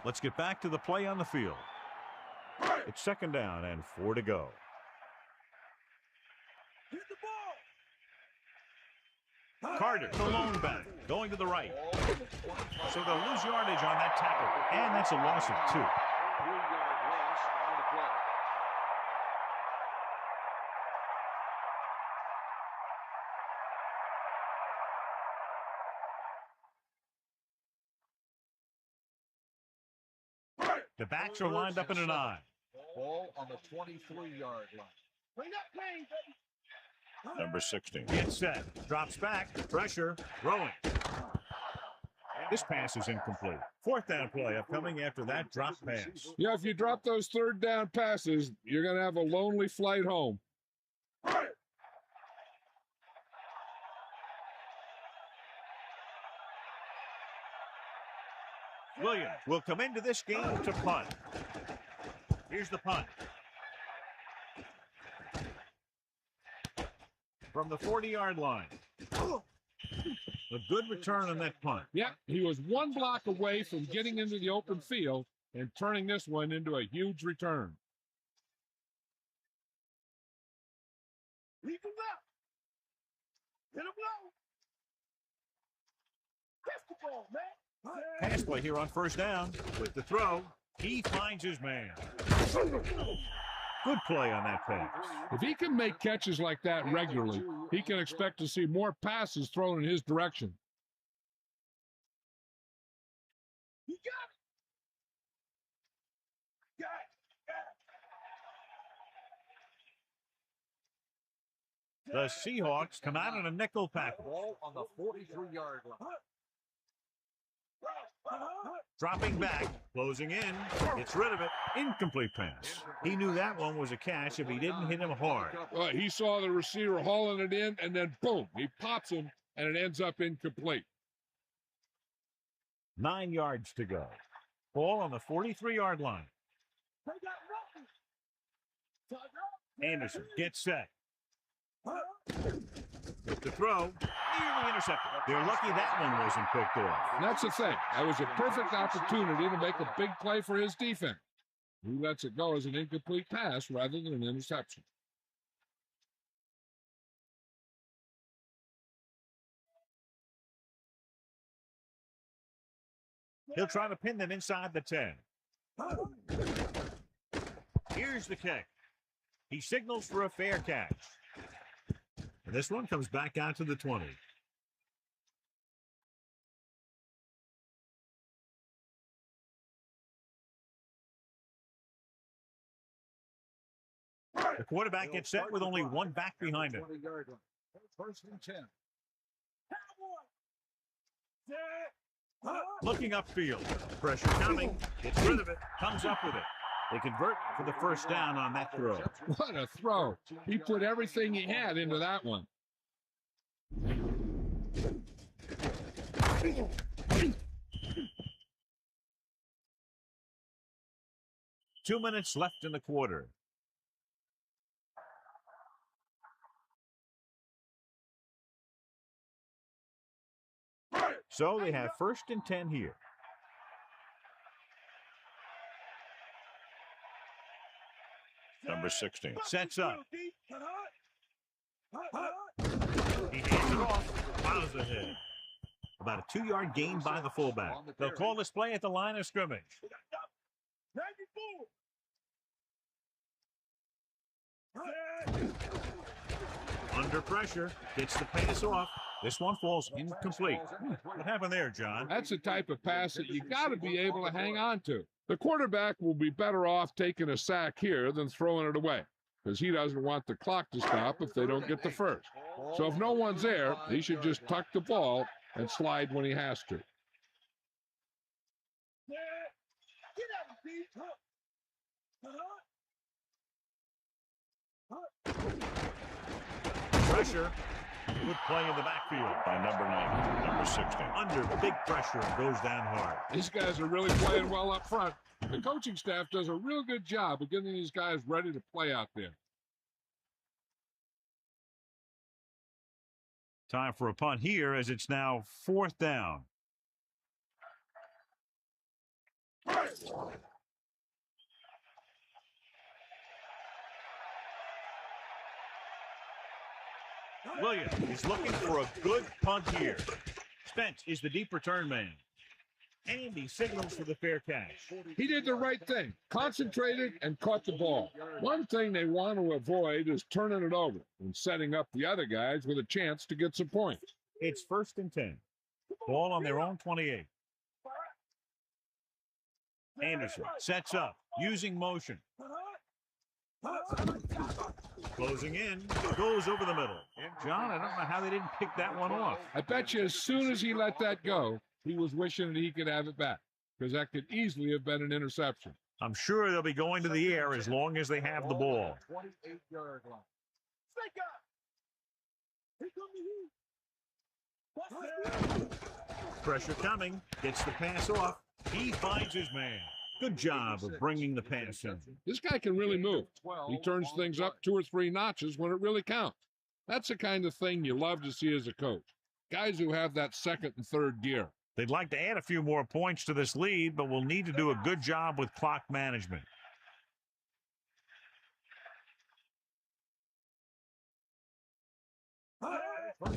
Let's get back to the play on the field. It's second down and 4 to go. Carter, the lone back, going to the right. So they'll lose yardage on that tackle, and that's a loss of 2. The backs are lined up in an I. Ball on the 23-yard line. Bring that plane, baby. Number 16. Gets set. Drops back. Pressure. Throwing. This pass is incomplete. 4th down play upcoming after that drop pass. Yeah, if you drop those 3rd down passes, you're going to have a lonely flight home. Williams will come into this game to punt. Here's the punt. From the 40-yard line. A good return on that punt. Yeah, he was 1 block away from getting into the open field and turning this one into a huge return. Leave him out. Get him low. Catch the ball, man. Pass play here on 1st down. With the throw, he finds his man. Good play on that pass. If he can make catches like that regularly, he can expect to see more passes thrown in his direction. You got it. The Seahawks come out in a nickel package. Ball on the 43-yard line. Dropping back, closing in, gets rid of it. Incomplete pass. He knew that one was a catch if he didn't hit him hard. He saw the receiver hauling it in, and then boom, he pops him, and it ends up incomplete. 9 yards to go. Ball on the 43-yard line. Anderson gets set. With the throw, nearly intercepted. They're lucky that one wasn't picked off. And that's the thing. That was a perfect opportunity to make a big play for his defense. He lets it go as an incomplete pass rather than an interception. He'll try to pin them inside the 10. Here's the kick. He signals for a fair catch. And this one comes back out to the 20. The quarterback gets set with only 1 back behind him. 1st and 10. Looking upfield. Pressure coming. Gets rid of it. Comes up with it. They convert for the 1st down on that throw. What a throw. He put everything he had into that one. Two minutes left in the quarter. So they have 1st and 10 here. Number 16 sets up. He hands it off. Fouls ahead. About a 2-yard gain by the fullback. They'll call this play at the line of scrimmage. Under pressure, gets the pass off. This one falls incomplete. What happened there, John? That's the type of pass that you got to be able to hang on to. The quarterback will be better off taking a sack here than throwing it away, because he doesn't want the clock to stop if they don't get the 1st. So if no one's there, he should just tuck the ball and slide when he has to. Pressure. Good play in the backfield by number 9, number 16. Under big pressure and goes down hard. These guys are really playing well up front. The coaching staff does a real good job of getting these guys ready to play out there. Time for a punt here as it's now 4th down. Williams is looking for a good punt here. Spence is the deep return man. And he signals for the fair catch. He did the right thing, concentrated and caught the ball. One thing they want to avoid is turning it over and setting up the other guys with a chance to get some points. It's 1st and 10. Ball on their own 28. Anderson sets up, using motion. Closing in, goes over the middle. And John, I don't know how they didn't pick that one off. I bet you as soon as he let that go, he was wishing that he could have it back, because that could easily have been an interception. I'm sure they'll be going to the air as long as they have the ball. 28-yard line. Pressure coming, gets the pass off. He finds his man. Good job of bringing the pass in. This guy can really move. He turns things up 2 or 3 notches when it really counts. That's the kind of thing you love to see as a coach. Guys who have that 2nd and 3rd gear. They'd like to add a few more points to this lead, but will need to do a good job with clock management.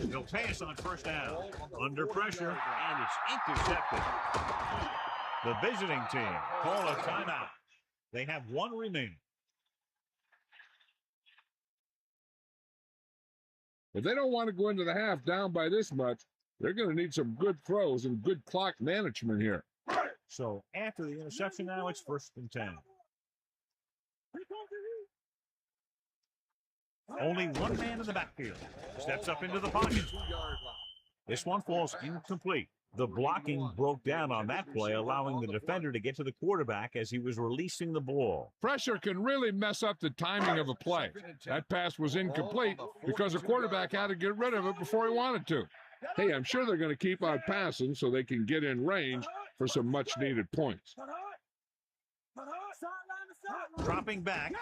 He'll pass on 1st down. Under pressure, and it's intercepted. The visiting team call a timeout. They have 1 remaining. If they don't want to go into the half down by this much, they're going to need some good throws and good clock management here. So after the interception now, it's 1st and 10. Only one man in the backfield. Steps up into the pocket. This one falls incomplete. The blocking broke down on that play, allowing the defender to get to the quarterback as he was releasing the ball. Pressure can really mess up the timing of a play. That pass was incomplete because the quarterback had to get rid of it before he wanted to. Hey, I'm sure they're going to keep on passing so they can get in range for some much-needed points. Dropping back.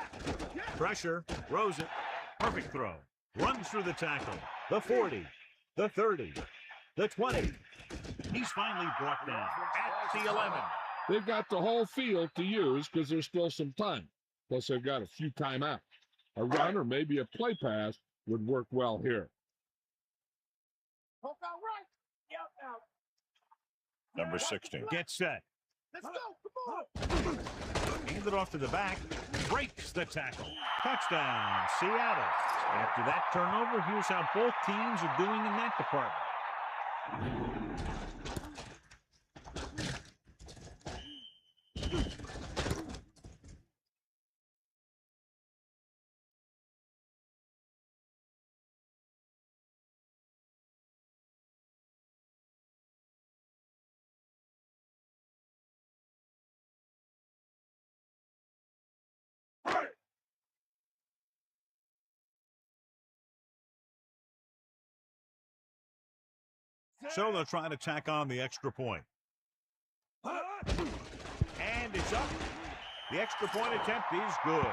Pressure. Rosen. Perfect throw. Runs through the tackle. The 40. The 30. The 20. He's finally brought down at the 11. They've got the whole field to use because there's still some time. Plus, they've got a few timeouts. A run or maybe a play pass would work well here. Number 16. Get set. Let's go. Come on. Hand it off to the back. Breaks the tackle. Touchdown, Seattle. After that turnover, here's how both teams are doing in that department. So they'll try to tack on the extra point. And it's up. The extra point attempt is good.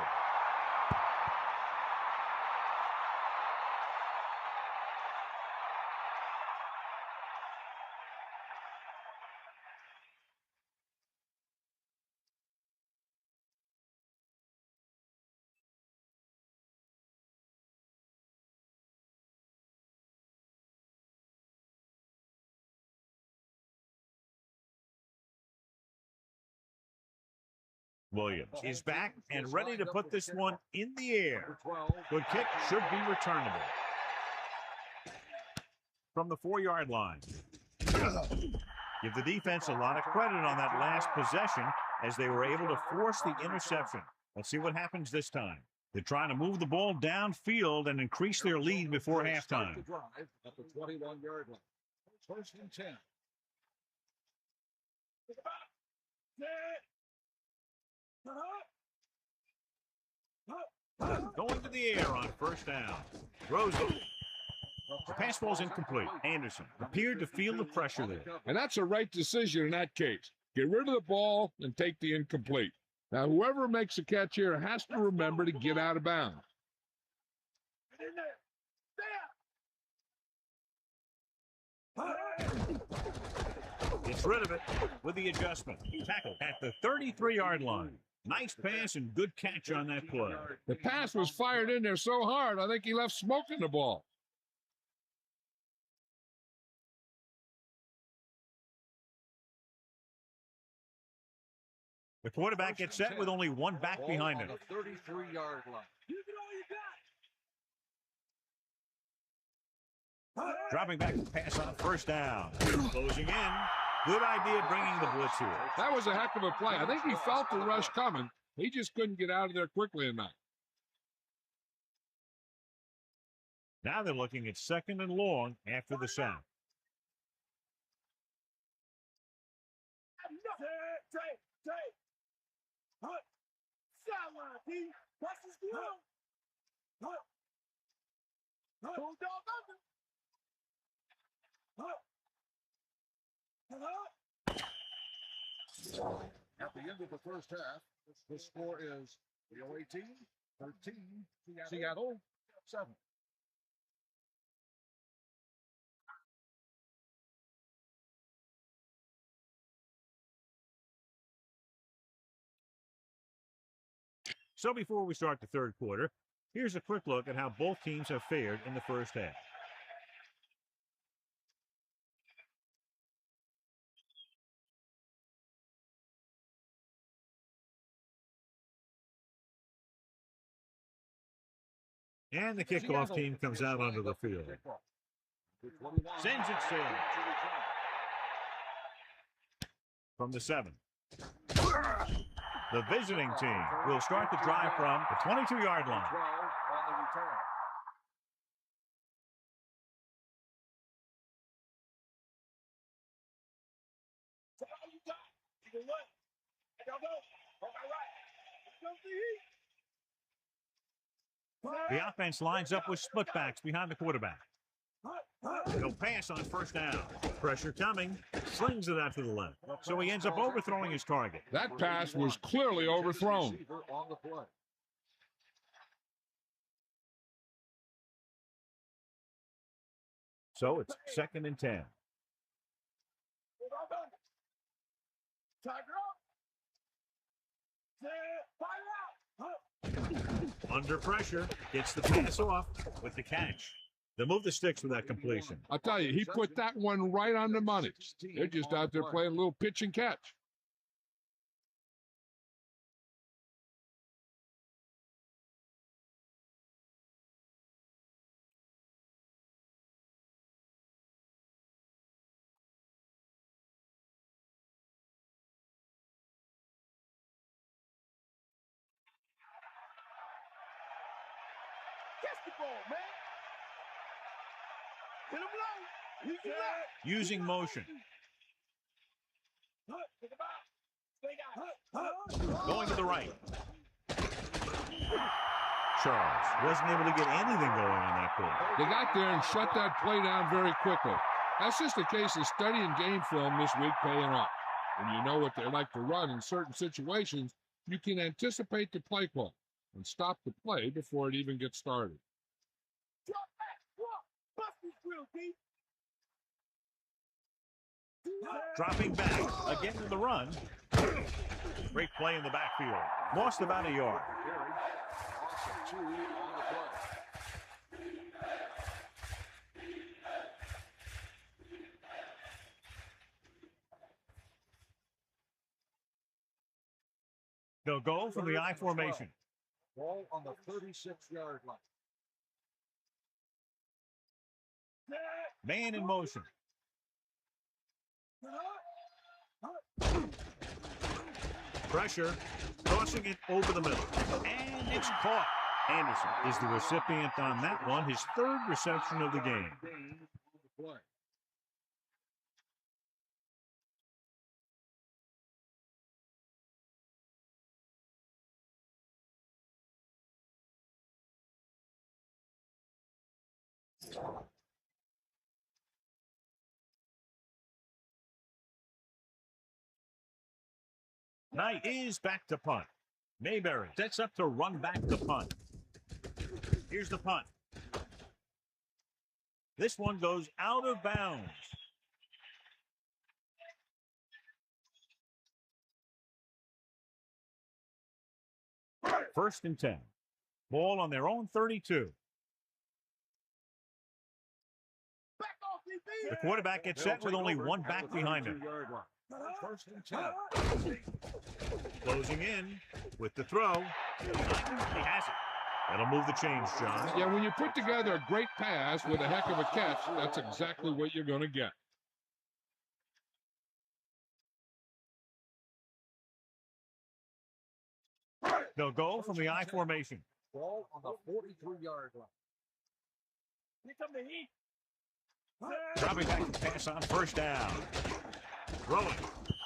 Williams is back and ready to put this one in the air. Good kick, should be returnable. From the 4-yard line. Give the defense a lot of credit on that last possession as they were able to force the interception. Let's see what happens this time. They're trying to move the ball downfield and increase their lead before halftime. At the 21-yard line. 1st and 10. Going to the air on 1st down. Rosen. The pass ball's incomplete. Anderson appeared to feel the pressure there. And that's a right decision in that case. Get rid of the ball and take the incomplete. Now, whoever makes a catch here has to remember to get out of bounds. Gets rid of it with the adjustment. Tackle at the 33-yard line. Nice pass and good catch on that play. The pass was fired in there so hard, I think he left smoke in the ball. The quarterback gets set with only one back behind him. The 33-yard line. Dropping back to pass on first down. Closing in. Good idea bringing the blitz here. That was a heck of a play. I think he felt the rush coming. He just couldn't get out of there quickly enough. Now they're looking at second and long after the sack. At the end of the first half, the score is 18, 13, Seattle 7. So before we start the third quarter, here's a quick look at how both teams have fared in the first half. And the kickoff team comes out onto the field. Sends it sailing. From the 7. The visiting team will start the drive from the 22-yard line. 12 on the return. The offense lines up with split backs behind the quarterback. He'll pass on first down. Pressure coming. Slings it out to the left. So he ends up overthrowing his target. That pass was clearly overthrown. On the play. So it's second and 10. Under pressure, gets the pass off with the catch. They'll move the sticks with that completion. I'll tell you, he put that one right on the money. They're just out there playing a little pitch and catch. Using motion. Going to the right. Charles wasn't able to get anything going on that play. They got there and shut that play down very quickly. That's just a case of studying game film this week paying off. When you know what they like to run in certain situations, you can anticipate the play call and stop the play before it even gets started. Dropping back, again to the run. Great play in the backfield. Lost about a yard. They'll go from the I formation. Ball on the 36-yard line. Man in motion. Pressure, crossing it over the middle. And it's caught. Anderson is the recipient on that one, his third reception of the game. Knight is back to punt. Mayberry sets up to run back the punt. Here's the punt. This one goes out of bounds. First and 10. Ball on their own 32. The quarterback gets set with only one back behind him. First and 10. Closing in with the throw. He has it. That'll move the chains, John. Yeah, when you put together a great pass with a heck of a catch, that's exactly what you're going to get. They'll go from the I formation. Ball on the 43-yard line. Dropping back to pass on first down. Throwing.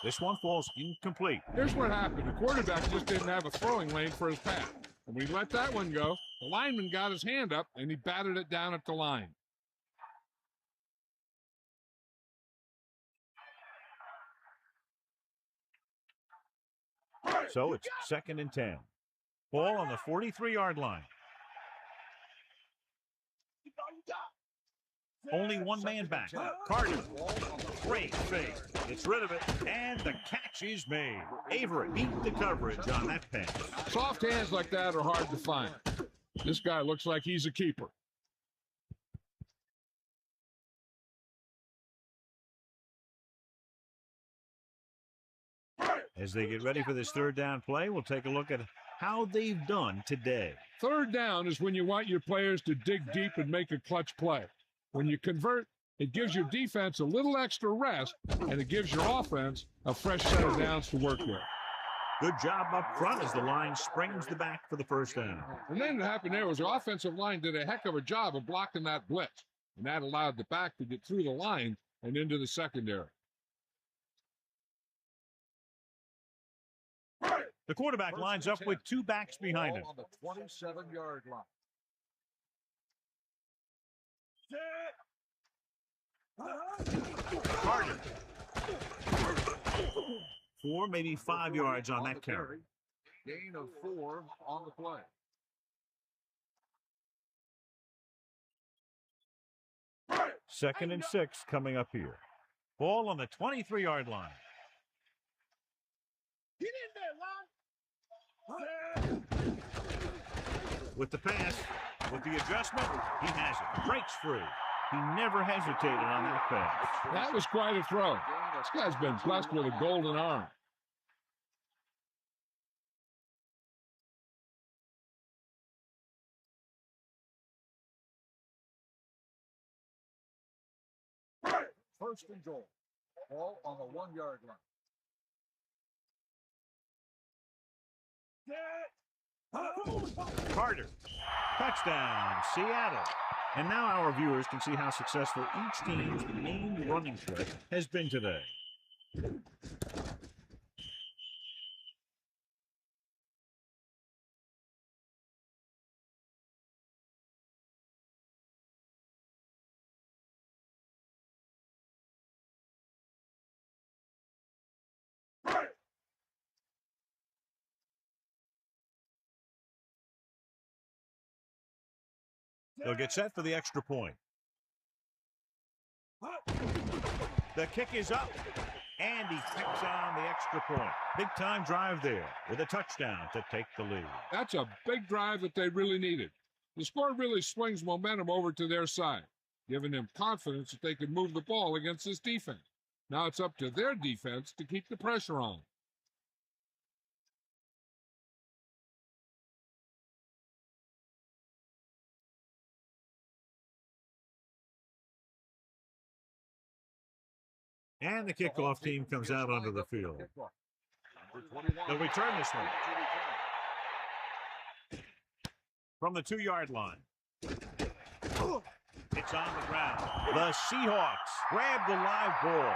This one falls incomplete. Here's what happened. The quarterback just didn't have a throwing lane for his pass. When we let that one go, the lineman got his hand up, and he batted it down at the line. So it's second and 10. Ball on the 43-yard line. Only one man back. Carter. Great fake. Gets rid of it, and the catch is made. Avery beat the coverage on that pass. Soft hands like that are hard to find. This guy looks like he's a keeper. As they get ready for this third down play, we'll take a look at how they've done today. Third down is when you want your players to dig deep and make a clutch play. When you convert, it gives your defense a little extra rest, and it gives your offense a fresh set of downs to work with. Good job up front as the line springs the back for the first down. And then what happened there was the offensive line did a heck of a job of blocking that blitz, and that allowed the back to get through the line and into the secondary. The quarterback lines up with two backs behind him. On the 27-yard line. Carter. 4, maybe 5 yards on that carry. Gain of 4 on the play. Second and 6 coming up here. Ball on the 23-yard line. Get in there, Lon. With the pass, with the adjustment, he has it. Breaks free. He never hesitated on that pass. That was quite a throw. This guy's been blessed with a golden arm. First and goal. Ball on the 1-yard line. Carter. Touchdown, Seattle. And now our viewers can see how successful each team's main running threat has been today. They'll get set for the extra point. The kick is up, and he picks on the extra point. Big-time drive there with a touchdown to take the lead. That's a big drive that they really needed. The score really swings momentum over to their side, giving them confidence that they can move the ball against this defense. Now it's up to their defense to keep the pressure on. And the kickoff team comes out onto the field. They'll return this one. From the 2-yard line. It's on the ground. The Seahawks grab the live ball.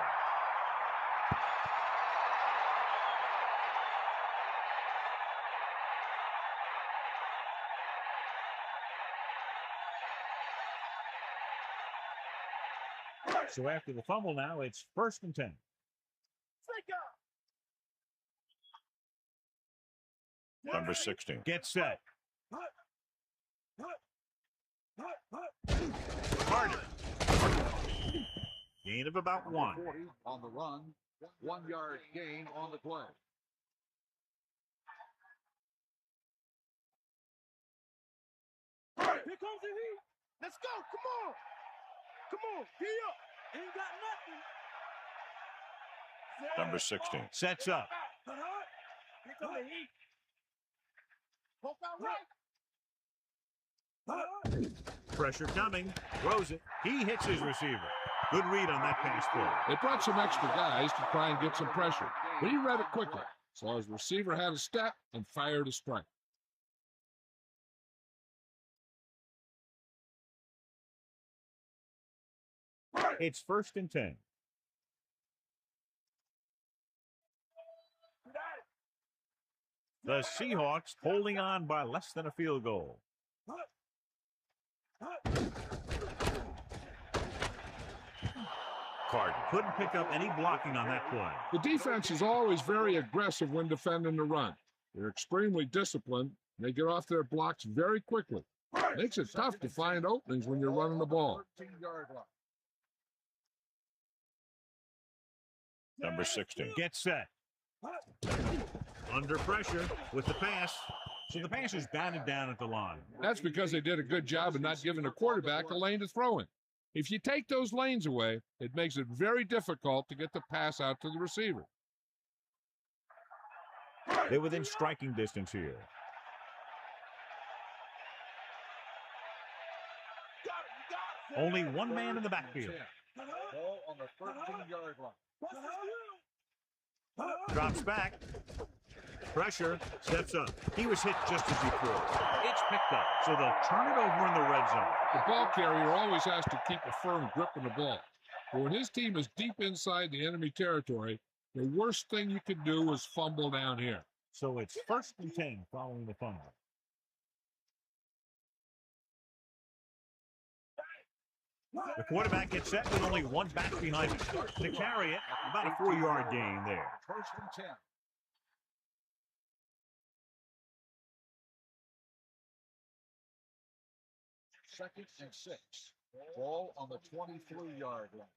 So after the fumble now, it's first and 10. Number 16. Get set. Carter. Gain of about 1. 40 on the run. 1-yard gain on the play. Let's go. Come on. Come on. Get up. Ain't got nothing. Number 16 sets up. Here come the heat. Poke out right. Pressure coming. Throws it. He hits his receiver. Good read on that pass play. They brought some extra guys to try and get some pressure, but he read it quickly. So his receiver had a step and fired a strike. It's 1st and 10. The Seahawks holding on by less than a field goal. Carter couldn't pick up any blocking on that play. The defense is always very aggressive when defending the run. They're extremely disciplined, and they get off their blocks very quickly. Makes it tough to find openings when you're running the ball. Number 16 gets set. Under pressure with the pass. So the pass is batted down at the line. That's because they did a good job of not giving the quarterback a lane to throw in. If you take those lanes away, it makes it very difficult to get the pass out to the receiver. They're within striking distance here. Only one man in the backfield. Ball on the 13-yard line. Drops back. Pressure. Steps up. He was hit just as he threw. It's picked up, so they'll turn it over in the red zone. The ball carrier always has to keep a firm grip on the ball. But when his team is deep inside the enemy territory, the worst thing you can do is fumble down here. So it's 1st and 10 following the fumble. The quarterback gets set with only one back behind him. To carry it, about a 4-yard gain there. 1st and 10. Second and 6. Ball on the 23-yard line.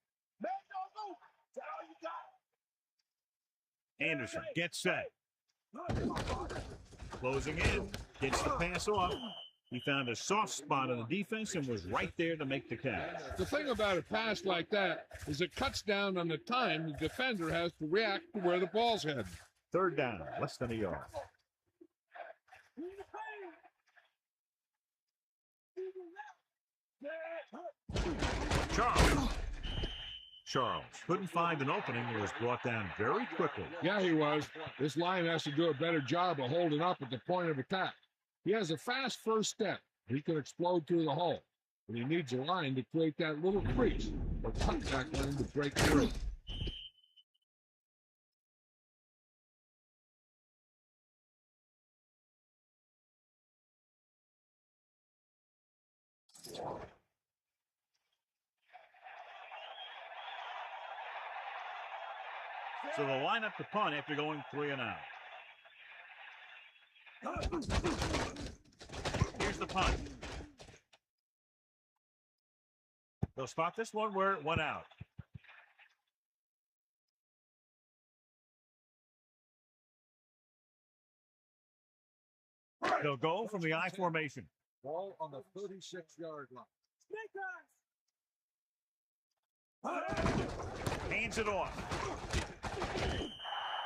Anderson gets set. Closing in. Gets the pass off. He found a soft spot on the defense and was right there to make the catch. The thing about a pass like that is it cuts down on the time the defender has to react to where the ball's headed. 3rd down, less than a yard. Charles couldn't find an opening and was brought down very quickly. Yeah, he was. This line has to do a better job of holding up at the point of attack. He has a fast first step. He can explode through the hole. But he needs a line to create that little crease or cutback line to break through. So they'll line up the punt after going 3 and out. Here's the punt. They'll spot this one where it went out. They'll go from the I formation. Ball on the 36-yard line. Hands it off.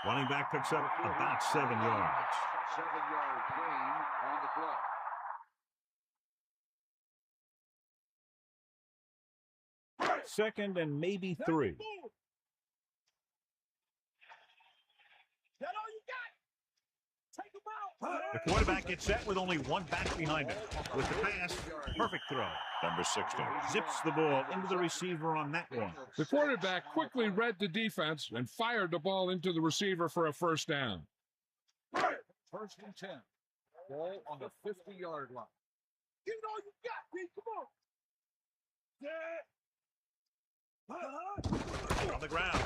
Running back picks up about 7 yards. 7-yard gain on the play. 2nd and maybe 3. The quarterback gets set with only one back behind him. With the pass, perfect throw. Number 16 zips the ball into the receiver on that one. The quarterback quickly read the defense and fired the ball into the receiver for a 1st down. 1st and 10. Ball on the 50-yard line. Give it all you got, Pete. Come on. On the ground.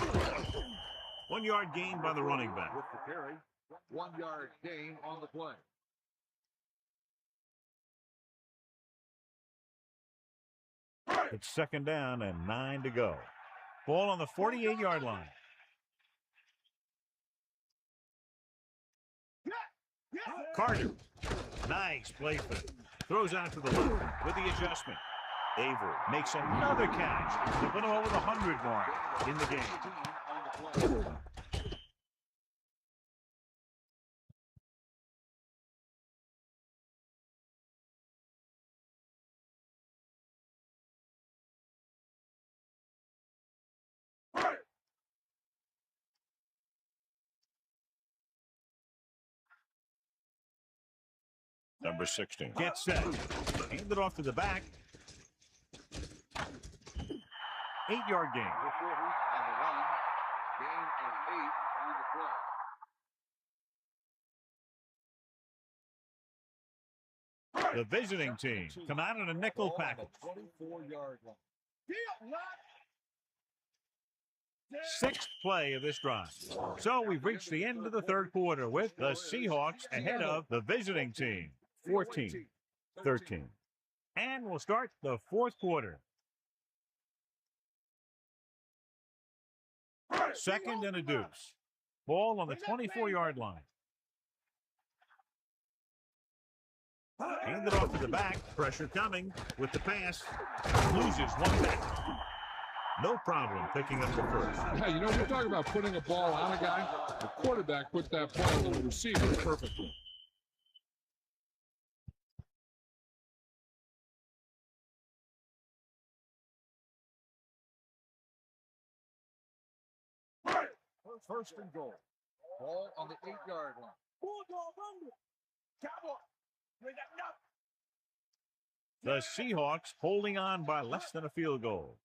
1 yard gain by the running back. With the carry, 1-yard gain on the play. It's 2nd down and 9 to go. Ball on the 48-yard line. Carter. Nice play for Throws out to the left with the adjustment. Avery makes another catch to put him over the 100 mark in the game. Number 16. Gets set. Hand it off to the back. 8-yard gain. On the run. Gain of 8 on the play. The visiting team come out in a nickel package. 24-yard line. Sixth play of this drive. So we've reached the end of the third quarter with the Seahawks ahead of the visiting team, 14-13. And we'll start the fourth quarter. Second and a deuce. Ball on the 24-yard line. Hand it off to the back. Pressure coming with the pass. Loses one back. No problem picking up the first. Yeah, you know, we're talking about putting a ball on a guy. The quarterback put that ball on the receiver perfectly. First and goal. Ball on the 8-yard line. The Seahawks holding on by less than a field goal.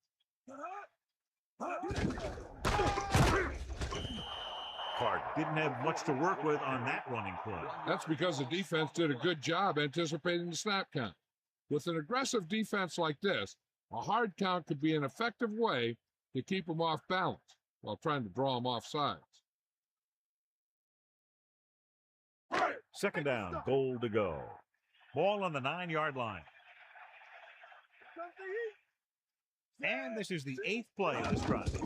Clark didn't have much to work with on that running play. That's because the defense did a good job anticipating the snap count. With an aggressive defense like this, a hard count could be an effective way to keep them off balance while trying to draw them off sides. Second down, goal to go. Ball on the 9-yard line. And this is the 8th play of this drive.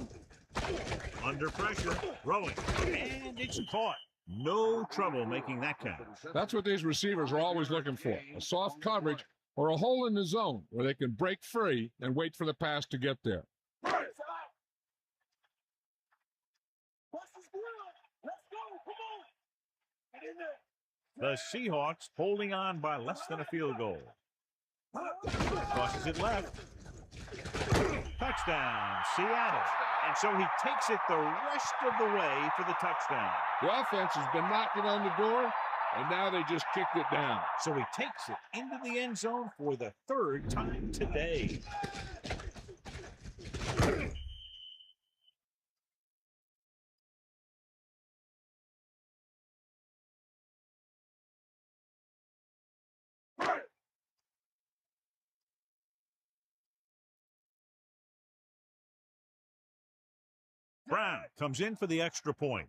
Under pressure, throwing, and it's caught. No trouble making that count. That's what these receivers are always looking for, a soft coverage or a hole in the zone where they can break free and wait for the pass to get there. The Seahawks holding on by less than a field goal. Crosses it left. Touchdown, Seattle. And so he takes it the rest of the way for the touchdown. The offense has been knocking on the door, and now they just kicked it down. So he takes it into the end zone for the third time today. Brown comes in for the extra point.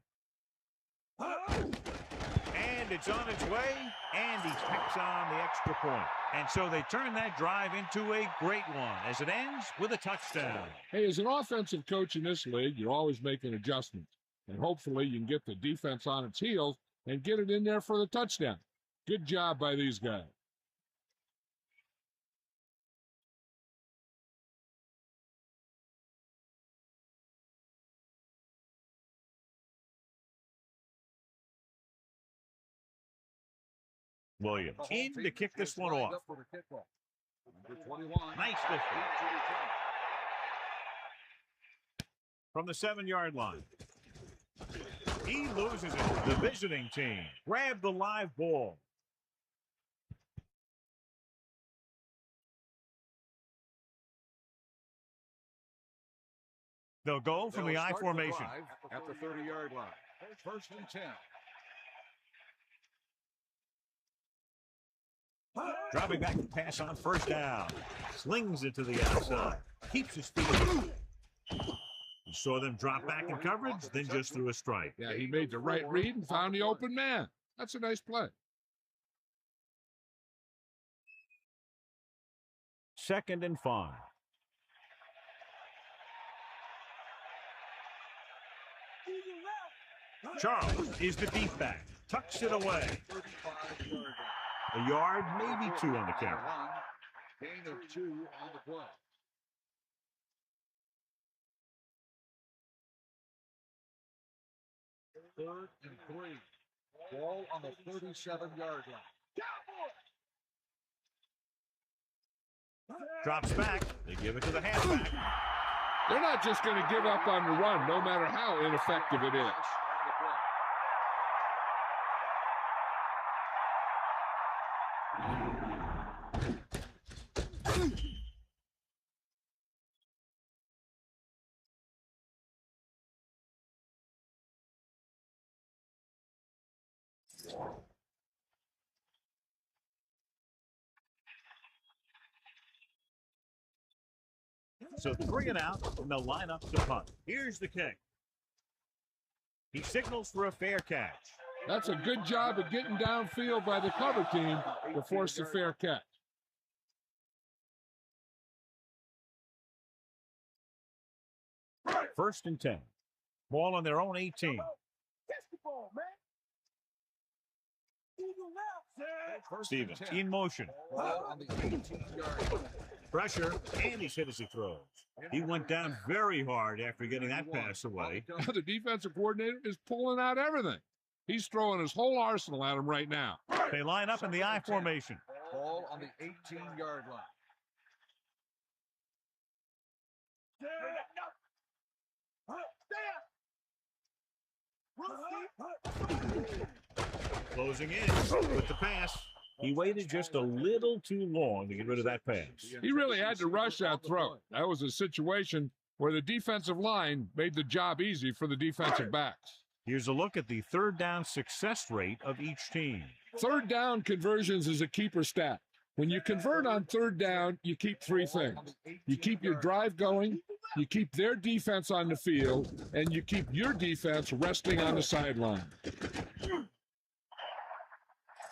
And it's on its way, and he tacks on the extra point. And so they turn that drive into a great one as it ends with a touchdown. Hey, as an offensive coach in this league, you're always making adjustments. And hopefully you can get the defense on its heels and get it in there for the touchdown. Good job by these guys. Williams in to kick this one off. Nice lift. From the 7-yard line. He loses it. The visiting team grabbed the live ball. They'll go from the I formation. At the 30-yard line. First and 10. Dropping back to pass on first down. Slings it to the outside. Keeps his feet. You saw them drop back in coverage, then just threw a strike. Yeah, he made the right read and found the open man. That's a nice play. Second and 5. Charles is the deep back. Tucks it away. A yard, maybe 2 on the count. Gain of 2 on the play. Third and 3. Ball on the 37-yard line. Drops back. They give it to the halfback. They're not just going to give up on the run, no matter how ineffective it is. So 3 and out, and they'll line up to punt. Here's the kick. He signals for a fair catch. That's a good job of getting downfield by the cover team to force the fair catch. First and 10. Ball on their own 18. Stevens in motion. On the 18-yard line. Pressure, and he's hit as he throws. He went down very hard after getting that pass away. The defensive coordinator is pulling out everything. He's throwing his whole arsenal at him right now. They line up in the I formation. Ball on the 18-yard line. Closing in with the pass. He waited just a little too long to get rid of that pass. He really had to rush that throw. That was a situation where the defensive line made the job easy for the defensive backs. Here's a look at the third down success rate of each team. Third down conversions is a keeper stat. When you convert on third down, you keep 3 things. You keep your drive going, you keep their defense on the field, and you keep your defense resting on the sideline.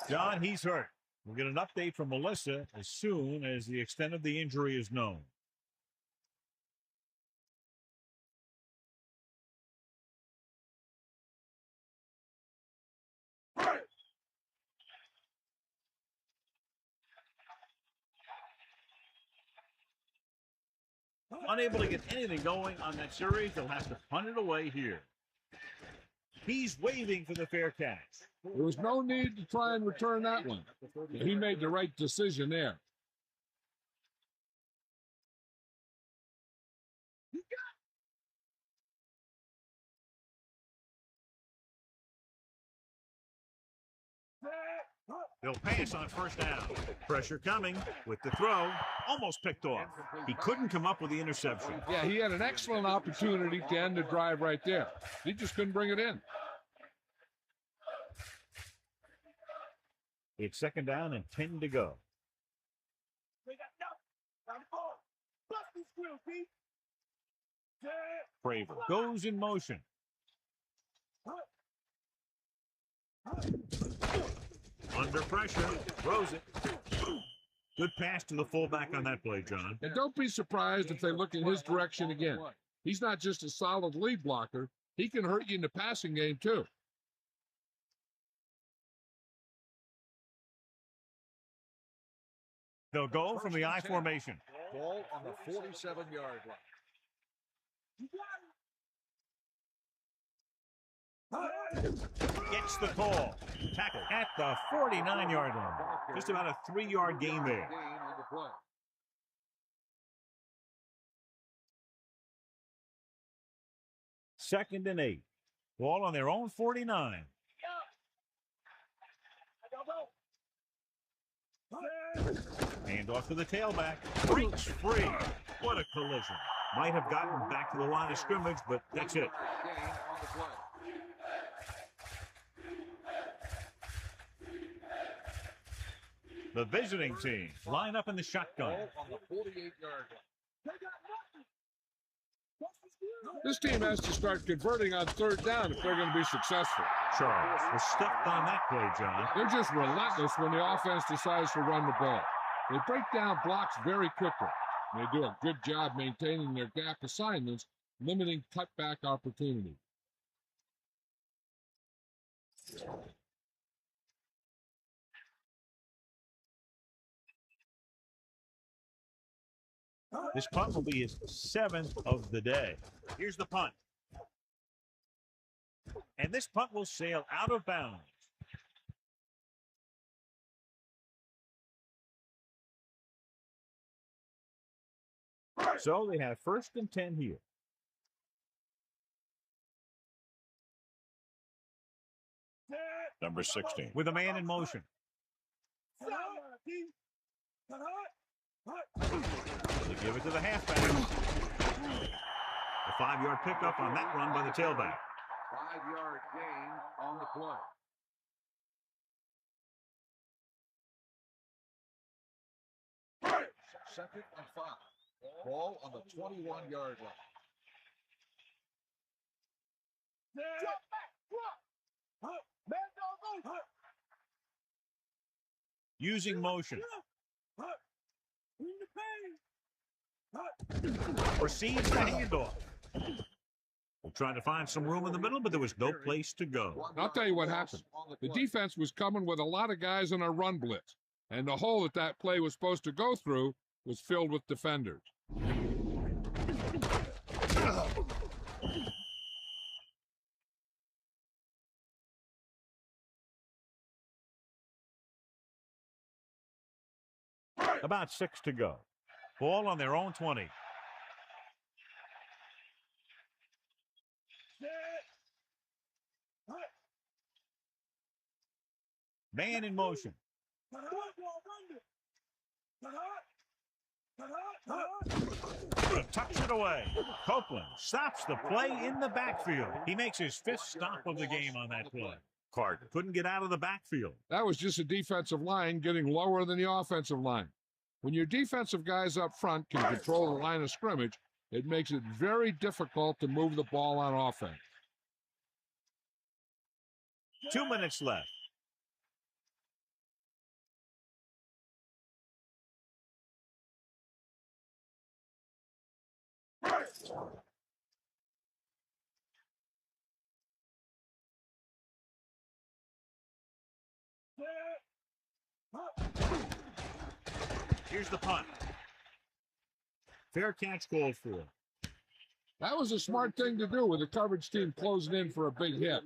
John, he's hurt. We'll get an update from Melissa as soon as the extent of the injury is known. Unable to get anything going on that series, they'll have to punt it away here. He's waving for the fair catch. There was no need to try and return that one. He made the right decision there. They'll pass on first down. Pressure coming with the throw. Almost picked off. He couldn't come up with the interception. Yeah, he had an excellent opportunity to end the drive right there. He just couldn't bring it in. It's second down and 10 to go. Praver goes in motion. Under pressure, throws it. Good pass to the fullback on that play, John. And don't be surprised if they look in his direction again. He's not just a solid lead blocker. He can hurt you in the passing game, too. They'll go from the I formation. Ball on the 47-yard line. Gets the call. Tackle at the 49-yard line. Just about a 3-yard gain there. Gain on the play. Second and 8. Ball on their own 49. Hand off to the tailback. Breaks free. What a collision. Might have gotten back to the line of scrimmage, but that's it. Gain on the play. The visiting team line up in the shotgun. Ball on the 48-yard line. This team has to start converting on third down if they're going to be successful. Charles was stuffed on that play, John. They're just relentless when the offense decides to run the ball. They break down blocks very quickly. They do a good job maintaining their gap assignments, limiting cutback opportunities. This punt will be his 7th of the day. Here's the punt. And this punt will sail out of bounds. So they have 1st and 10 here. Number 16. With a man in motion. They give it to the halfback. A 5-yard pickup on that run by the tailback. 5-yard gain on the play. Second and 5. Ball on the 21-yard line. Using motion. Proceeds the handoff. We're trying to find some room in the middle, but there was no place to go. I'll tell you what happened. The defense was coming with a lot of guys in a run blitz, and the hole that that play was supposed to go through was filled with defenders. About 6 to go. Ball on their own 20. Man in motion. Tucks it away. Copeland stops the play in the backfield. He makes his 5th stop of the game on that play. Carter couldn't get out of the backfield. That was just a defensive line getting lower than the offensive line. When your defensive guys up front can control the line of scrimmage, it makes it very difficult to move the ball on offense. 2 minutes left. Here's the punt. Fair catch called for. That was a smart thing to do with the coverage team closing in for a big hit.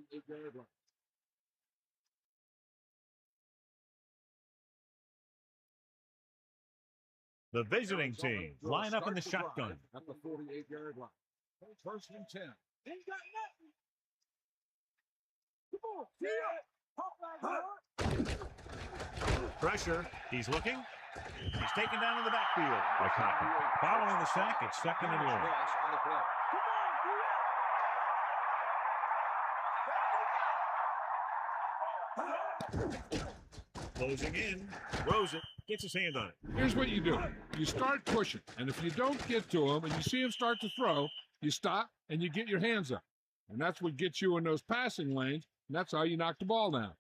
The visiting team line up in the shotgun. At the 48-yard line. 1st and 10. Ain't got nothing. Come on. Pressure. He's looking. He's taken down in the backfield by Cotton. Following the sack, it's 2nd and long. Closing in. Throws it. Gets his hand on it. Here's what you do. You start pushing, and if you don't get to him and you see him start to throw, you stop and you get your hands up. And that's what gets you in those passing lanes, and that's how you knock the ball down.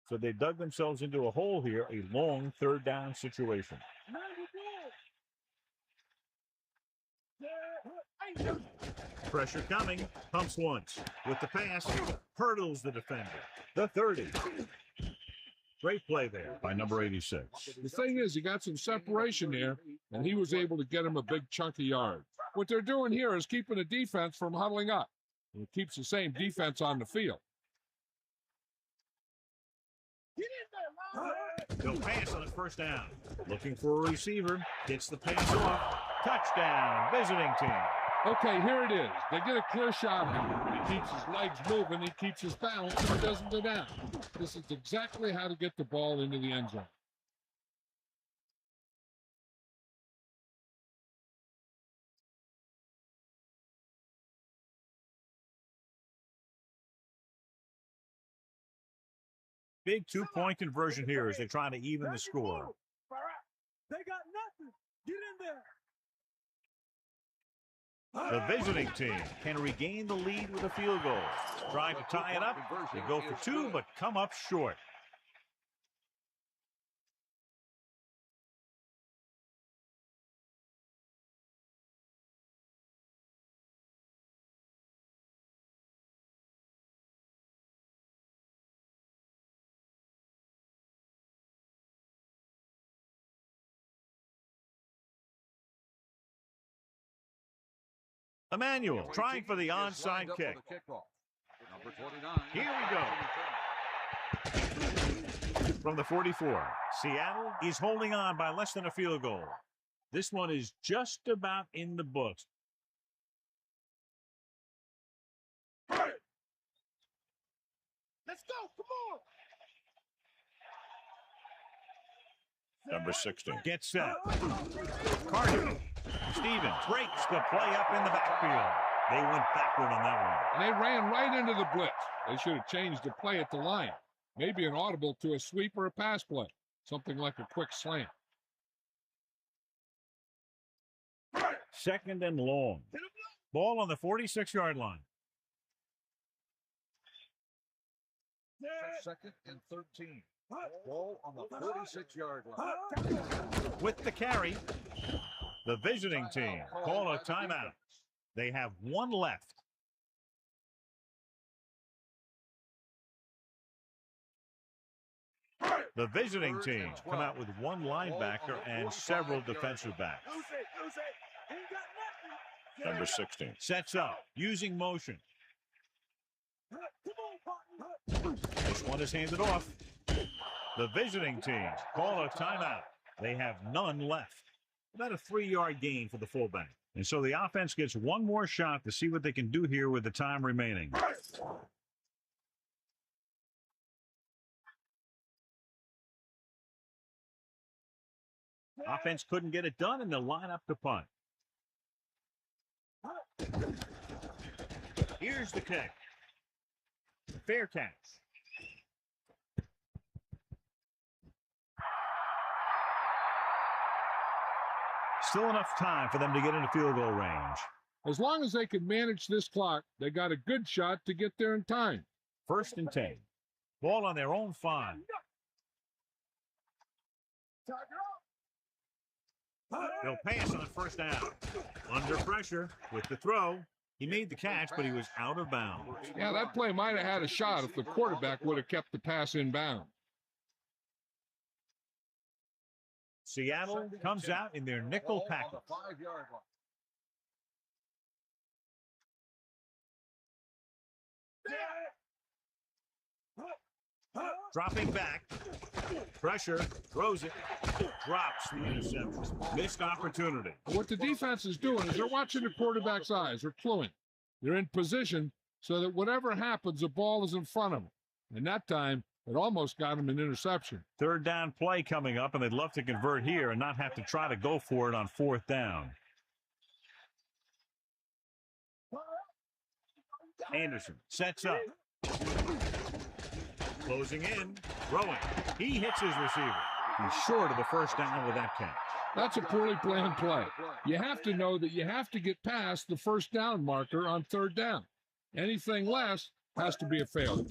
So they dug themselves into a hole here, a long 3rd down situation. Pressure coming. Pumps once. With the pass, hurdles the defender. The 30. Great play there by number 86. The thing is, he got some separation there, and he was able to get him a big chunk of yards. What they're doing here is keeping the defense from huddling up. It keeps the same defense on the field. He'll pass on his 1st down. Looking for a receiver. Gets the pass off. Touchdown, visiting team. Okay, here it is. They get a clear shot at him. He keeps his legs moving. He keeps his balance, and he doesn't go down. This is exactly how to get the ball into the end zone. Big 2-point conversion here as they try to even the score. They got nothing. Get in there. The visiting team can regain the lead with a field goal. Trying to tie it up. They go for 2, but come up short. Emmanuel trying for the onside kick. Number 29. Here we go. From the 44, Seattle is holding on by less than a field goal. This one is just about in the books. Let's go. Come on. Number 16 gets set. Carter. Stevens breaks the play up in the backfield. They went backward on that one. And they ran right into the blitz. They should have changed the play at the line. Maybe an audible to a sweep or a pass play. Something like a quick slant. Second and long. Ball on the 46-yard line. Second and 13. Ball on the 46-yard line. With the carry, the visiting team call a timeout. They have one left. The visiting team come out with one linebacker and several defensive backs. Number 16 sets up using motion. This one is handed off. The visiting team call a timeout. They have none left. About a 3-yard gain for the fullback. And so the offense gets one more shot to see what they can do here with the time remaining. Offense couldn't get it done, and they'll line up to punt. Here's the kick. Fair catch. Still enough time for them to get into field goal range. As long as they can manage this clock, they got a good shot to get there in time. 1st and 10. Ball on their own 5. They'll pass on 1st down. Under pressure with the throw. He made the catch, but he was out of bounds. Yeah, that play might have had a shot if the quarterback would have kept the pass in bounds. Seattle comes out in their nickel package. Dropping back. Pressure. Throws it. Drops the interception. Missed opportunity. What the defense is doing is they're watching the quarterback's eyes. They're cluing. They're in position so that whatever happens, the ball is in front of them. And that time, it almost got him an interception. 3rd down play coming up, and they'd love to convert here and not have to try to go for it on 4th down. Anderson sets up. Closing in, throwing. He hits his receiver. He's short of the 1st down with that catch. That's a poorly planned play. You have to know that you have to get past the 1st down marker on 3rd down. Anything less has to be a failure.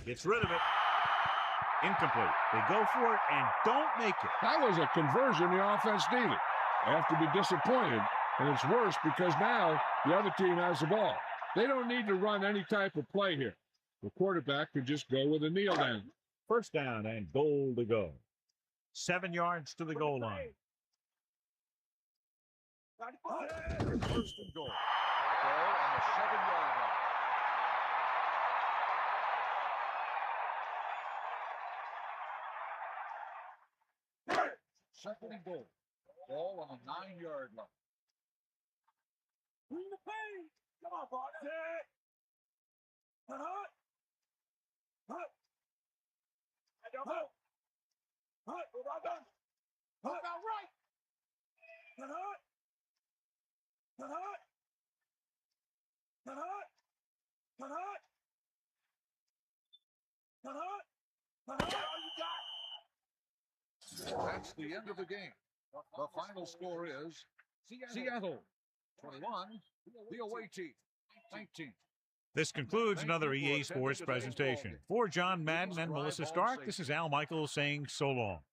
Gets rid of it. Incomplete. They go for it and don't make it. That was a conversion the offense needed. They have to be disappointed, and it's worse because now the other team has the ball. They don't need to run any type of play here. The quarterback could just go with a kneel down. 1st down and goal to go. 7 yards to the goal line. 1st and goal. Ball on the 7-yard line. 2nd and goal. Ball on the 9-yard line. Bring the pain. Come on, boss. I don't know. About right. That's the end of the game. The final score is Seattle 21, the away team 19. This concludes another EA Sports presentation. For John Madden and Melissa Stark, this is Al Michaels saying so long.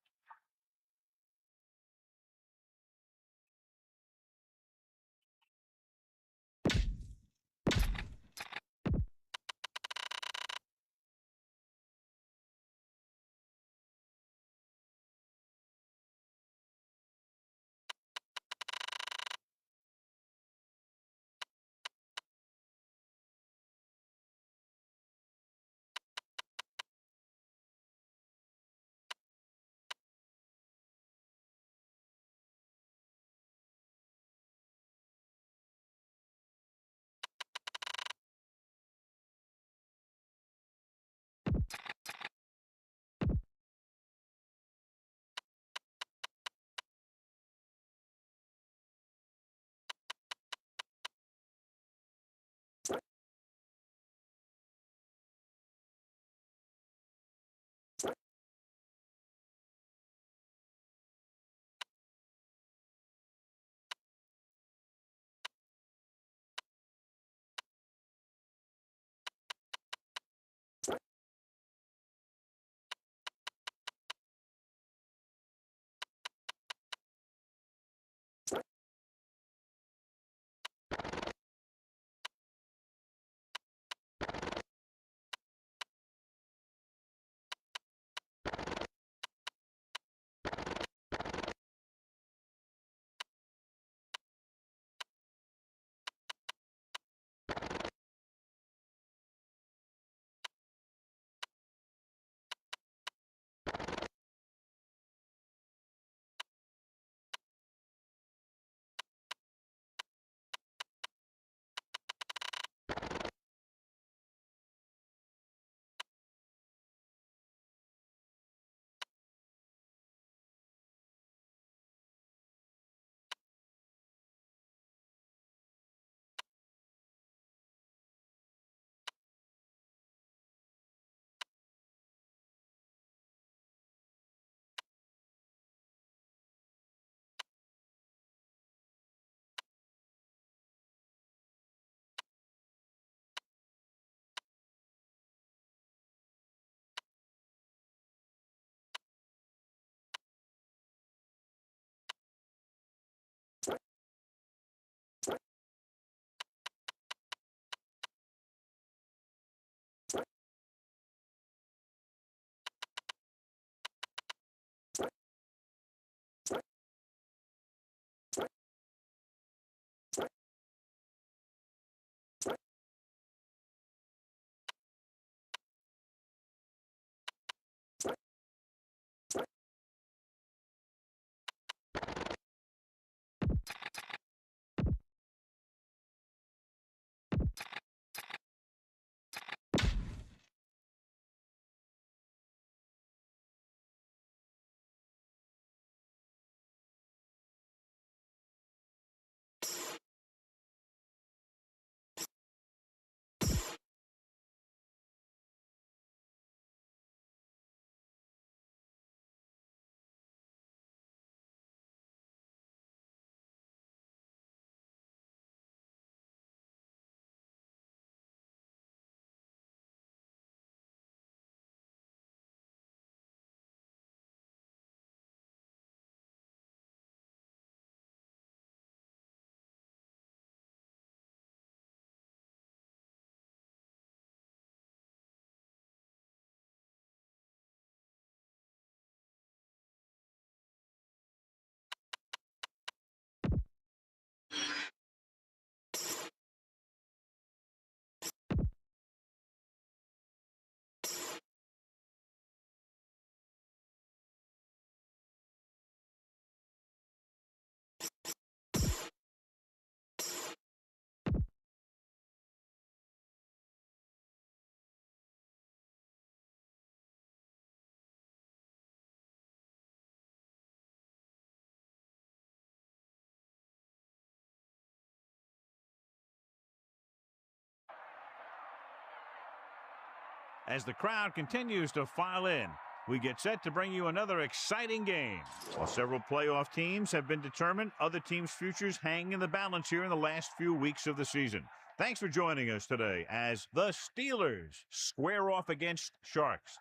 As the crowd continues to file in, we get set to bring you another exciting game. While several playoff teams have been determined, other teams' futures hang in the balance here in the last few weeks of the season. Thanks for joining us today as the Steelers square off against Sharks.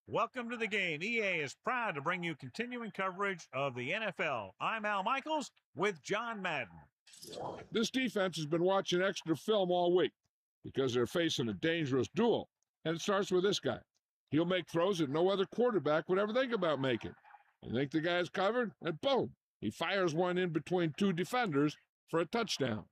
Welcome to the game. EA is proud to bring you continuing coverage of the NFL. I'm Al Michaels with John Madden. This defense has been watching extra film all week because they're facing a dangerous duel. And it starts with this guy. He'll make throws that no other quarterback would ever think about making. You think the guy's covered? And boom, he fires one in between two defenders for a touchdown.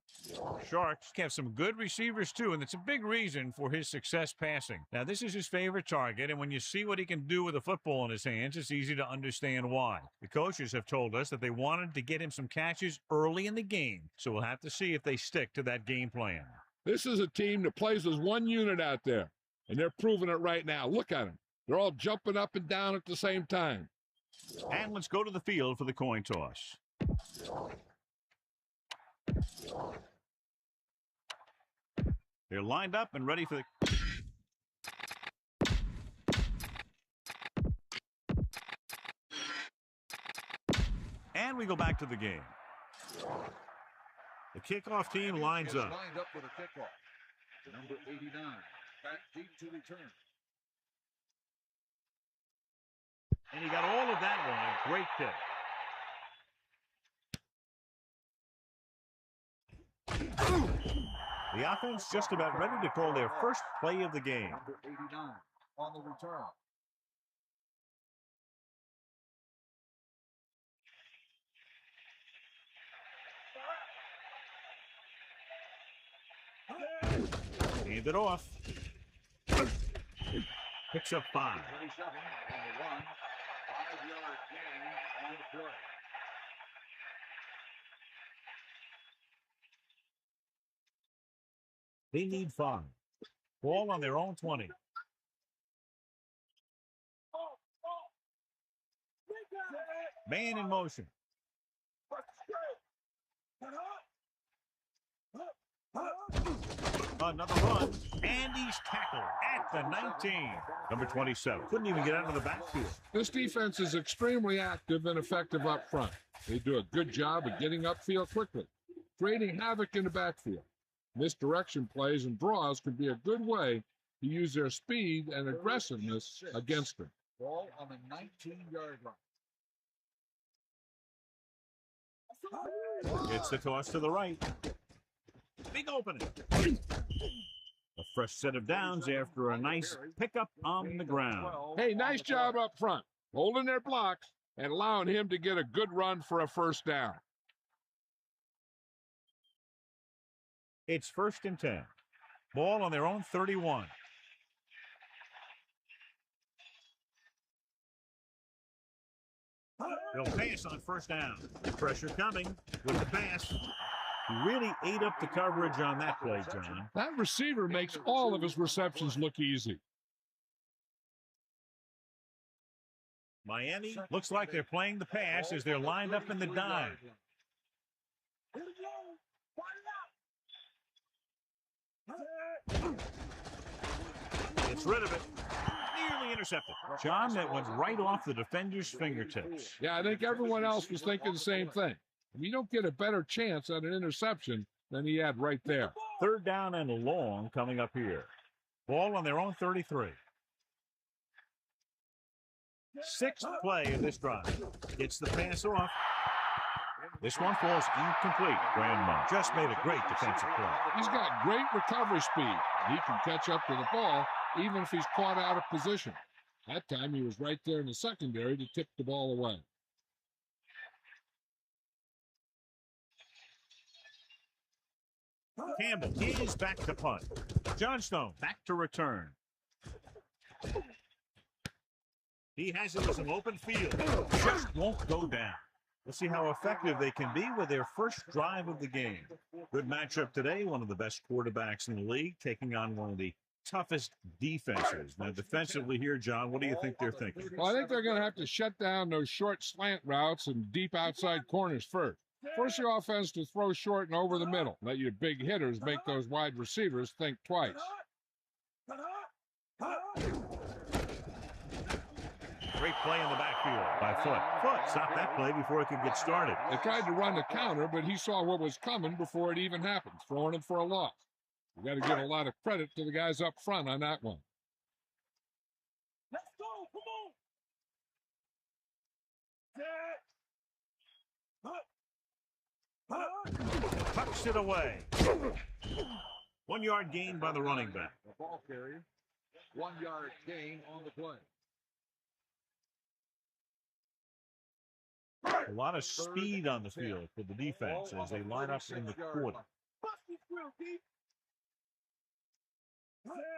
Sharks have some good receivers, too, and it's a big reason for his success passing. Now, this is his favorite target, and when you see what he can do with a football in his hands, it's easy to understand why. The coaches have told us that they wanted to get him some catches early in the game, so we'll have to see if they stick to that game plan. This is a team that plays as one unit out there, and they're proving it right now. Look at them. They're all jumping up and down at the same time. And let's go to the field for the coin toss. They're lined up and ready for the... And we go back to the game. The kickoff team lines up. Lined up for the kickoff. Number 89, back deep to return. And he got all of that one. A great kick. The offense just about ready to call their first play of the game. Number 89 on the return. Hand it off. Picks up 5. 27 on the run. 5-yard gain on the play. They need 5. Ball on their own 20. Man in motion. Another run, and he's tackled at the 19. Number 27. Couldn't even get out of the backfield. This defense is extremely active and effective up front. They do a good job of getting upfield quickly, creating havoc in the backfield. Misdirection plays and draws can be a good way to use their speed and aggressiveness against them. Ball on the 19-yard line. It's the toss to the right. Big opening. A fresh set of downs after a nice pickup on the ground. Hey, nice job up front, holding their blocks and allowing him to get a good run for a first down. It's 1st and 10. Ball on their own 31. They'll pass on 1st down. Pressure coming with the pass. He really ate up the coverage on that play, John. That receiver makes all of his receptions look easy. Miami looks like they're playing the pass as they're lined up in the dime. Gets rid of it. Nearly intercepted. John, that went right off the defender's fingertips. Yeah, I think everyone else was thinking the same thing. You don't get a better chance at an interception than he had right there. 3rd down and long coming up here. Ball on their own 33. 6th play of this drive. Gets the pass off. This one falls incomplete. Grandma just made a great defensive play. He's got great recovery speed. He can catch up to the ball even if he's caught out of position. That time he was right there in the secondary to tip the ball away. Campbell is back to punt. Johnstone back to return. He has it with some open field. Just won't go down. We'll see how effective they can be with their first drive of the game. Good matchup today. One of the best quarterbacks in the league taking on one of the toughest defenses. Now, defensively here, John, what do you think they're thinking? Well, I think they're going to have to shut down those short slant routes and deep outside corners first. Force your offense to throw short and over the middle. Let your big hitters make those wide receivers think twice. Great play in the backfield by Foot. Foot stopped that play before it could get started. They tried to run the counter, but he saw what was coming before it even happened, throwing it for a loss. You got to give a lot of credit to the guys up front on that one. Let's go. Come on. Tucks it away. 1 yard gain by the running back. The ball carrier, 1 yard gain on the play. A lot of speed on the field for the defense as they line up in the quarter.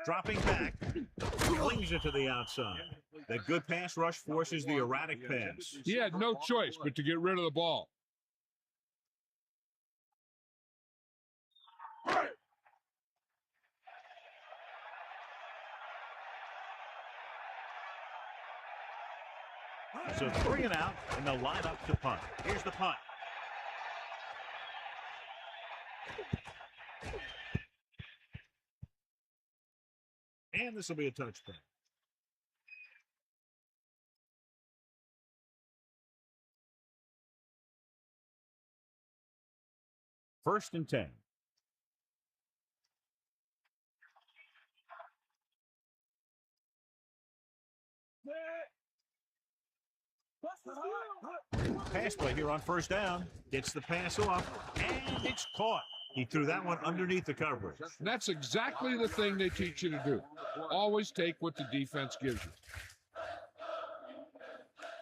Dropping back, flings it to the outside. That good pass rush forces the erratic pass. He had no choice but to get rid of the ball. So 3 and out, and they'll line up to punt. Here's the punt. And this will be a touchback. First and 10. Pass play here on first down. Gets the pass off, and it's caught. He threw that one underneath the coverage. And that's exactly the thing they teach you to do. Always take what the defense gives you.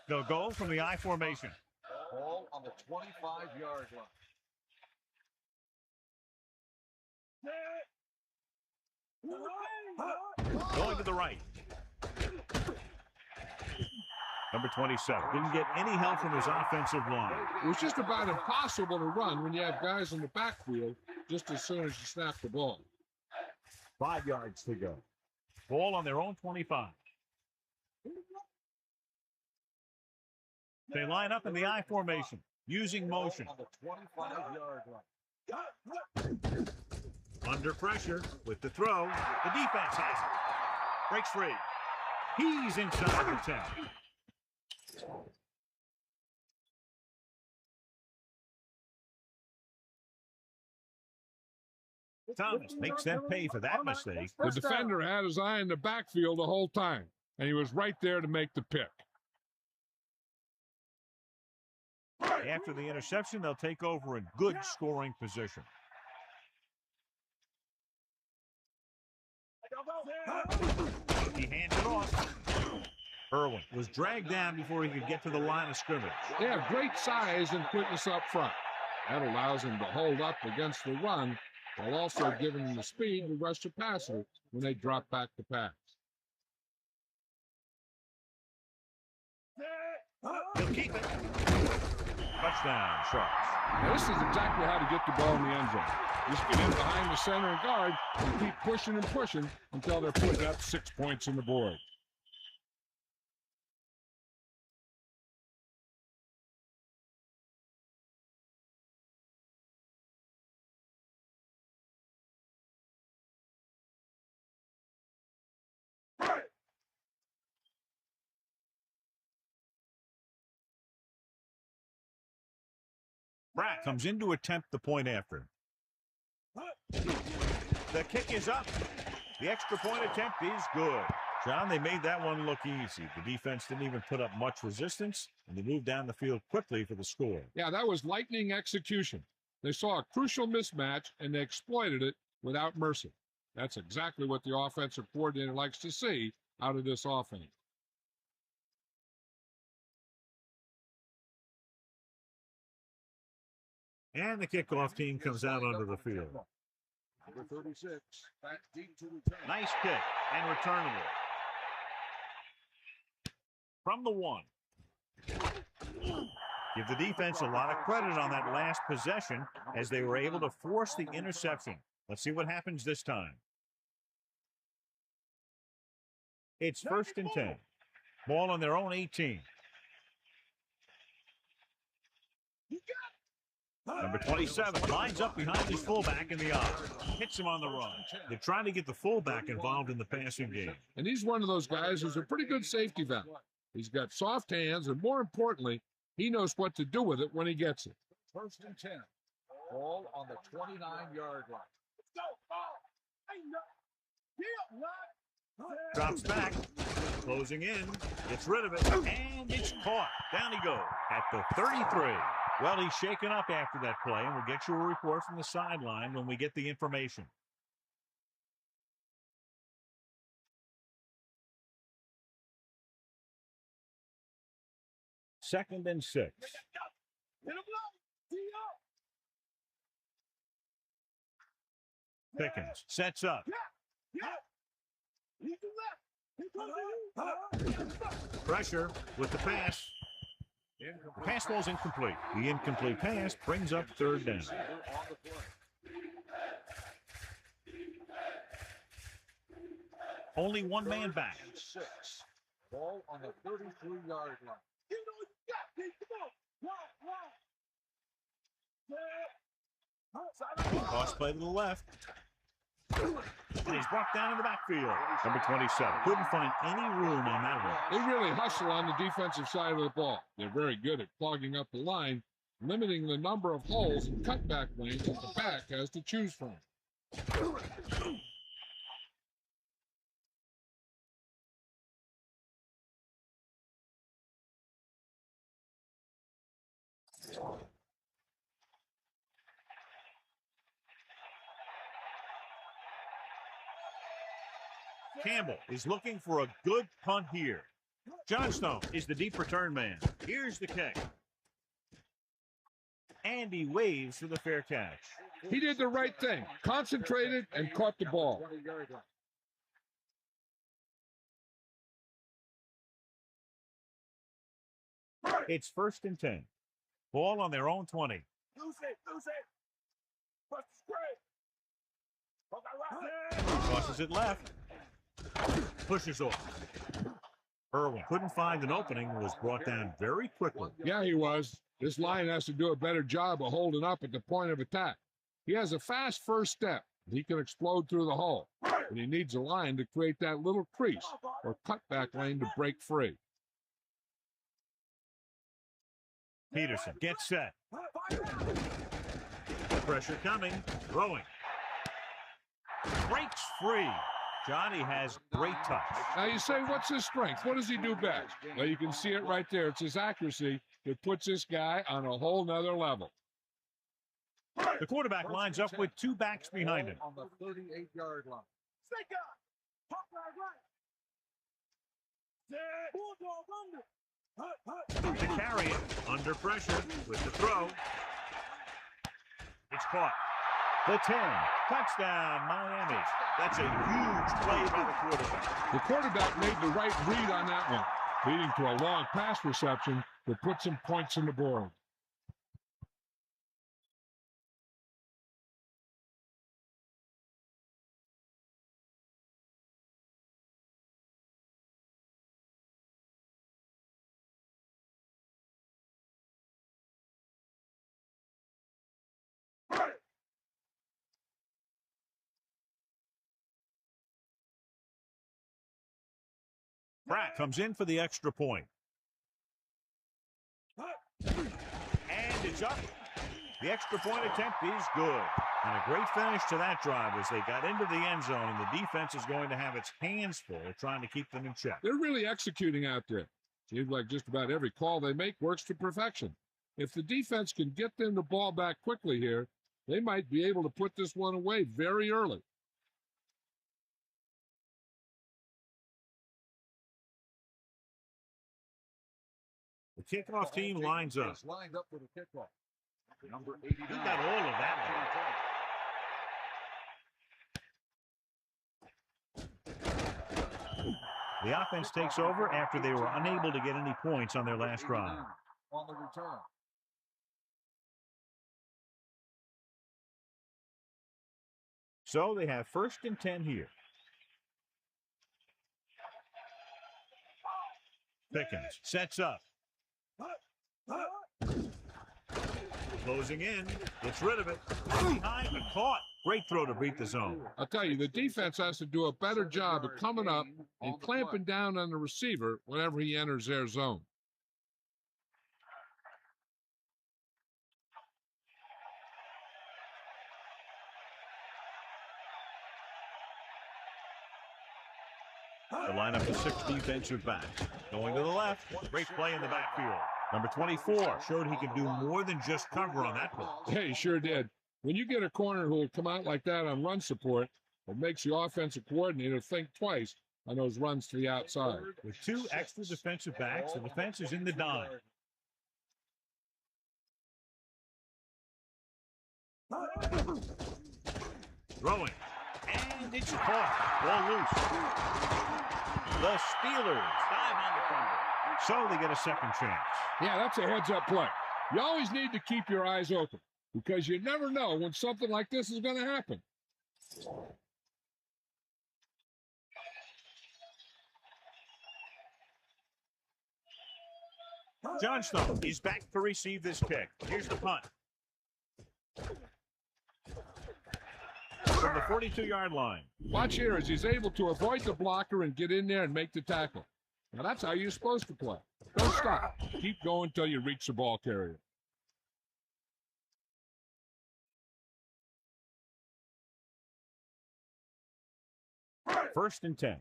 They'll go from the I formation. Ball on the 25-yard line. Going to the right. Number 27. Didn't get any help from his offensive line. It was just about impossible to run when you have guys in the backfield just as soon as you snap the ball. 5 yards to go. Ball on their own 25. They line up in the I formation, using motion. On the 25-yard line. Under pressure with the throw. The defense has it. Breaks free. He's inside the 10. Thomas makes them pay for that mistake. The defender had his eye in the backfield the whole time, and he was right there to make the pick. After the interception, they'll take over in good scoring position. He hands it off. Irwin was dragged down before he could get to the line of scrimmage. They have great size and quickness up front. That allows them to hold up against the run, while also giving them the speed to rush the passer when they drop back to pass. He'll keep it. Touchdown, Sharks. Now, this is exactly how to get the ball in the end zone. Just get in behind the center and guard and keep pushing and pushing until they're putting up 6 points on the board. Pratt comes in to attempt the point after. The kick is up. The extra point attempt is good. John, they made that one look easy. The defense didn't even put up much resistance, and they moved down the field quickly for the score. Yeah, that was lightning execution. They saw a crucial mismatch, and they exploited it without mercy. That's exactly what the offensive coordinator likes to see out of this offense. And the kickoff team comes out onto the field. Number 36, back deep to return. Nice kick and returnable. From the 1. Give the defense a lot of credit on that last possession as they were able to force the interception. Let's see what happens this time. It's first and 10. Ball on their own 18. Number 27 lines up behind his fullback in the eye. Hits him on the run. They're trying to get the fullback involved in the passing game. And he's one of those guys who's a pretty good safety valve. He's got soft hands, and more importantly, he knows what to do with it when he gets it. 1st and 10. Ball on the 29-yard line. Drops back. Closing in. Gets rid of it. And it's caught. Down he goes at the 33. Well, he's shaken up after that play, and we'll get you a report from the sideline when we get the information. Second and 6. Pickens sets up. Pressure with the pass. The pass ball's incomplete. The incomplete pass brings up 3rd down. Only one man back. 6. Ball on the 33-yard line. Cross play to the left. And he's brought down in the backfield. Number 27. Couldn't find any room on that one. They really hustle on the defensive side of the ball. They're very good at clogging up the line, limiting the number of holes and cutback lanes that the back has to choose from. Campbell is looking for a good punt here. Johnstone is the deep return man. Here's the kick. And he waves for the fair catch. He did the right thing, concentrated and caught the ball. It's 1st and 10. Ball on their own 20. Crosses it left. Pushes off. Irwin couldn't find an opening and was brought down very quickly. Yeah, he was. This line has to do a better job of holding up at the point of attack. He has a fast first step. He can explode through the hole. But he needs a line to create that little crease or cutback lane to break free. Peterson gets set. Pressure coming. Throwing. Breaks free. Johnny has great touch. Now you say, what's his strength? What does he do best? Well, you can see it right there. It's his accuracy that puts this guy on a whole nother level. The quarterback lines up with 2 backs behind him. On the 38-yard line. To carry it under pressure with the throw. It's caught. The 10. Touchdown, Miami. That's a huge play by the quarterback. The quarterback made the right read on that one, leading to a long pass reception that put some points on the board. Pratt comes in for the extra point. And it's up. The extra point attempt is good. And a great finish to that drive as they got into the end zone, and the defense is going to have its hands full trying to keep them in check. They're really executing out there. Seems like just about every call they make works to perfection. If the defense can get them the ball back quickly here, they might be able to put this one away very early. The kickoff team lines up. Lined up for the kickoff. Number He got all of that. The offense takes over after they were unable to get any points on their last drive. On the return. So they have 1st and 10 here. Pickens sets up. Closing in. Gets rid of it. Behind, but caught. Great throw to beat the zone. I'll tell you, the defense has to do a better job of coming up and clamping down on the receiver whenever he enters their zone. The lineup of 6 defensive backs. Going to the left. Great play in the backfield. Number 24 showed he could do more than just cover on that play. Yeah, he sure did. When you get a corner who will come out like that on run support, it makes the offensive coordinator think twice on those runs to the outside. With 2 extra defensive backs, the defense is in the dime. Throwing. And it's caught. Ball loose. The Steelers dive on the fumble. So they get a second chance. Yeah, that's a heads-up play. You always need to keep your eyes open because you never know when something like this is going to happen. Johnstone is back to receive this kick. Here's the punt. From the 42-yard line. Watch here as he's able to avoid the blocker and get in there and make the tackle. Now, that's how you're supposed to play. Don't stop. Keep going until you reach the ball carrier. First and 10.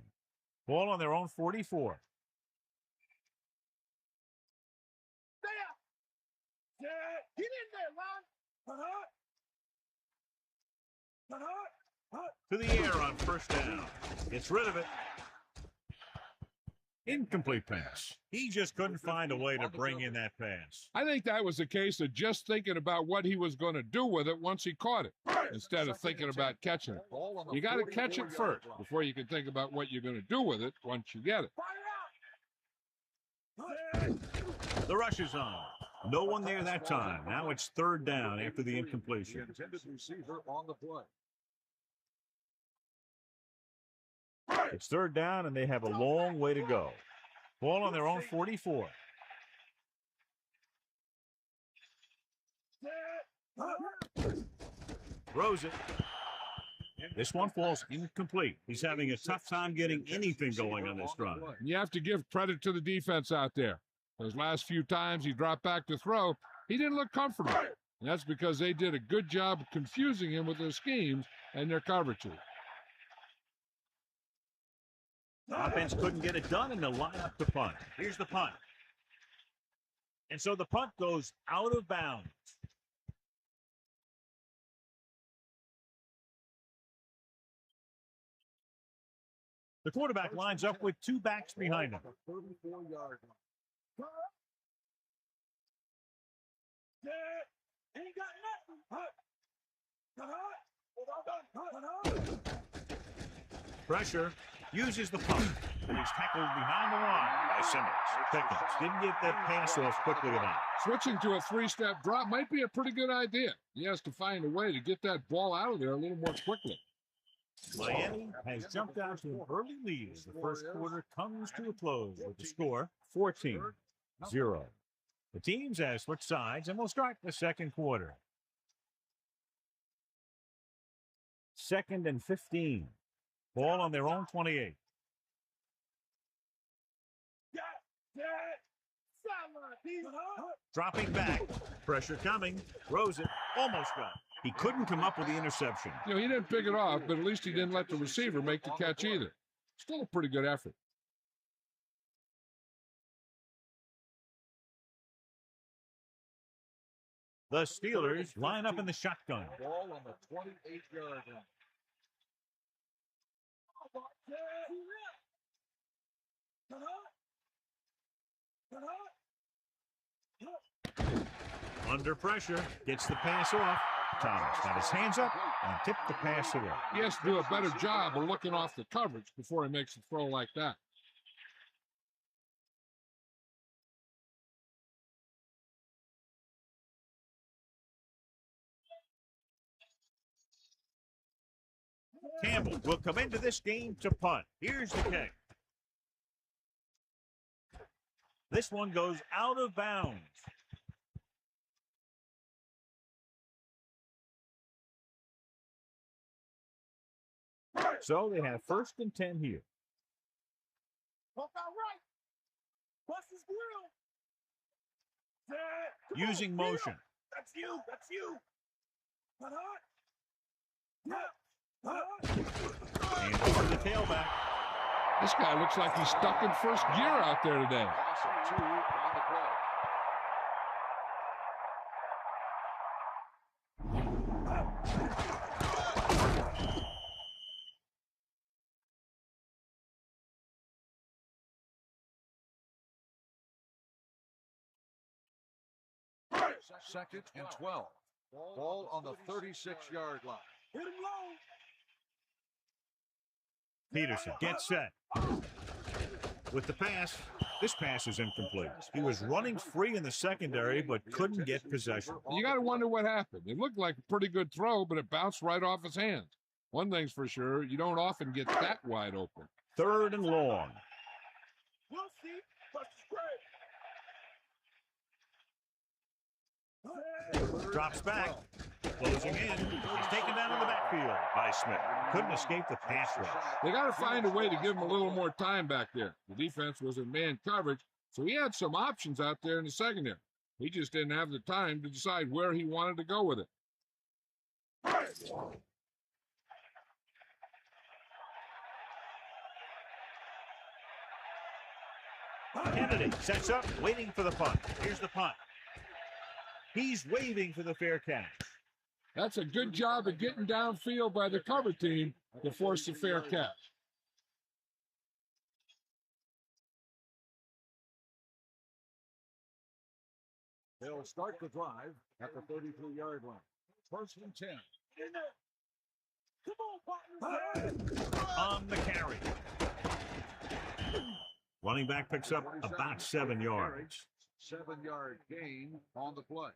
Ball on their own 44. Get in there, Ron. To the air on first down. Gets rid of it. Incomplete pass. He just couldn't find a way to bring in that pass. I think that was a case of just thinking about what he was going to do with it once he caught it, instead of thinking about catching it. You got to catch it first before you can think about what you're going to do with it once you get it. The rush is on. No one there that time. Now it's third down after the incompletion. It's third down, and they have a long way to go. Ball on their own 44. Throws it. This one falls incomplete. He's having a tough time getting anything going on this drive. You have to give credit to the defense out there. Those last few times he dropped back to throw, he didn't look comfortable. And that's because they did a good job of confusing him with their schemes and their coverages. Offense couldn't get it done in the lineup to punt. Here's the punt. And so the punt goes out of bounds. The quarterback lines up with 2 backs behind him. 34-yard line. Ain't got nothing. Pressure, uses the punt, and he's tackled behind the line by Simmons. Pickens didn't get that pass off quickly enough. Switching to a 3-step drop might be a pretty good idea. He has to find a way to get that ball out of there a little more quickly. Miami has jumped out to an early lead as the first quarter comes to a close with the score 14-0. The teams have switched sides, and we'll start the second quarter. 2nd and 15. Ball on their own 28. Dropping back. Pressure coming. Throws it. Almost got it. He couldn't come up with the interception. You know, he didn't pick it off, but at least he didn't let the receiver make the catch either. Still a pretty good effort. The Steelers line up in the shotgun. Ball on the 28-yard line. Under pressure, gets the pass off. Thomas got his hands up and tipped the pass away. He has to do a better job of looking off the coverage before he makes a throw like that. Campbell will come into this game to punt. Here's the kick. This one goes out of bounds. So they have 1st and 10 here. Pump out right. Bust his grill. Using motion. That's you. That's you. Hot, hot. And over the tailback. This guy looks like he's stuck in first gear out there today. Loss of 2 on the play. Second and 12. Ball on the 36-yard line. Hit him low. Peterson gets set. With the pass, this pass is incomplete. He was running free in the secondary, but couldn't get possession. You got to wonder what happened. It looked like a pretty good throw, but it bounced right off his hands. One thing's for sure, you don't often get that wide open. 3rd and long. We'll see. Bust his grill. Drops back. Closing in. He's taken down in the backfield by Smith. Couldn't escape the pass rush. They got to find a way to give him a little more time back there. The defense was in man coverage, so he had some options out there in the secondary. He just didn't have the time to decide where he wanted to go with it. Kennedy sets up, waiting for the punt. Here's the punt. He's waving for the fair catch. That's a good job of getting downfield by the cover team to force the fair catch. They'll start the drive at the 33-yard line. 1st and 10. Come on, partner. On the carry. Running back picks up about 7 yards. 7-yard gain on the play.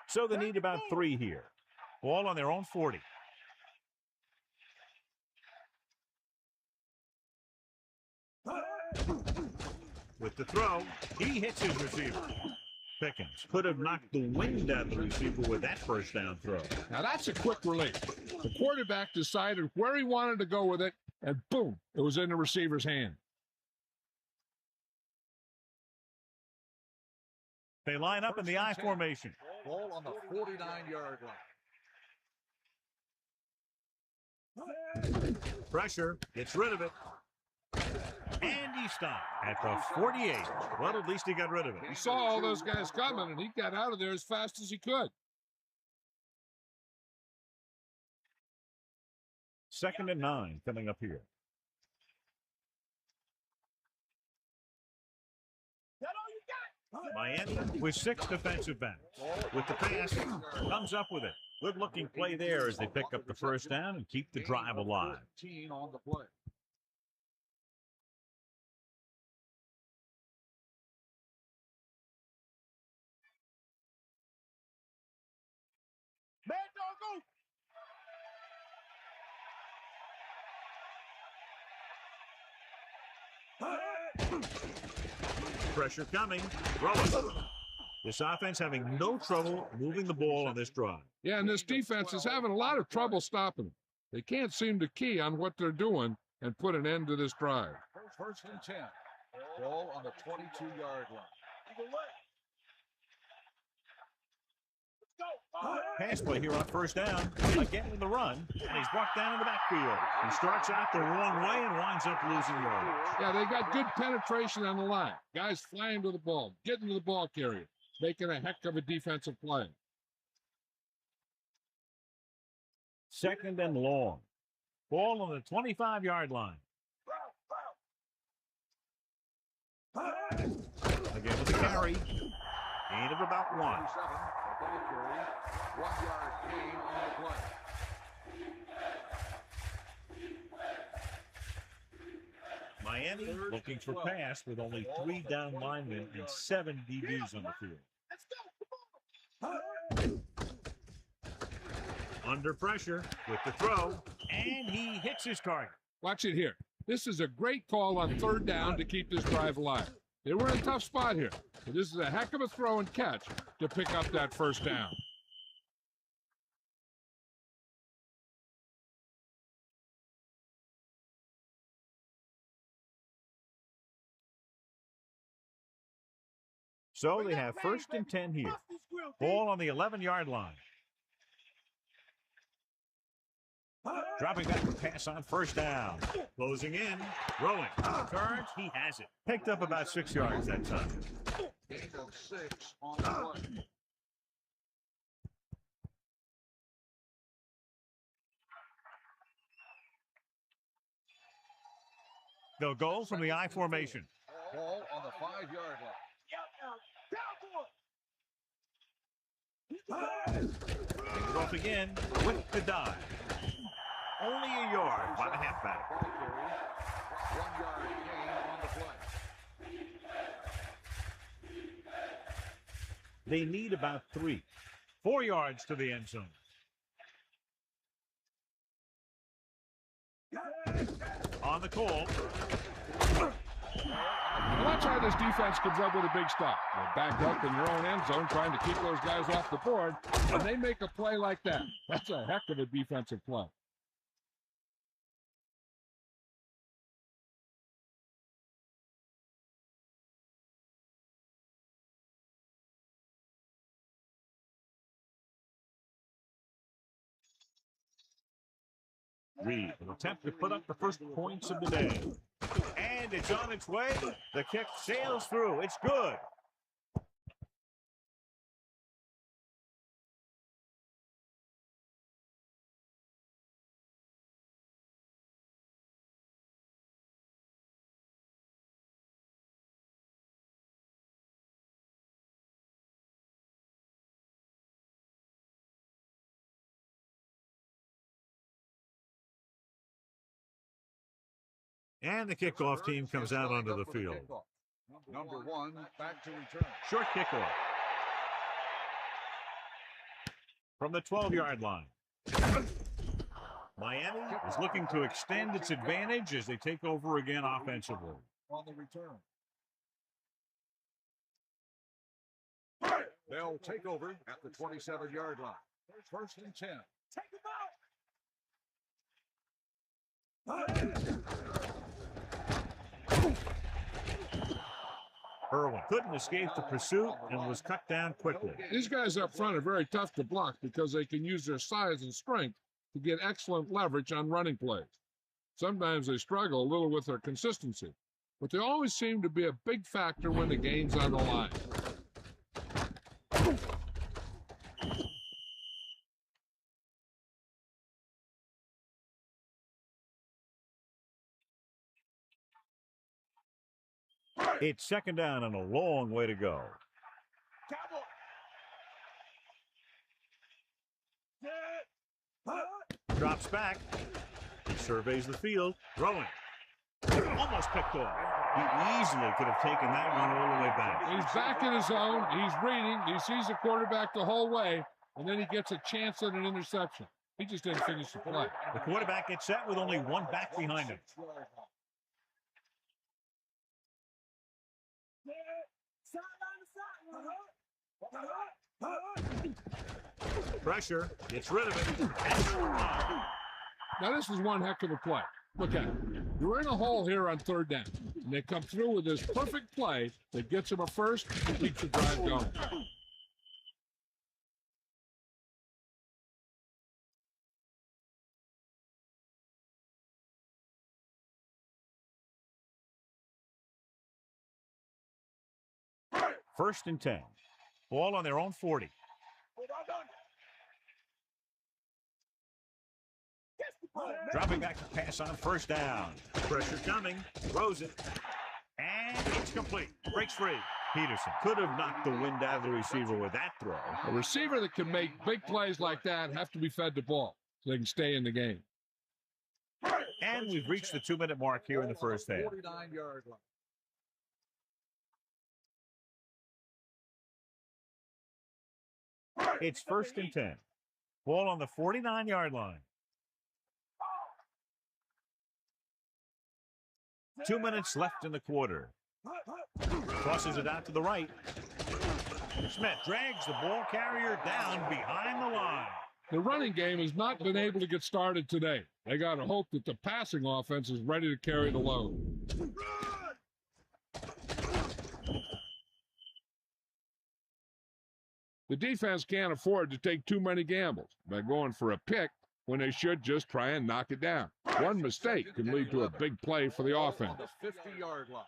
So they need about 3 here. Ball on their own 40. With the throw, he hits his receiver. Pickens could have knocked the wind out of the receiver with that 1st down throw. Now that's a quick release. The quarterback decided where he wanted to go with it, and boom, it was in the receiver's hand. They line up in the I formation. Ball on the 49-yard line. Pressure, gets rid of it. And he stopped at the 48. Well, at least he got rid of it. He saw all those guys coming, and he got out of there as fast as he could. 2nd and 9 coming up here. Miami with 6 defensive backs. With the pass, comes up with it. Good-looking play there as they pick up the 1st down and keep the drive alive. 15 on the play. Man, doggo. Pressure coming. Throw it. This offense having no trouble moving the ball on this drive. Yeah, and this defense is having a lot of trouble stopping them. They can't seem to key on what they're doing and put an end to this drive. 1st and 10. Ball on the 22-yard line. Pass play here on 1st down. Again with the run, and he's brought down in the backfield. He starts out the wrong way and winds up losing yards. Yeah, they got good penetration on the line. Guys flying to the ball, getting to the ball carrier, making a heck of a defensive play. 2nd and long. Ball on the 25-yard line. Again with the carry. Gain of about 1. 27, the ball carry, 1-yard gain on the play. Miami looking for pass with only 3 down linemen and 7 DBs on the field. Under pressure with the throw, and he hits his target. Watch it here. This is a great call on 3rd down to keep this drive alive. They were in a tough spot here, but this is a heck of a throw and catch to pick up that 1st down. So they have first and 10 here. Ball on the 11-yard line. Dropping back to pass on first down. Closing in. Throwing. Turns. He has it. Picked up about 6 yards that time. Gain of 6 on the play. They'll go from the I formation. Ball on the 5-yard line. Take it off again with the dive. Only a yard by the halfback. 1-yard gain on the play. They need about 3. 4 yards to the end zone. On the call. Well, that's how this defense comes up with a big stop. They're backed up in your own end zone trying to keep those guys off the board, and they make a play like that. That's a heck of a defensive play. Reed will attempt to put up the first points of the day. And it's on its way. The kick sails through. It's good. And the kickoff team comes out onto the field. Number 1, back to return. Short kickoff. From the 12-yard line. Miami is looking to extend its advantage as they take over again offensively. On the return. They'll take over at the 27-yard line. First and 10. Irwin couldn't escape the pursuit and was cut down quickly. These guys up front are very tough to block because they can use their size and strength to get excellent leverage on running plays. Sometimes they struggle a little with their consistency, but they always seem to be a big factor when the game's on the line. It's second down and a long way to go. Drops back. He surveys the field. Throwing. Almost picked off. He easily could have taken that one all the way back. He's back in his zone. He's reading. He sees the quarterback the whole way, and then he gets a chance at an interception. He just didn't finish the play. The quarterback gets set with only one back behind him. Pressure, gets rid of it. Now, this is one heck of a play. Look at it. You're in a hole here on third down, and they come through with this perfect play that gets them a first and keeps the drive going. First and 10. Ball on their own 40. Dropping back to pass on first down. Pressure coming. Throws it. And it's complete. Breaks free. Peterson could have knocked the wind out of the receiver with that throw. A receiver that can make big plays like that have to be fed the ball so they can stay in the game. And we've reached the 2-minute mark here in the first half. 49-yard line. It's first and 10. Ball on the 49-yard line. 2 minutes left in the quarter. Crosses it out to the right. Smith drags the ball carrier down behind the line. The running game has not been able to get started today. They got to hope that the passing offense is ready to carry the load. The defense can't afford to take too many gambles by going for a pick when they should just try and knock it down. One mistake can lead to a big play for the offense. The 50-yard line.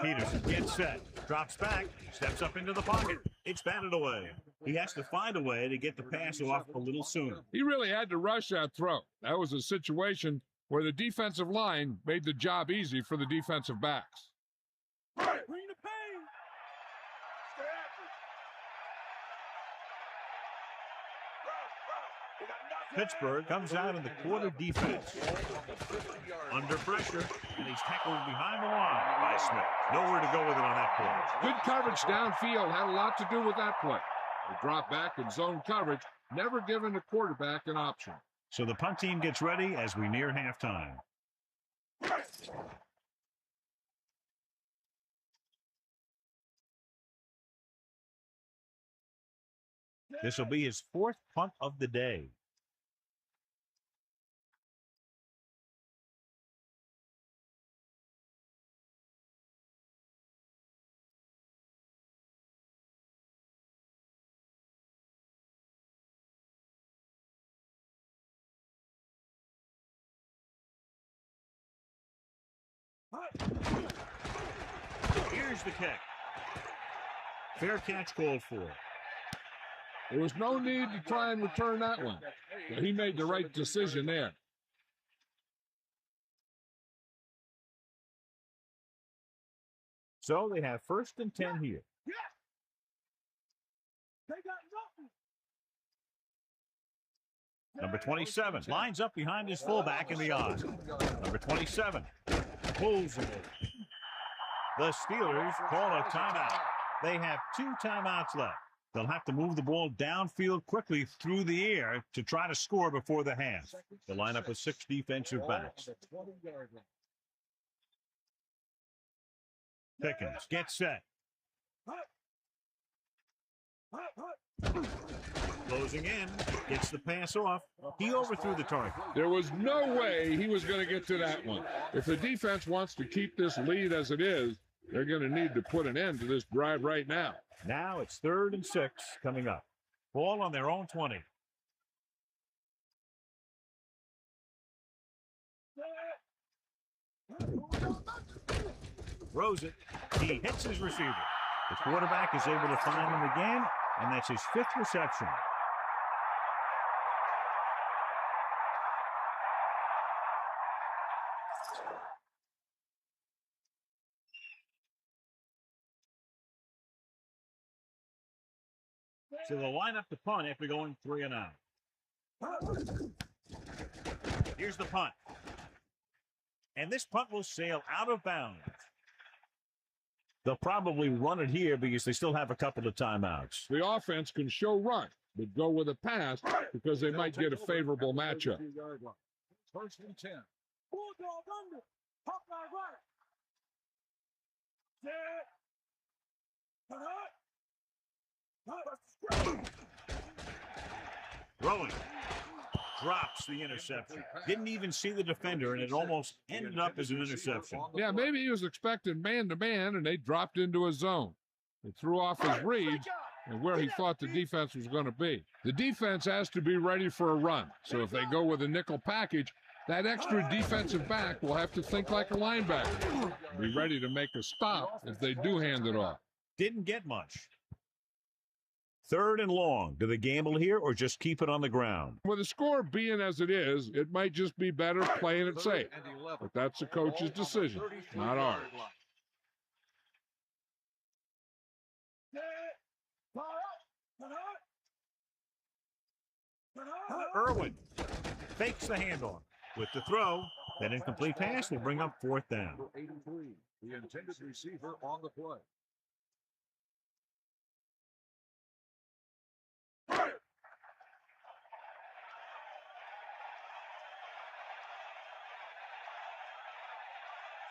Peterson gets set, drops back, steps up into the pocket. It's batted away. He has to find a way to get the pass off a little sooner. He really had to rush that throw. That was a situation where the defensive line made the job easy for the defensive backs. Bring the pain. Stay after. Pittsburgh comes out in the quarter defense. Under pressure, and he's tackled behind the line by Smith. Nowhere to go with it on that play. Good coverage downfield had a lot to do with that play. The drop back and zone coverage, never giving the quarterback an option. So the punt team gets ready as we near halftime. This will be his fourth punt of the day. Here's the kick. Fair catch called for. There was no need to try and return that one. But he made the right decision there. So they have 1st and 10 here. They got nothing. Number 27 lines up behind his fullback in the eye. Number 27 pulls him. The Steelers call a timeout. They have 2 timeouts left. They'll have to move the ball downfield quickly through the air to try to score before the half. The lineup with 6 defensive backs. Pickens gets set. Closing in, gets the pass off. He overthrew the target. There was no way he was going to get to that one. If the defense wants to keep this lead as it is, they're going to need to put an end to this drive right now. Now it's 3rd and 6 coming up. Ball on their own 20. Throws it. He hits his receiver. The quarterback is able to find him again, and that's his 5th reception. So they'll line up the punt after going 3 and out. Here's the punt. And this punt will sail out of bounds. They'll probably run it here because they still have a couple of timeouts. The offense can show run, but go with a pass because they might get a favorable matchup. 1st and 10. Bulldog under. Hawkeye right. Throwing. Drops the interception. Didn't even see the defender, and it almost ended up as an interception. Yeah, maybe he was expecting man-to-man, and they dropped into a zone. It threw off his read and where he thought the defense was going to be. The defense has to be ready for a run. So if they go with a nickel package, that extra defensive back will have to think like a linebacker. Be ready to make a stop if they do hand it off. Didn't get much. 3rd and long. Do they gamble here or just keep it on the ground? With the score being as it is, it might just be better playing it safe. But that's the coach's decision, not ours. Irwin fakes the handoff with the throw. That incomplete pass will bring up 4th down. 83, the intended receiver on the play.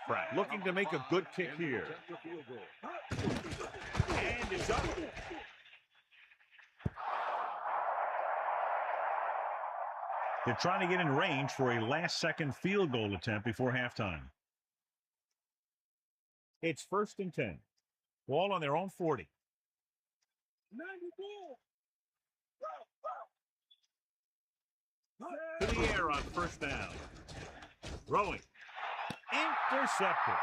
Pratt looking to make a good kick here. And it's up. They're trying to get in range for a last-second field goal attempt before halftime. It's 1st and 10. Ball on their own 40. 94. To the air on first down. Throwing. Intercepted.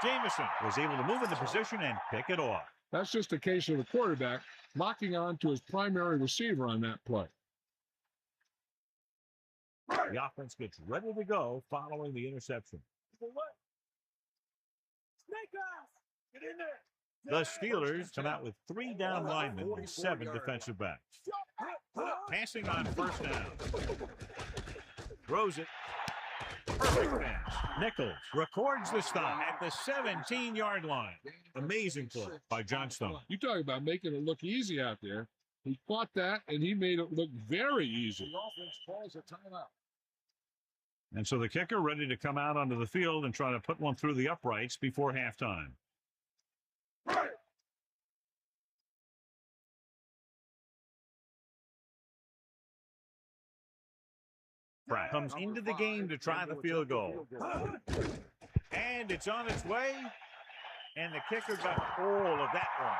Jameson was able to move into position and pick it off. That's just a case of the quarterback locking on to his primary receiver on that play. The offense gets ready to go following the interception. Snake eyes. Get in there. The Steelers come out with 3 down linemen and 7 defensive backs. Passing on first down. Throws it. Perfect pass. Nichols records the stop at the 17-yard line. Amazing play by Johnstone. You talk about making it look easy out there. He caught that, and he made it look very easy. The offense calls a timeout. And so the kicker ready to come out onto the field and try to put one through the uprights before halftime. Pratt comes into the game to try the field goal. And it's on its way. And the kicker got all of that one.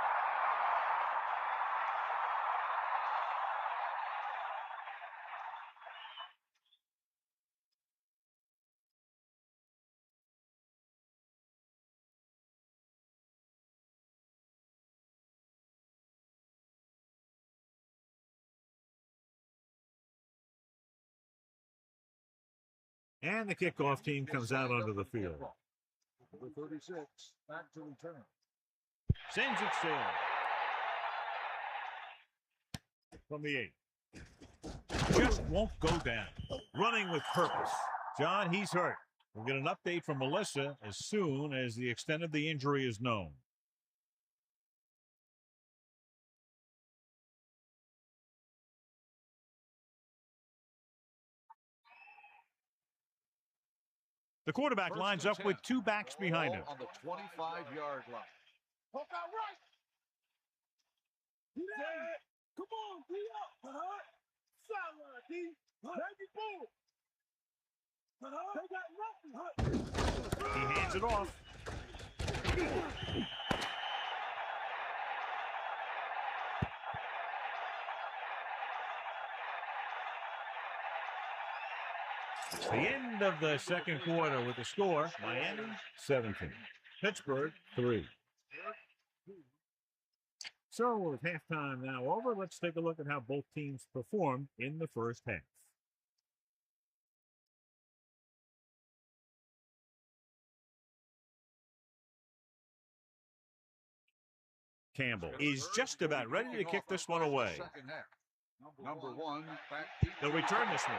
And the kickoff team comes out onto the field. Number 36, back to return. Sends it sailing. From the 8. Just won't go down. Running with purpose. John, he's hurt. We'll get an update from Melissa as soon as the extent of the injury is known. The quarterback lines up with 2 backs behind him. On the 25-yard line. Poke out right. Come on, D up. Sideline, D. Baby boom. They got nothing. He hands it off. The end of the second quarter with the score, Miami 17, Pittsburgh 3. So with halftime now over, let's take a look at how both teams performed in the first half. Campbell is just about ready to kick this one away. Number 1, They'll return this one.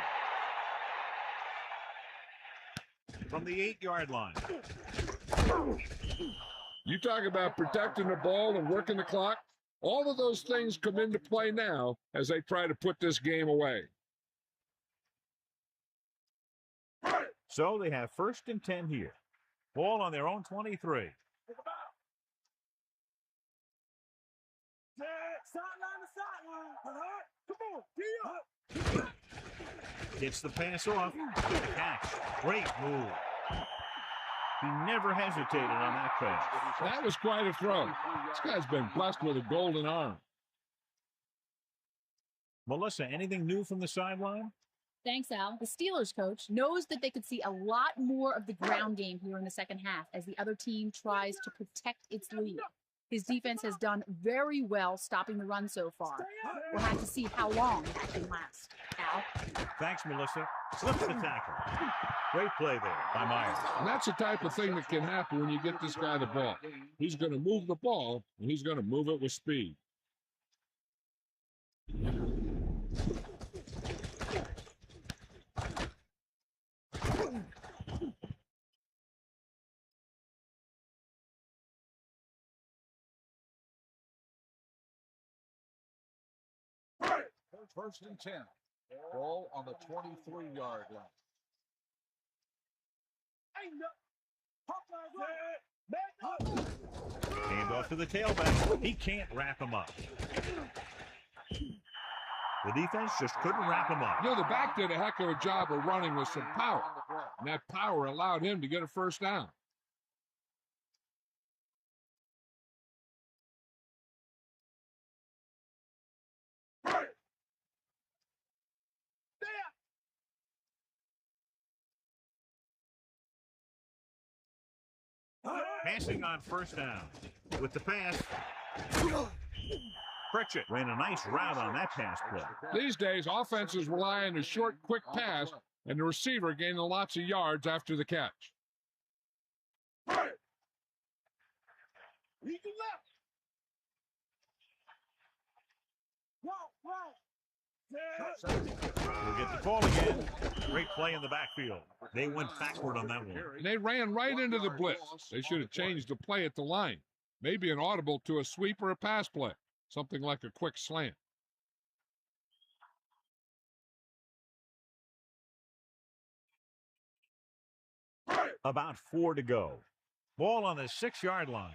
From the 8-yard line. You talk about protecting the ball and working the clock. All of those things come into play now as they try to put this game away. So they have 1st and 10 here. Ball on their own 23. Sideline to sideline. Come on, D up. Gets the pass off. Catch. Great move. He never hesitated on that pass. That was quite a throw. This guy's been blessed with a golden arm. Melissa, anything new from the sideline? Thanks, Al. The Steelers coach knows that they could see a lot more of the ground game here in the second half as the other team tries to protect its lead. His defense has done very well stopping the run so far. We'll have to see how long that can last. Al? Thanks, Melissa. Slips the tackle. Great play there by Myers. And that's the type of thing that can happen when you get this guy the ball. He's going to move the ball, and he's going to move it with speed. First and 10. Ball on the 23-yard line. Hand off to the tailback. He can't wrap him up. The defense just couldn't wrap him up. You know, the back did a heck of a job of running with some power. And that power allowed him to get a first down. Passing on first down. With the pass, Pritchett ran a nice route on that pass play. These days, offenses rely on a short, quick pass, and the receiver gaining lots of yards after the catch. We'll get the call again. Great play in the backfield. They went backward on that one. And they ran right into the blitz. They should have changed the play at the line. Maybe an audible to a sweep or a pass play. Something like a quick slant. About 4 to go. Ball on the 6-yard line.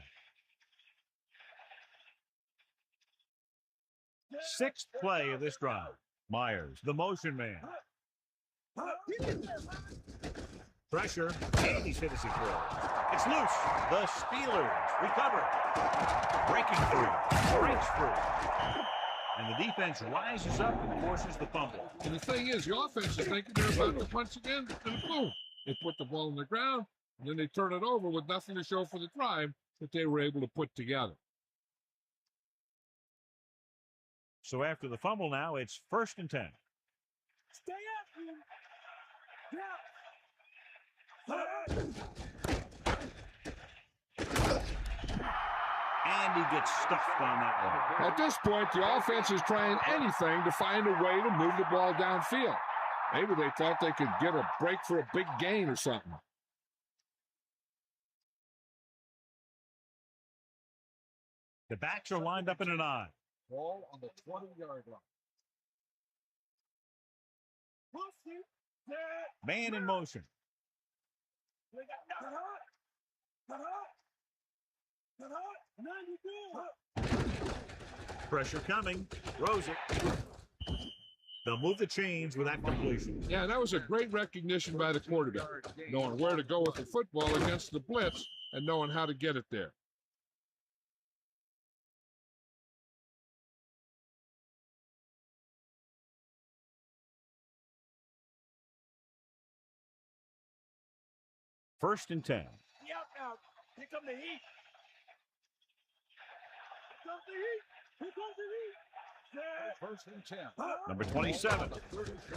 Sixth play of this drive. Myers, the motion man. Pressure, and he's hit his throw. It's loose. The Steelers recover. Breaking through, breaks through. And the defense rises up and forces the fumble. And the thing is, the offense is thinking they're about to punch again, and boom. They put the ball on the ground, and then they turn it over with nothing to show for the drive that they were able to put together. So after the fumble now, it's 1st and 10. Stay after him. And he gets stuffed on that one. At this point, the offense is trying anything to find a way to move the ball downfield. Maybe they thought they could get a break for a big gain or something. The backs are lined up in an I. Ball on the 20-yard line. Man in motion. Pressure coming. Throws it. They'll move the chains with that completion. Yeah, that was a great recognition by the quarterback, knowing where to go with the football against the blitz and knowing how to get it there. First and 10. Out now. Here come the heat. Here comes the heat. Here comes the heat. First and 10. Number 27.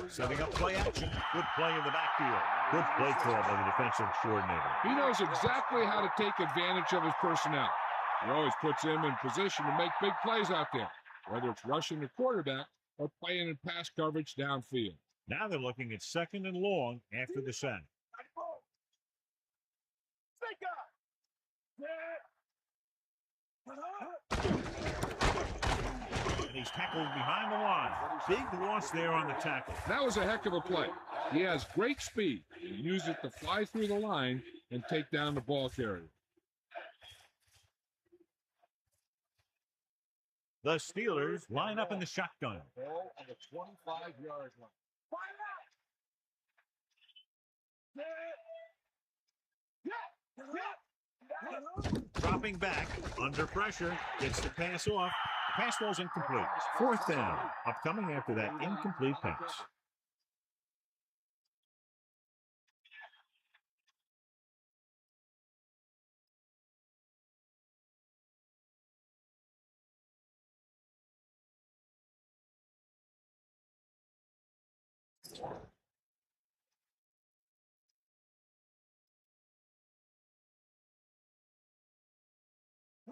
Setting up play action. Good play in the backfield. Good play call by the defensive coordinator. He knows exactly how to take advantage of his personnel. He always puts him in position to make big plays out there, whether it's rushing the quarterback or playing in pass coverage downfield. Now they're looking at 2nd and long after the sack. And he's tackled behind the line. Big loss there on the tackle. That was a heck of a play. He has great speed. He used it to fly through the line and take down the ball carrier. The Steelers line up in the shotgun. Ball on the 25-yard line. Dropping back, under pressure, gets the pass off. The pass ball's incomplete. 4th down, upcoming after that incomplete pass.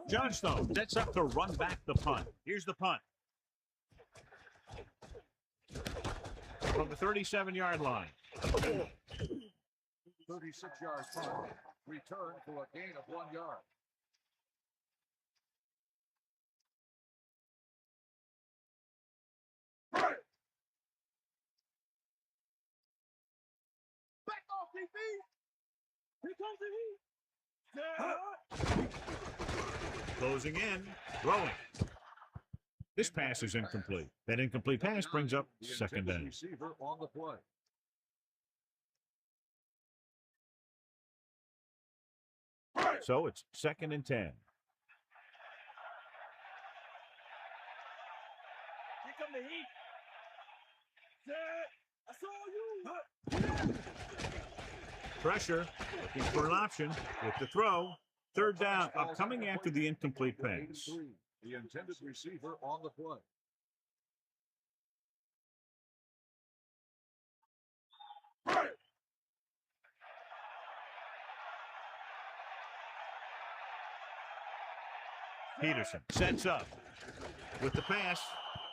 Johnstone sets up to run back the punt. Here's the punt. From the 37-yard line. 36-yard punt. Return for a gain of 1 yard. Back off, DB. Here comes the heat. Closing in, throwing. This pass is incomplete. That incomplete pass brings up 2nd down. Receiver on the play. So it's 2nd and 10. Here come the heat. I saw you. Pressure, looking for an option with the throw. Third down, upcoming after the incomplete pass. The intended receiver on the play. Peterson sets up with the pass.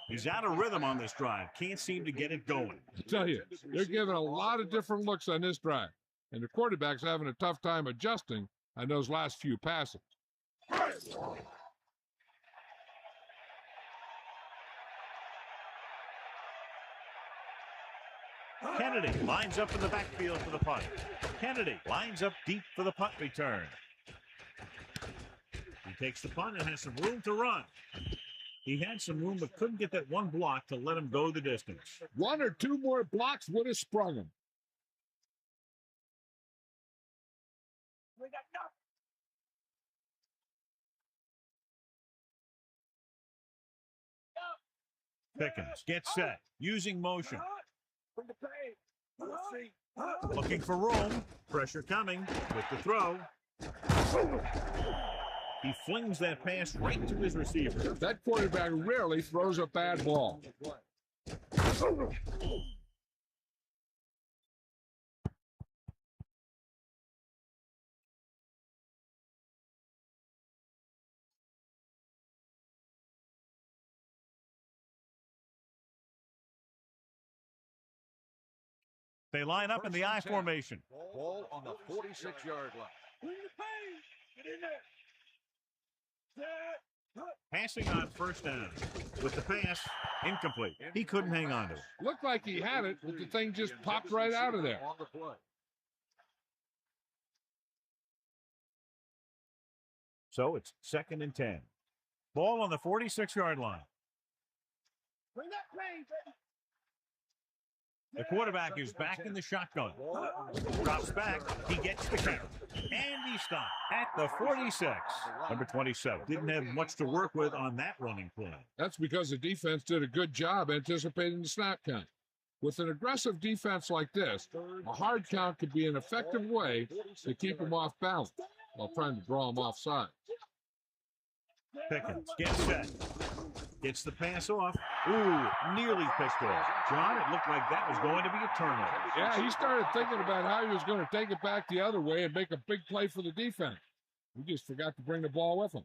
He's out of rhythm on this drive. Can't seem to get it going. I tell you, they're giving a lot of different looks on this drive, and the quarterback's having a tough time adjusting on those last few passes. Kennedy lines up in the backfield for the punt. Kennedy lines up deep for the punt return. He takes the punt and has some room to run. He had some room but couldn't get that one block to let him go the distance. One or two more blocks would have sprung him. Pickens gets set, using motion. Looking for room. Pressure coming with the throw. He flings that pass right to his receiver. That quarterback rarely throws a bad ball. They line up in the I formation. Ball on the 46-yard line. Bring the pain. Get in there. Passing on first down. With the pass, incomplete. He couldn't hang on to it. Looked like he had it, but the thing just popped right out of there. On the play. So it's 2nd and 10. Ball on the 46-yard line. Bring that pain, baby. The quarterback is back in the shotgun. Drops back. He gets the count. And he stopped at the 46. Number 27. Didn't have much to work with on that running play. That's because the defense did a good job anticipating the snap count. With an aggressive defense like this, a hard count could be an effective way to keep him off balance while trying to draw him offside. Pickens gets set. Gets the pass off. Ooh, nearly picked off. John, it looked like that was going to be a turnover. Yeah, he started thinking about how he was going to take it back the other way and make a big play for the defense. He just forgot to bring the ball with him.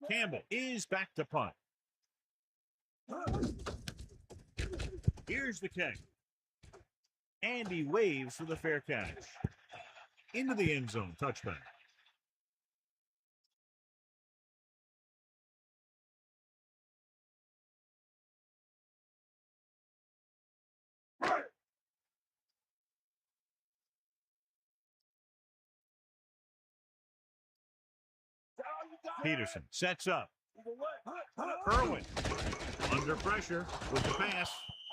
Campbell is back to punt. Here's the kick. And he waves for the fair catch. Into the end zone, touchback. Peterson sets up. Irwin under pressure with the pass.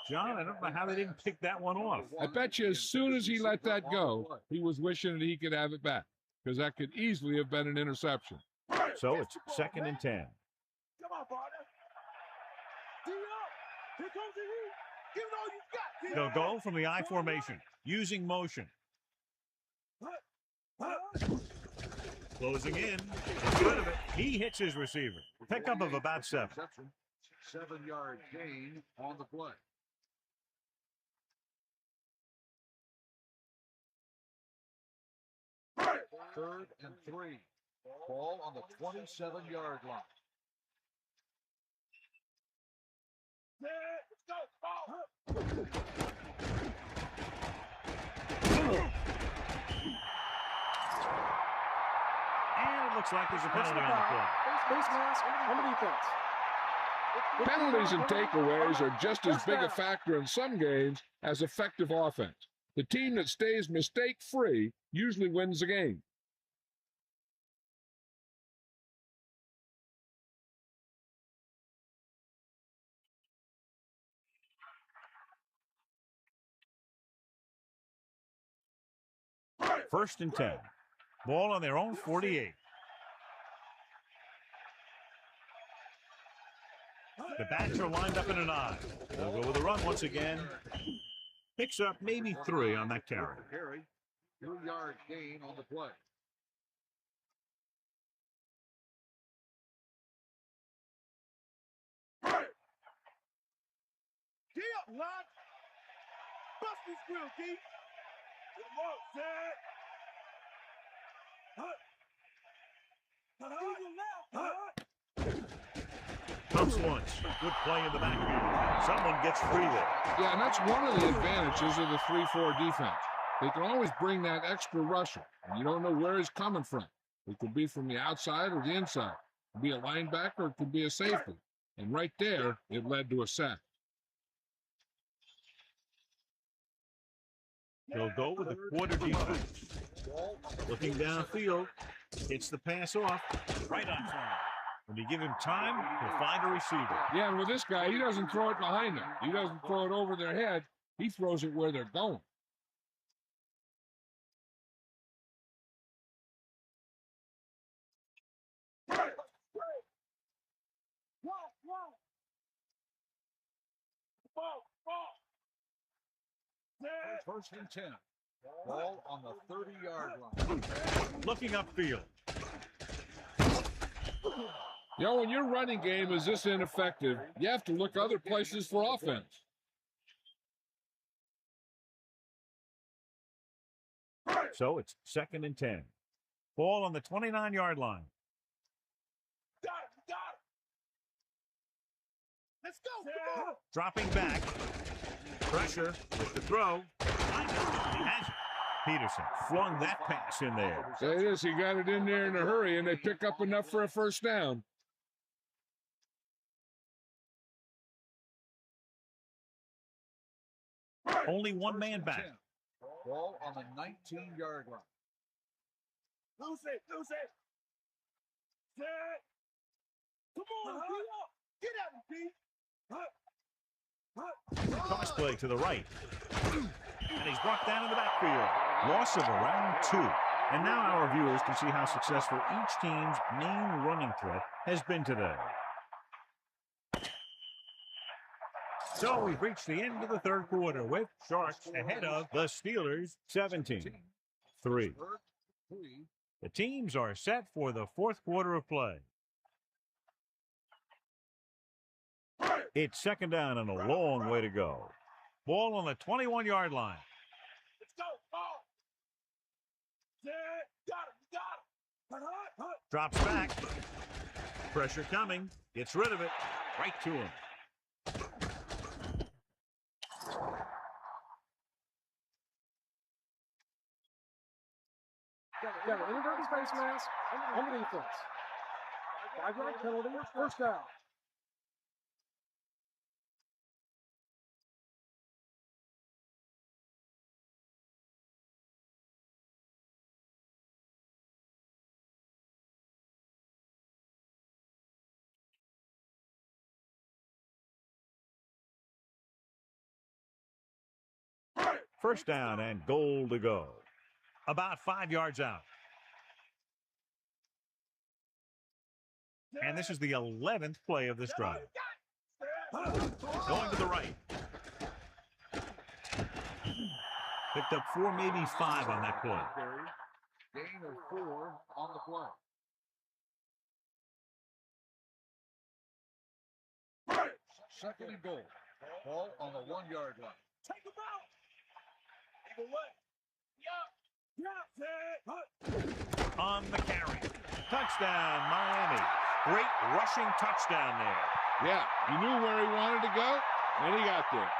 John, I don't know how they didn't pick that one off. I bet you as soon as he let that go, he was wishing that he could have it back, because that could easily have been an interception. So it's 2nd and 10. Come on, partner. D up. Here comes the heat. Give it all you got. They'll go from the I formation, using motion. Closing in. Good of it. He hits his receiver. Pickup of about 7. 7-yard gain on the play. Third and 3. Ball on the 27-yard line. Let's go. Ball. And it looks like there's a penalty on the play. Face mask on the defense. Penalties and takeaways are just as big a factor in some games as effective offense. The team that stays mistake-free usually wins the game. First and 10. Ball on their own 48. The bats are lined up in an I. They'll go with a run once again. Picks up maybe 3 on that carry. 2-yard gain on the play. Get up, Lon. Bust this grill, D. Come on, Zed. Comes once. Good play in the backfield. Someone gets free there. Yeah, and that's one of the advantages of the 3-4 defense. They can always bring that extra rusher, and you don't know where he's coming from. It could be from the outside or the inside. It could be a linebacker, it could be a safety. And right there, it led to a sack. He'll go with the quarter defense. Looking downfield, hits the pass off, right on time. When you give him time, he'll find a receiver. Yeah, and with this guy, he doesn't throw it behind them. He doesn't throw it over their head. He throws it where they're going. First and 10. Ball on the 30-yard line. Looking upfield. You know, when your running game is this ineffective, you have to look other places for offense. So it's 2nd and 10. Ball on the 29-yard line. Got it. Let's go. Come on. Dropping back. Pressure with the throw. He has it. Peterson flung that pass in there. Say this, he got it in there in a hurry, and they pick up enough for a first down. Only one man back. Ball on the 19-yard line. Lose it. Zed. Come on, get at him, P. Cross play to the right. And he's brought down in the backfield. Loss of around 2. And now our viewers can see how successful each team's main running threat has been today. So we've reached the end of the 3rd quarter with Sharks ahead of the Steelers 17-3. The teams are set for the 4th quarter of play. It's 2nd down and a long way to go. Ball on the 21-yard line. Let's go. Ball. Zed. Got him. Drops back. Pressure coming. Gets rid of it. Right to him. Got an inadvertent face mask on the defense. 5-yard penalty, first down. First down and goal to go. About 5 yards out. And this is the 11th play of this drive. Going to the right. Picked up 4, maybe 5 on that play. Gain of 4 on the play. 2nd and goal. Ball on the 1-yard line. Take him out. Either way. On the carry. Touchdown, Miami. Great rushing touchdown there. Yeah, he knew where he wanted to go, and he got there.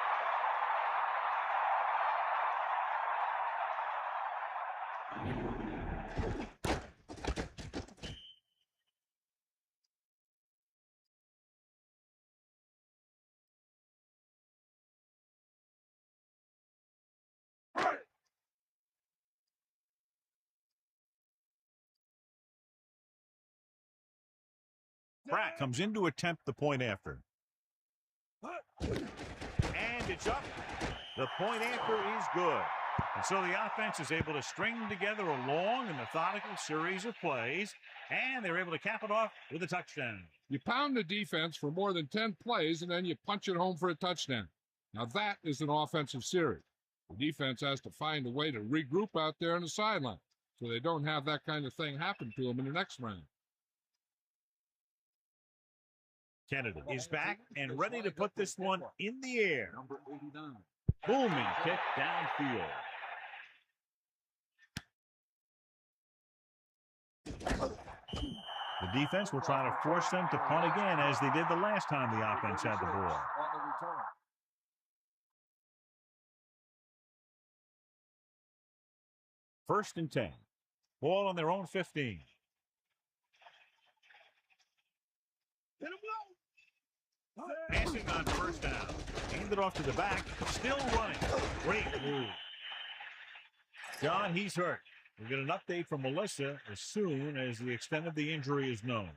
Pratt comes in to attempt the point after. And it's up. The point after is good. And so the offense is able to string together a long and methodical series of plays, and they're able to cap it off with a touchdown. You pound the defense for more than 10 plays, and then you punch it home for a touchdown. Now that is an offensive series. The defense has to find a way to regroup out there on the sideline so they don't have that kind of thing happen to them in the next round. Kennedy is back and ready to put this one in the air. Number 89. Booming kick downfield. The defense will try to force them to punt again as they did the last time the offense had the ball. On the return. First and 10. Ball on their own 15. Passing on first down. Handed off to the back. Still running. Great move. John, he's hurt. We'll get an update from Melissa as soon as the extent of the injury is known.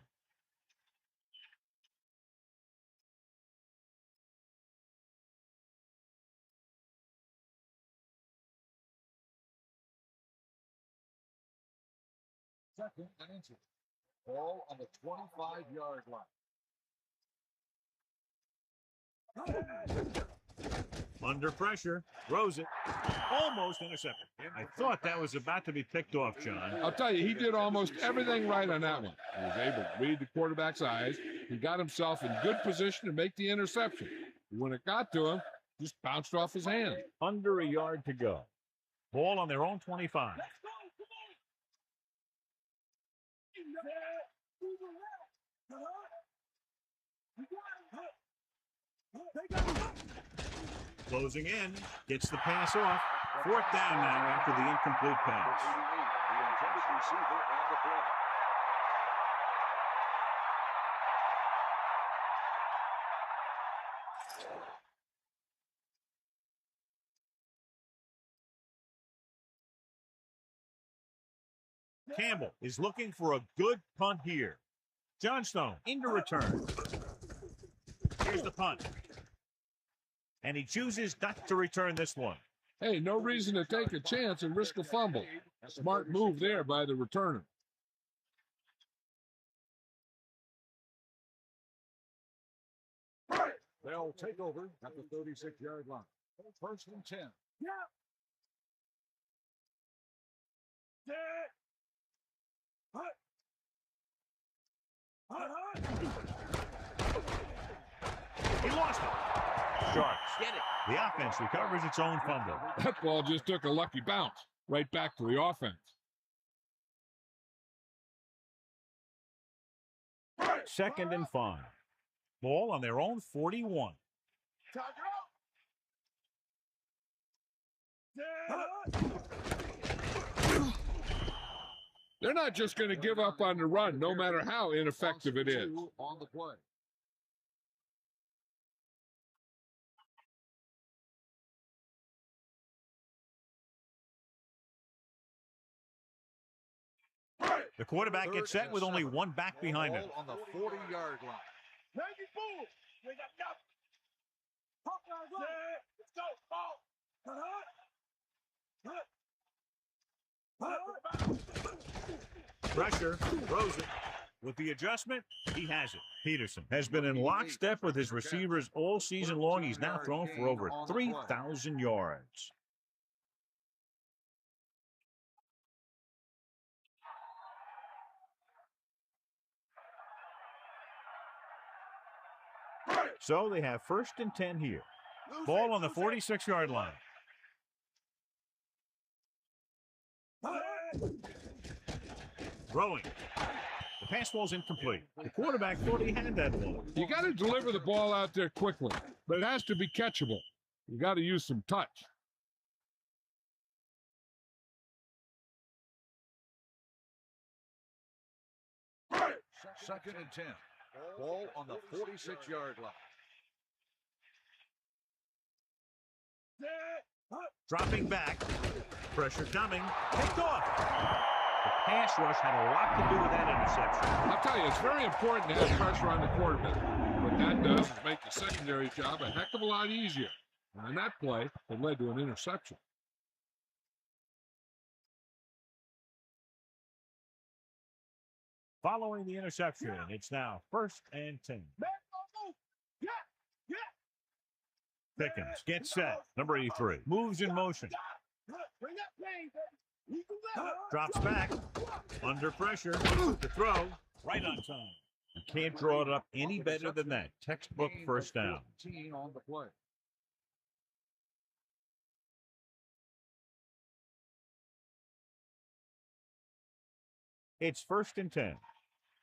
Second and inches. Ball on the 25-yard line. Under pressure. Throws it. Almost intercepted. I thought that was about to be picked off, John. I'll tell you, he did almost everything right on that one. He was able to read the quarterback's eyes. He got himself in good position to make the interception. When it got to him, just bounced off his hand. Under a yard to go. Ball on their own 25. Closing in, gets the pass off. Fourth down now after the incomplete pass. The intended receiver on the play. Campbell is looking for a good punt here. Johnstone into return. Here's the punt. And he chooses not to return this one. Hey, no reason to take a chance and risk a fumble. Smart move there by the returner. They'll take over at the 36-yard line. First and 10. He lost it. Sharks get it. The offense recovers its own fumble. That ball just took a lucky bounce right back to the offense. Second and 5. Ball on their own 41. They're not just going to give up on the run, no matter how ineffective it is. On the play. The quarterback gets set with only one back behind him. On the 40-yard line. Pressure, throws it. With the adjustment, he has it. Peterson has been in lockstep with his receivers all season long. He's now thrown for over 3,000 yards. So they have first and 10 here. Ball on the 46-yard line. Throwing. The pass ball's incomplete. The quarterback thought he had that ball. You got to deliver the ball out there quickly, but it has to be catchable. You got to use some touch. Second and 10. Ball on the 46-yard line. Dropping back. Pressure coming. Picked off. The pass rush had a lot to do with that interception. I'll tell you, it's very important to have pressure on the quarterback. What that does is make the secondary job a heck of a lot easier. And on that play, it led to an interception. Following the interception, it's now 1st and 10. Pickens gets set. Number 83 moves in motion. Drops back. Under pressure. The throw. Right on time. You can't draw it up any better than that. Textbook first down. On the play. It's 1st and 10.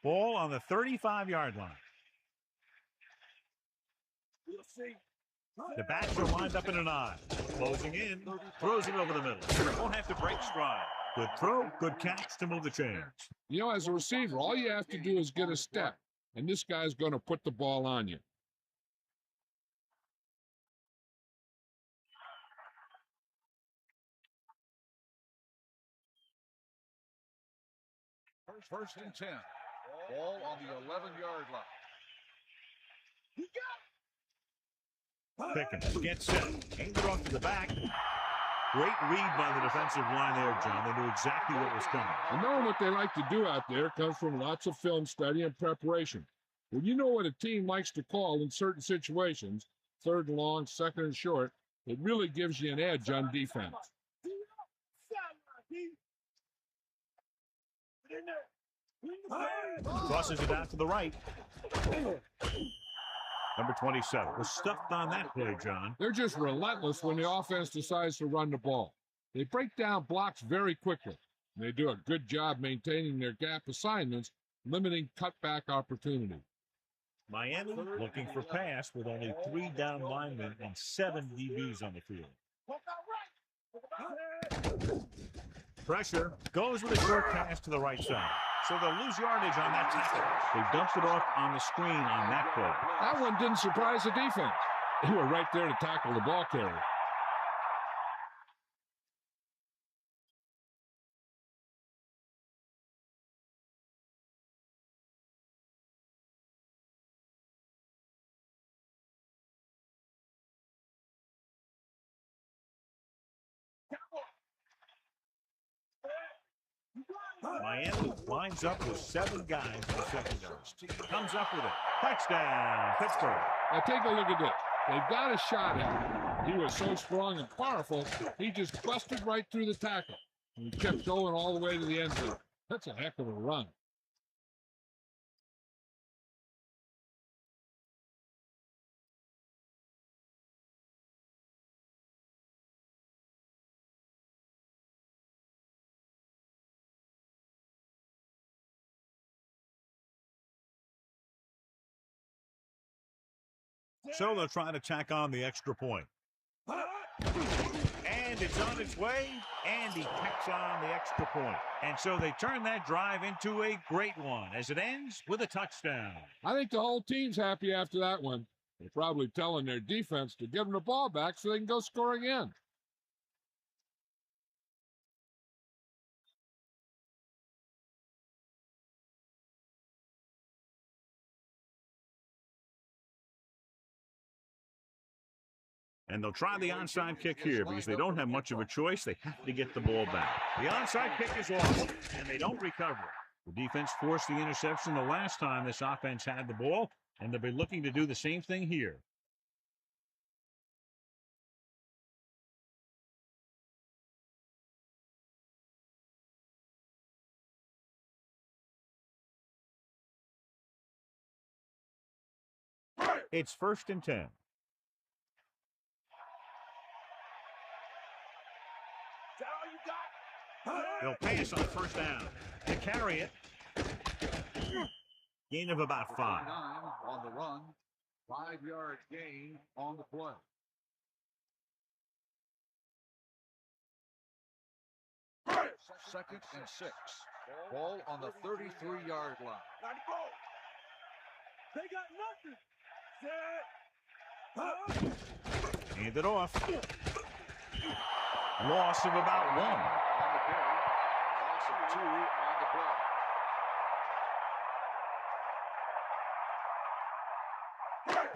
Ball on the 35-yard line. The backs are lined up in an eye. Closing in. Throws it over the middle. Won't have to break stride. Good throw. Good catch to move the chains. You know, as a receiver, all you have to do is get a step, and this guy's going to put the ball on you. First and 10. Ball on the 11-yard line. Pickens gets set. Aimed it off to the back. Great read by the defensive line there, John. They knew exactly what was coming. And knowing what they like to do out there comes from lots of film study and preparation. When you know what a team likes to call in certain situations, 3rd and long, 2nd and short, it really gives you an edge on defense. Crosses it out to the right. Number 27 was stuffed on that play, John. They're just relentless when the offense decides to run the ball. They break down blocks very quickly. They do a good job maintaining their gap assignments, limiting cutback opportunity. Miami looking for pass with only 3 down linemen and 7 DBs on the field. Pressure goes with a short pass to the right side. So they'll lose yardage on that tackle. They dumped it off on the screen on that play. That one didn't surprise the defense. They were right there to tackle the ball carrier. Miami lines up with 7 guys in the secondary. Comes up with it. Touchdown, Pittsburgh. Now take a look at this. They've got a shot at him. He was so strong and powerful, he just busted right through the tackle. And he kept going all the way to the end zone. That's a heck of a run. So they'll try to tack on the extra point. And it's on its way, and he tacks on the extra point. And so they turn that drive into a great one as it ends with a touchdown. I think the whole team's happy after that one. They're probably telling their defense to give them the ball back so they can go score again. And they'll try the onside kick here because they don't have much of a choice. They have to get the ball back. The onside kick is off, and they don't recover it. The defense forced the interception the last time this offense had the ball, and they'll be looking to do the same thing here. It's 1st and 10. They'll pass on 1st down. To carry it. Gain of about 5. On the run. 5-yard gain on the play. Second and 6. Ball on the 33-yard line. They got nothing. Hand it off. Loss of about 1. On the carry. Loss of 2 on the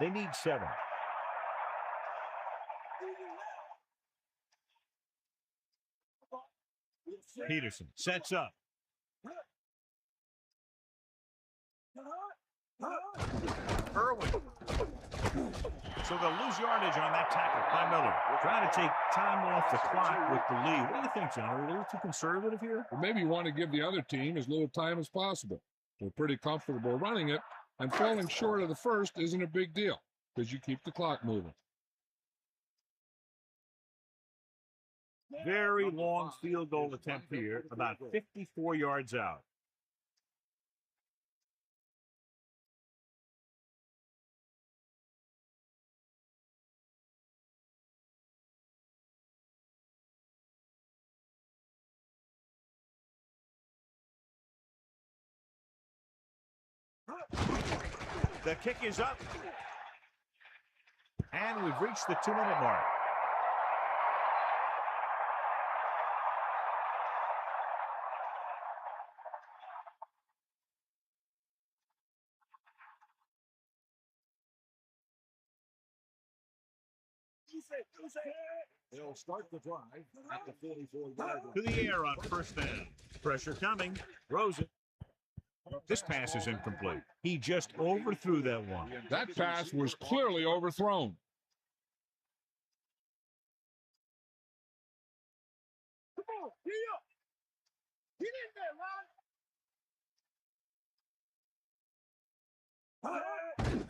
play. They need 7. Peterson sets up. Irwin. So they'll lose yardage on that tackle by Miller. Trying to take time off the clock with the lead. What do you think, John? Are we a little too conservative here? Or maybe you want to give the other team as little time as possible. They're pretty comfortable running it, and falling short of the first isn't a big deal because you keep the clock moving. Very long field goal attempt here, about 54 yards out. The kick is up. And we've reached the 2-minute mark. They'll start the drive at the 44-yard line. To the air on first down. Pressure coming. Throws it. This pass is incomplete. He just overthrew that one. That pass was clearly overthrown. Come on, get up. Get in there, Ron.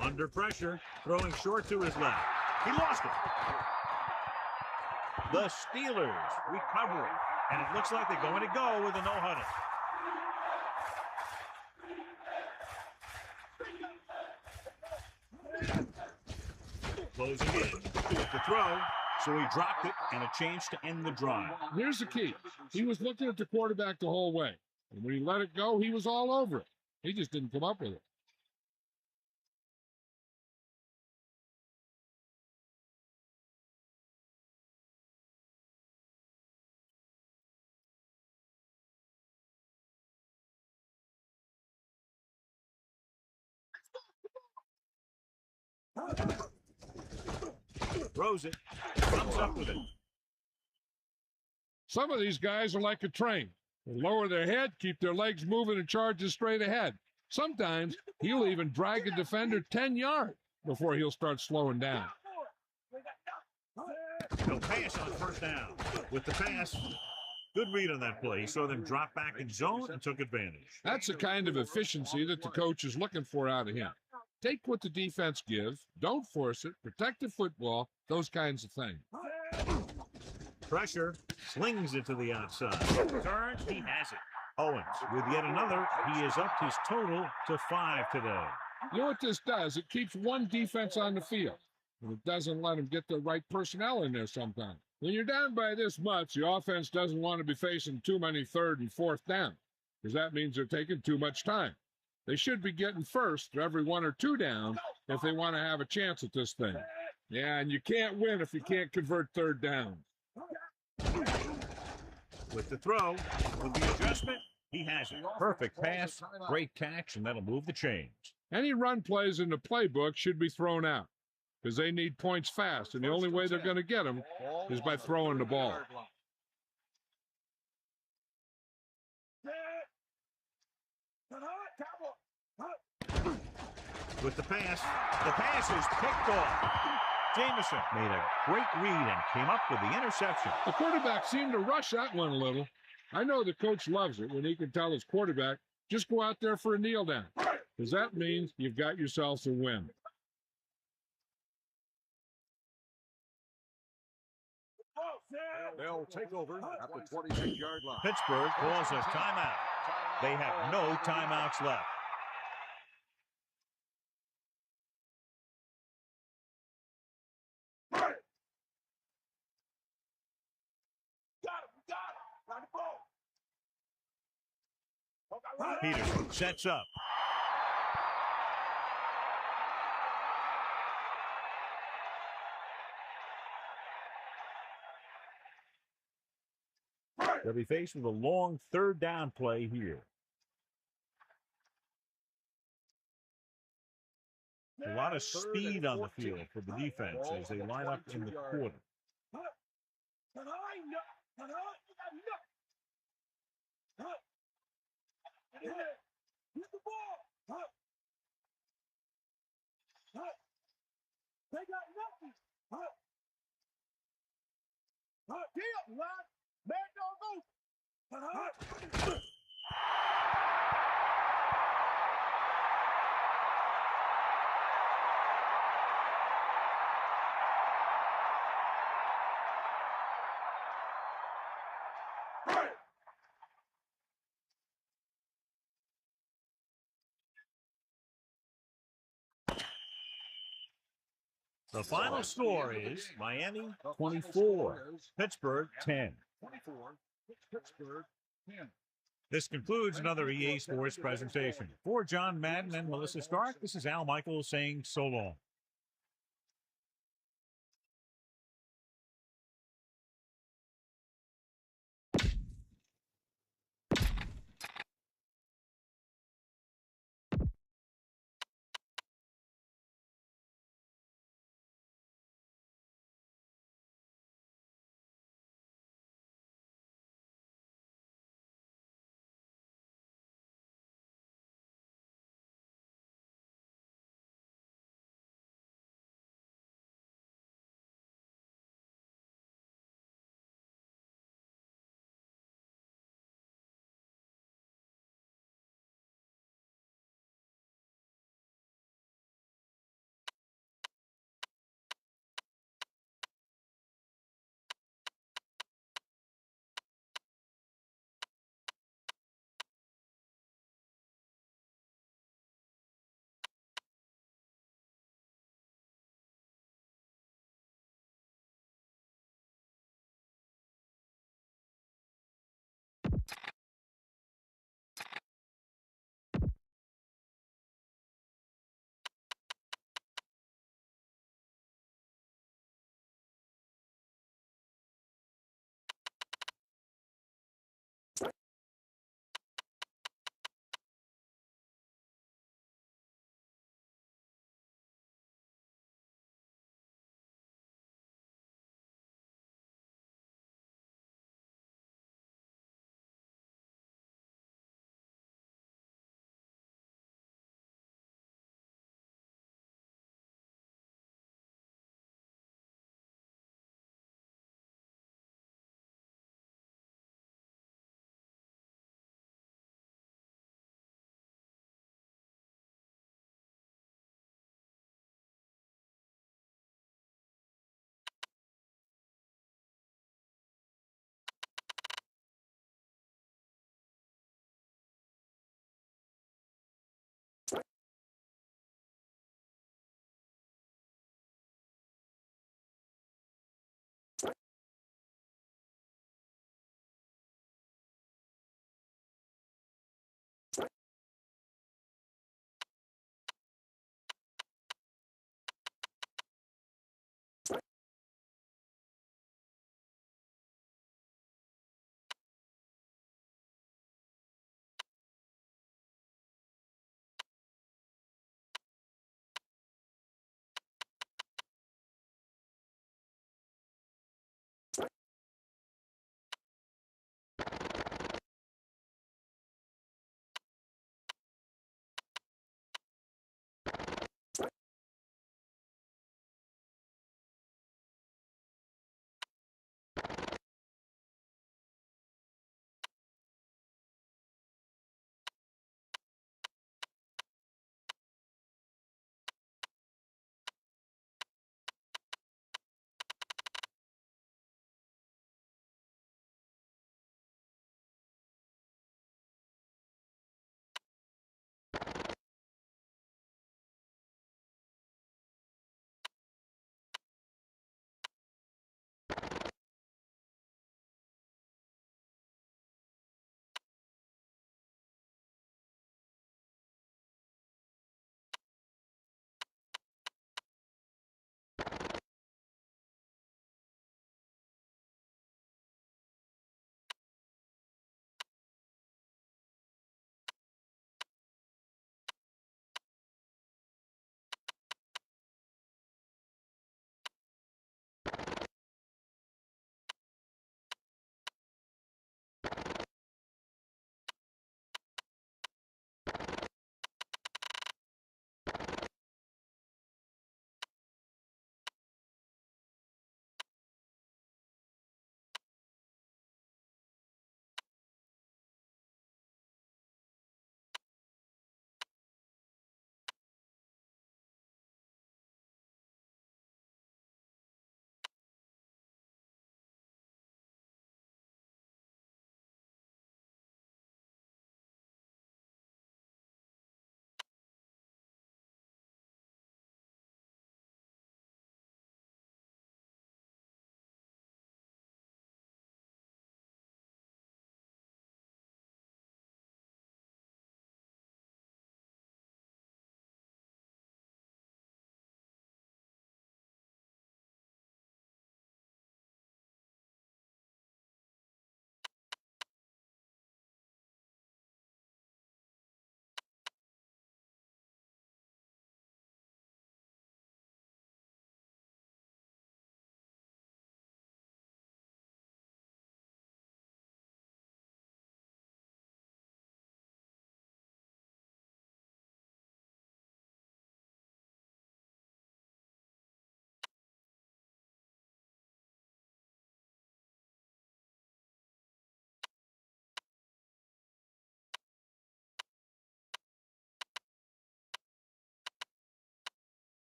Under pressure, throwing short to his left. He lost it. The Steelers recover it, and it looks like they're going to go with a no-huddle. Closing in with the throw, so he dropped it, and a chance to end the drive. Here's the key. He was looking at the quarterback the whole way, and when he let it go, he was all over it. He just didn't come up with it. Throws it, comes up with it. Some of these guys are like a train. They lower their head, keep their legs moving, and charge straight ahead. Sometimes he'll even drag a defender 10 yards before he'll start slowing down. He'll pass on first down. With the pass, good read on that play. He saw them drop back in zone and took advantage. That's the kind of efficiency that the coach is looking for out of him. Take what the defense gives, don't force it, protect the football, those kinds of things. Pressure, slings it to the outside. Turns, he has it. Owens with yet another. He has upped his total to 5 today. You know what this does? It keeps one defense on the field, and it doesn't let them get the right personnel in there sometimes. When you're down by this much, the offense doesn't want to be facing too many third and fourth down, because that means they're taking too much time. They should be getting first for every 1 or 2 down if they want to have a chance at this thing. Yeah, and you can't win if you can't convert third downs. With the throw, with the adjustment, he has it. Perfect pass, great catch, and that'll move the chains. Any run plays in the playbook should be thrown out because they need points fast, and the only way they're going to get them is by throwing the ball. With the pass is picked off. Jameson made a great read and came up with the interception. The quarterback seemed to rush that one a little. I know the coach loves it when he can tell his quarterback, just go out there for a kneel down, because that means you've got yourselves a win. They'll take over at the 28-yard line. Pittsburgh calls a timeout. They have no timeouts left. Peterson sets up. They'll be faced with a long third down play here. A lot of speed on the field for the defense as they line up in the quarter. They got nothing. Deal, line. Man, don't go. The final score is Miami The final 24, score is Pittsburgh 10. 24, Pittsburgh 10. This concludes another EA Sports presentation. For John Madden and Melissa Stark, this is Al Michaels saying so long.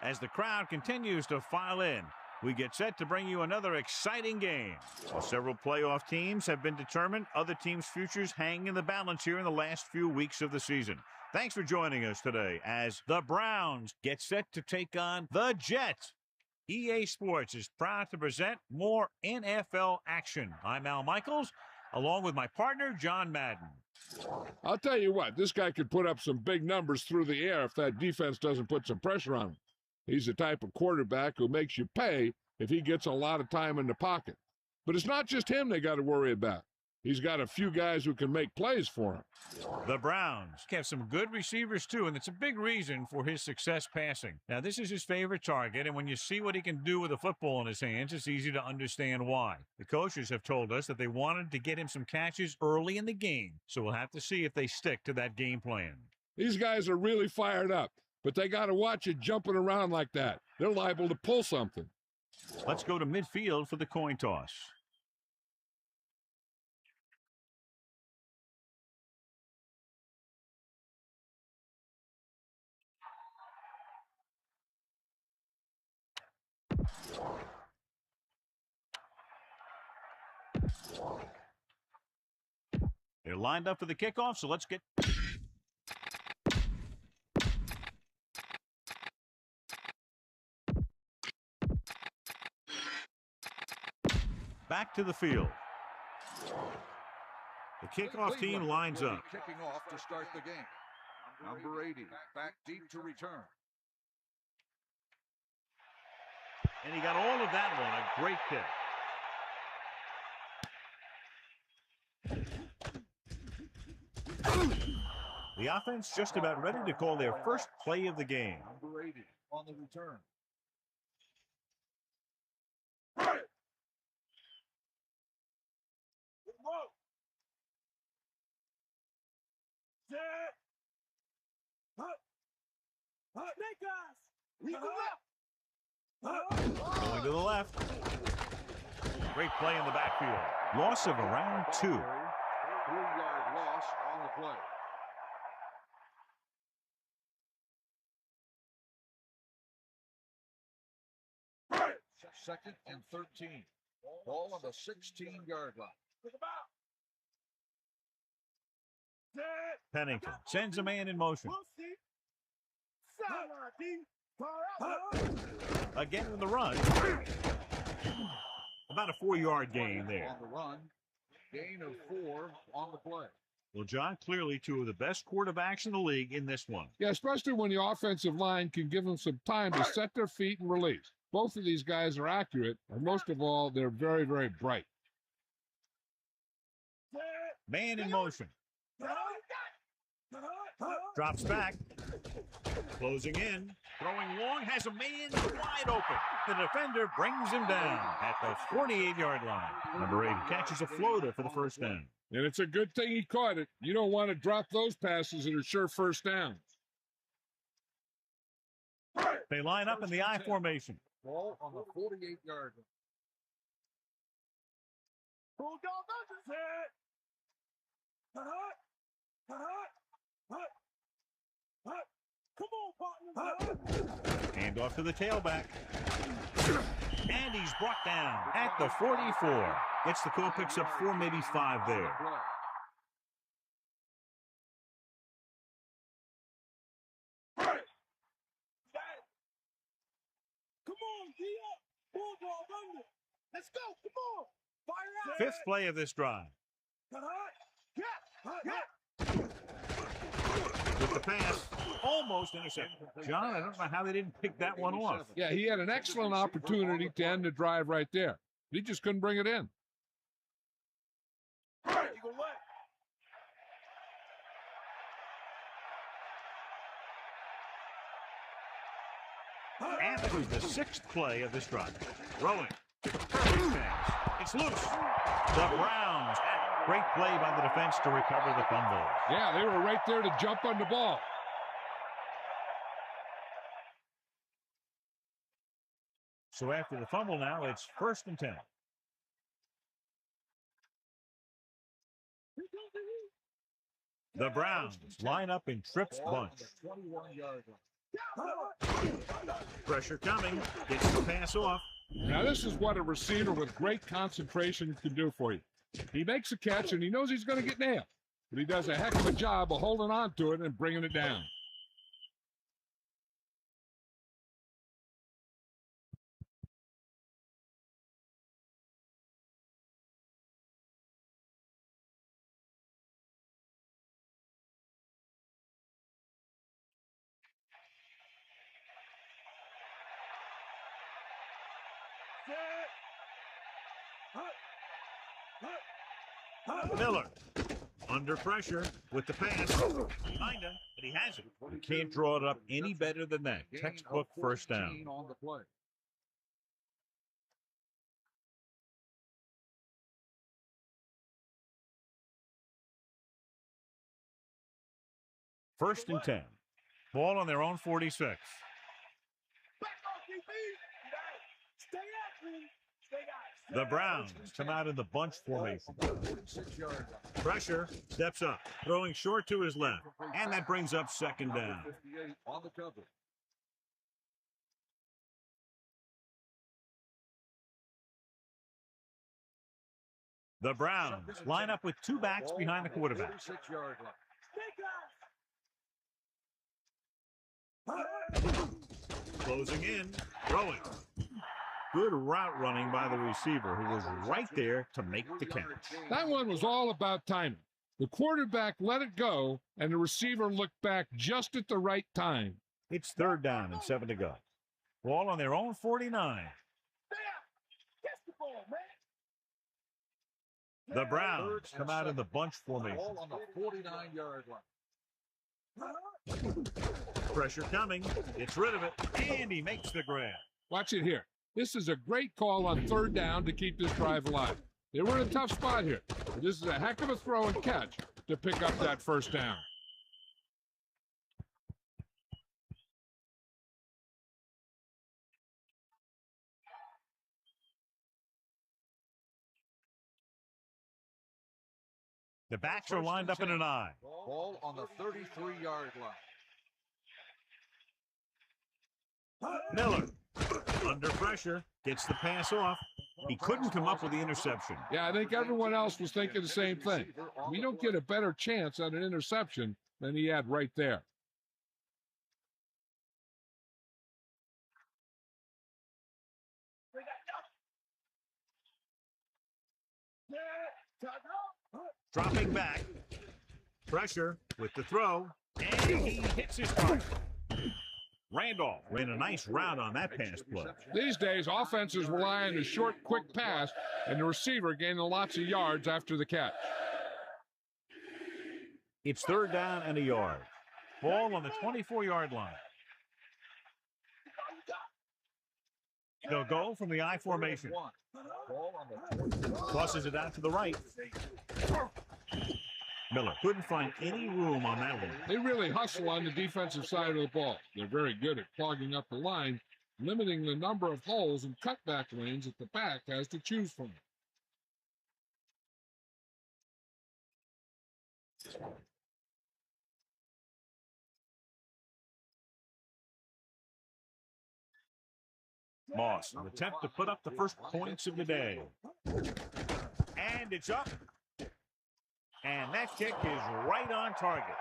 As the crowd continues to file in, we get set to bring you another exciting game. While several playoff teams have been determined, other teams' futures hang in the balance here in the last few weeks of the season. Thanks for joining us today as the Browns get set to take on the Jets. EA Sports is proud to present more NFL action. I'm Al Michaels, along with my partner, John Madden. I'll tell you what, this guy could put up some big numbers through the air if that defense doesn't put some pressure on him. He's the type of quarterback who makes you pay if he gets a lot of time in the pocket. But it's not just him they got to worry about. He's got a few guys who can make plays for him. The Browns have some good receivers, too, and it's a big reason for his success passing. Now, this is his favorite target, and when you see what he can do with a football in his hands, it's easy to understand why. The coaches have told us that they wanted to get him some catches early in the game, so we'll have to see if they stick to that game plan. These guys are really fired up, but they got to watch it jumping around like that. They're liable to pull something. Let's go to midfield for the coin toss. They're lined up for the kickoff, so let's get... back to the field. The kickoff team lines up. Kicking off to start the game. Number 80, back deep to return. And he got all of that one. A great kick. The offense just about ready to call their first play of the game. Number 80 on the return. Going to the left. Great play in the backfield. Loss of around 2. 3-yard loss on the play. Second and 13. Ball on the 16-yard line. Pennington sends a man in motion. Again with the run. About a 4-yard gain there. On the run. Gain of 4 on the play. Well, John, clearly two of the best quarterbacks in the league in this one. Yeah, especially when the offensive line can give them some time to set their feet and release. Both of these guys are accurate, and most of all, they're very, very bright. Man in motion. Drops back. Closing in. Throwing long. Has a man wide open. The defender brings him down at the 48-yard line. Number 8 catches a floater for the first down. And it's a good thing he caught it. You don't want to drop those passes that are sure first downs. They line up in the I formation. Ball on the 48-yard line. Hand off to the tailback. And he's brought down at the 44. Gets the call, picks up 4, maybe 5 there. Let's go, come on. Fire out. 5th play of this drive. With the pass, almost intercepted. John, I don't know how they didn't pick that one off. Yeah, he had an excellent opportunity to end the drive right there. He just couldn't bring it in. After the 6th play of this drive. Throwing. It's loose. The Browns. Great play by the defense to recover the fumble. Yeah, they were right there to jump on the ball. So after the fumble now, it's 1st and 10. The Browns line up in trips bunch. Pressure coming. Gets the pass off. Now, this is what a receiver with great concentration can do for you. He makes a catch, and he knows he's going to get nailed. But he does a heck of a job of holding on to it and bringing it down. Miller under pressure with the pass. Kinda, but he has it. You can't draw it up any better than that. Textbook first down. On the play. First and 10. Ball on their own 46. The Browns come out in the bunch formation. Pressure, steps up, throwing short to his left, and that brings up 2nd down. On the cover. The Browns line up with 2 backs behind the quarterback. 46-yard Closing in, throwing. Good route running by the receiver, who was right there to make the catch. That one was all about timing. The quarterback let it go, and the receiver looked back just at the right time. It's 3rd down and 7 to go. Ball on their own 49. The Browns come out in the bunch formation. Ball on the 49-yard line. Pressure coming. Gets rid of it. And he makes the grab. Watch it here. This is a great call on third down to keep this drive alive. They were in a tough spot here. But this is a heck of a throw and catch to pick up that first down. The backs are lined up in an I. Ball on the 33-yard line. Miller, under pressure, gets the pass off. He couldn't come up with the interception. Yeah, I think everyone else was thinking the same thing. We don't get a better chance at an interception than he had right there. Dropping back. Pressure with the throw. And he hits his target. Randolph ran a nice route on that pass play. These days, offenses rely on a short, quick pass, and the receiver gaining lots of yards after the catch. It's third down and a yard. Ball on the 24-yard line. They'll go from the I formation. Tosses it out to the right. Miller couldn't find any room on that one. They really hustle on the defensive side of the ball. They're very good at clogging up the line, limiting the number of holes and cutback lanes that the back has to choose from. Moss, an attempt to put up the first points of the day. And it's up. And that kick is right on target.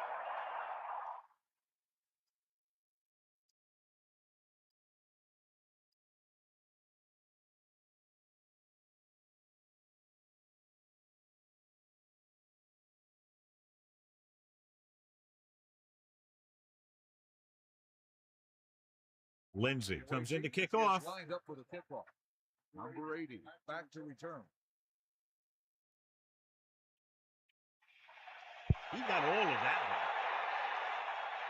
Lindsey comes in to kick off. Lined up for the kickoff. Number 80, back to return. He got all of that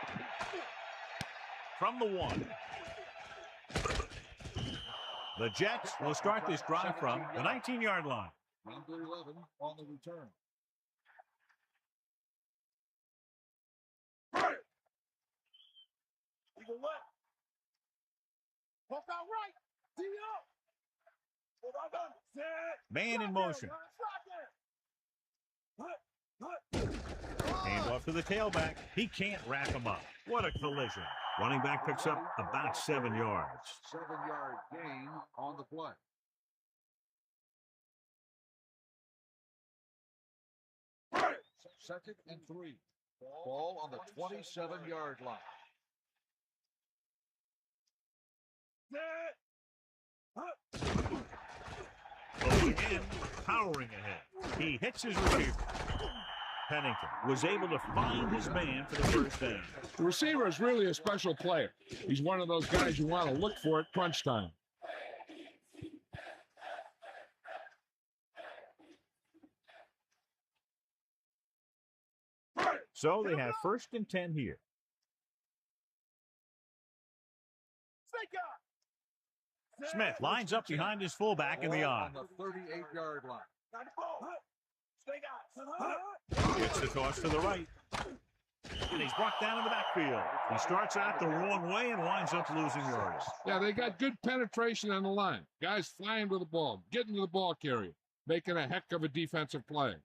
one. From the 1. The Jets will start this drive from the 19-yard line. Number 11 on the return. You go left. Walk out right. D up. Man in motion. Hand off to the tailback. He can't wrap him up. What a collision. Running back picks up about 7 yards. 7-yard gain on the play. Second and 3. Ball on the 27-yard line. Going in, powering ahead. He hits his receiver. Pennington was able to find his man for the first down. The receiver is really a special player. He's one of those guys you want to look for at crunch time. So they have first and 10 here. Smith lines up behind his fullback in the I. On the 38-yard line. Gets the toss to the right. And he's brought down in the backfield. He starts out the wrong way and winds up losing yards. Yeah, they got good penetration on the line. Guys flying with the ball, getting to the ball carrier, making a heck of a defensive play.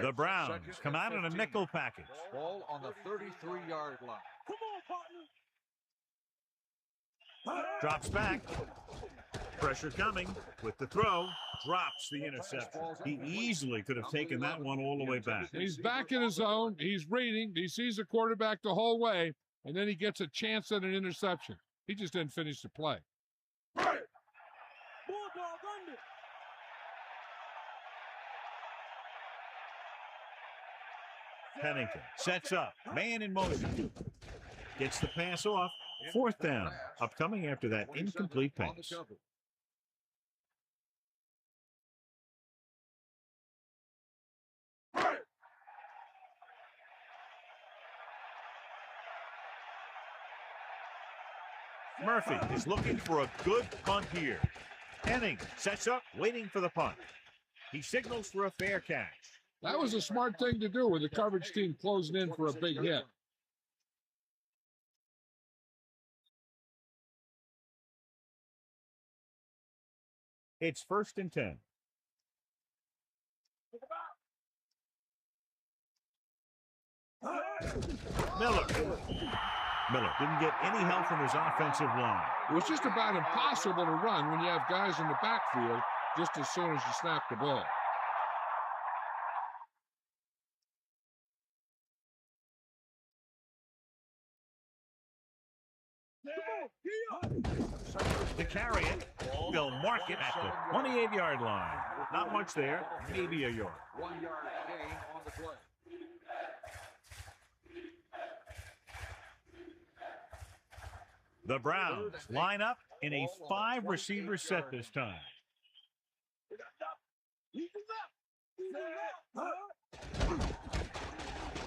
The Browns come out in a nickel package. Ball on the 33-yard line. Come on, partner. Drops back. Pressure coming with the throw. Drops the interception. He easily could have taken that one all the way back. He's back in his zone. He's reading. He sees the quarterback the whole way, and then he gets a chance at an interception. He just didn't finish the play. Bulldog under. Pennington sets up. Man in motion. Gets the pass off. Fourth down. Upcoming after that incomplete pass. Murphy is looking for a good punt here. Henning sets up, waiting for the punt. He signals for a fair catch. That was a smart thing to do with the coverage team closing in for a big hit. It's 1st and 10. Miller didn't get any help from his offensive line. It was just about impossible to run when you have guys in the backfield just as soon as you snap the ball. To carry it, they'll mark it at the 28-yard line. Not much there, maybe a yard. 1 yard gain on the play. The Browns line up in a 5-receiver set this time.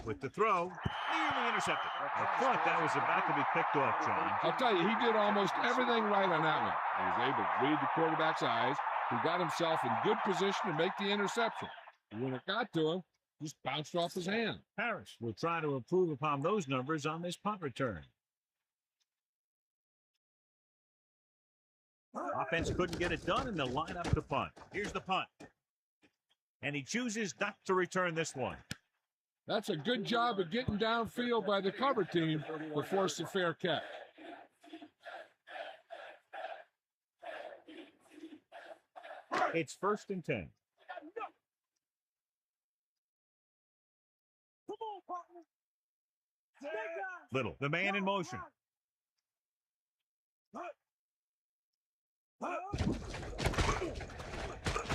With the throw, nearly intercepted. I thought that was about to be picked off, John. I'll tell you, he did almost everything right on that one. He was able to read the quarterback's eyes. He got himself in good position to make the interception. When it got to him, just bounced off his hand. Harris will try to improve upon those numbers on this punt return. Offense couldn't get it done, and they'll line up to punt. Here's the punt. And he chooses not to return this one. That's a good job of getting downfield by the cover team to force a fair catch. It's 1st and 10. Little, the man in motion.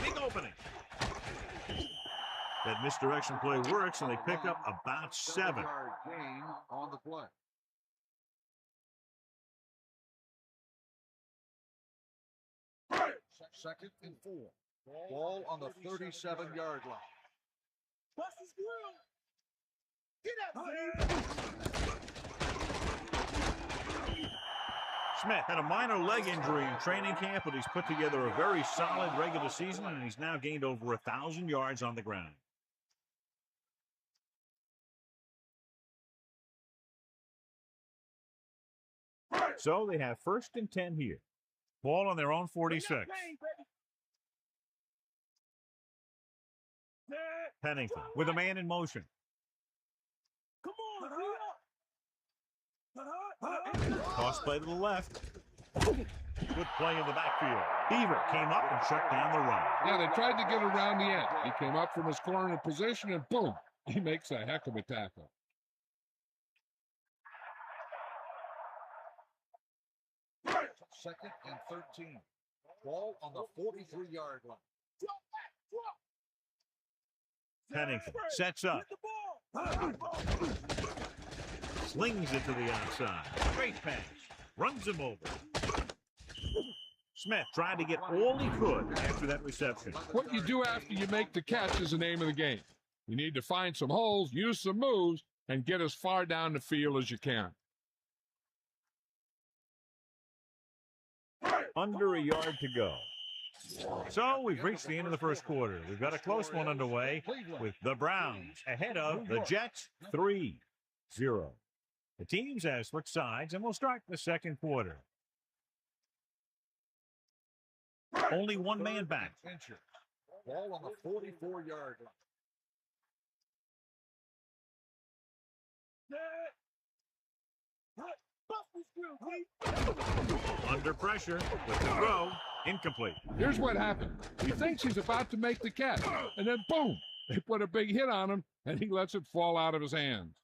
Big opening. That misdirection play works, and they pick up about 7. 7 yard gain on the play. Second and 4. Ball on the 37-yard line. Bust his grill. Get out, Smith had a minor leg injury in training camp, but he's put together a very solid regular season, and he's now gained over 1,000 yards on the ground. So they have 1st and 10 here. Ball on their own 46. Pennington with a man in motion. Come on, Toss play to the left. Good play in the backfield. Beaver came up and shut down the run. Yeah, they tried to get around the end. He came up from his corner position, and boom, he makes a heck of a tackle. Second and 13. Ball on the 43-yard line. Pennington sets up. Slings it to the outside. Great pass. Runs him over. Smith tried to get all he could after that reception. What you do after you make the catch is the name of the game. You need to find some holes, use some moves, and get as far down the field as you can. Under a yard to go. So we've reached the end of the first quarter. We've got a close one underway with the Browns ahead of the Jets 3-0. The teams have switched sides, and we'll start the second quarter. Only one man back. Ball on the 44-yard line. Under pressure with the throw, incomplete. Here's what happened. He thinks he's about to make the catch, and then boom, they put a big hit on him, and he lets it fall out of his hands.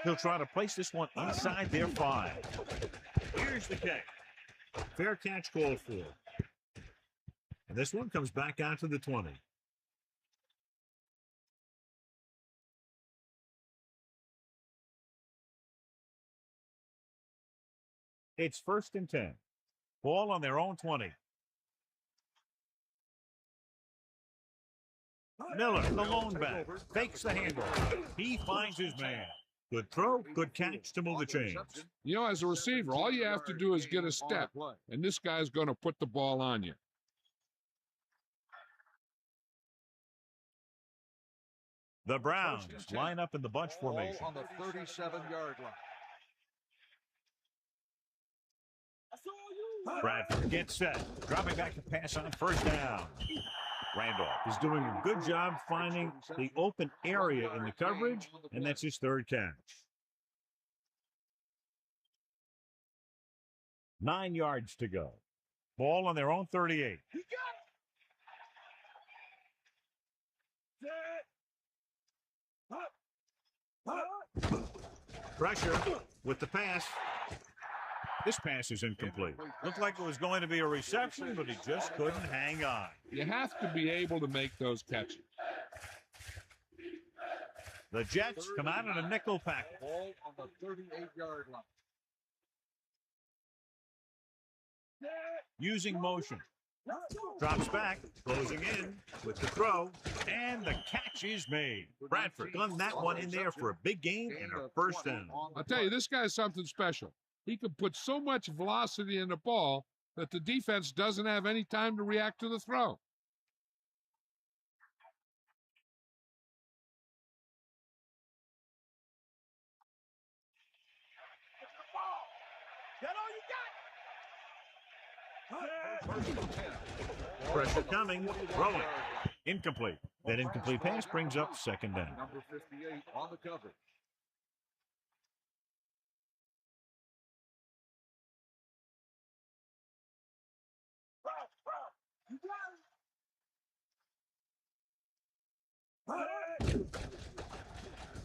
He'll try to place this one inside their 5. Here's the kick. Fair catch called for. And this one comes back out to the 20. It's 1st and 10. Ball on their own 20. Miller, the lone back, fakes the handle. He finds his man. Good throw, good catch to move the chains. You know, as a receiver, all you have to do is get a step, and this guy's going to put the ball on you. The Browns line up in the bunch formation. On the 37-yard line. Bradford gets set, dropping back to pass on first down. Randolph is doing a good job finding the open area in the coverage, and that's his third catch. 9 yards to go. Ball on their own 38. Pressure with the pass. This pass is incomplete. Looked like it was going to be a reception, but he just couldn't hang on. You have to be able to make those catches. The Jets come out in a nickel package. Ball on the 38-yard line. Using motion. Drops back, closing in with the throw, and the catch is made. Bradford gun that one in there for a big gain and a first down. I'll tell you, this guy's something special. He can put so much velocity in the ball that the defense doesn't have any time to react to the throw. Pressure coming, throwing. Incomplete. That incomplete pass brings up second down. Number 58 on the cover.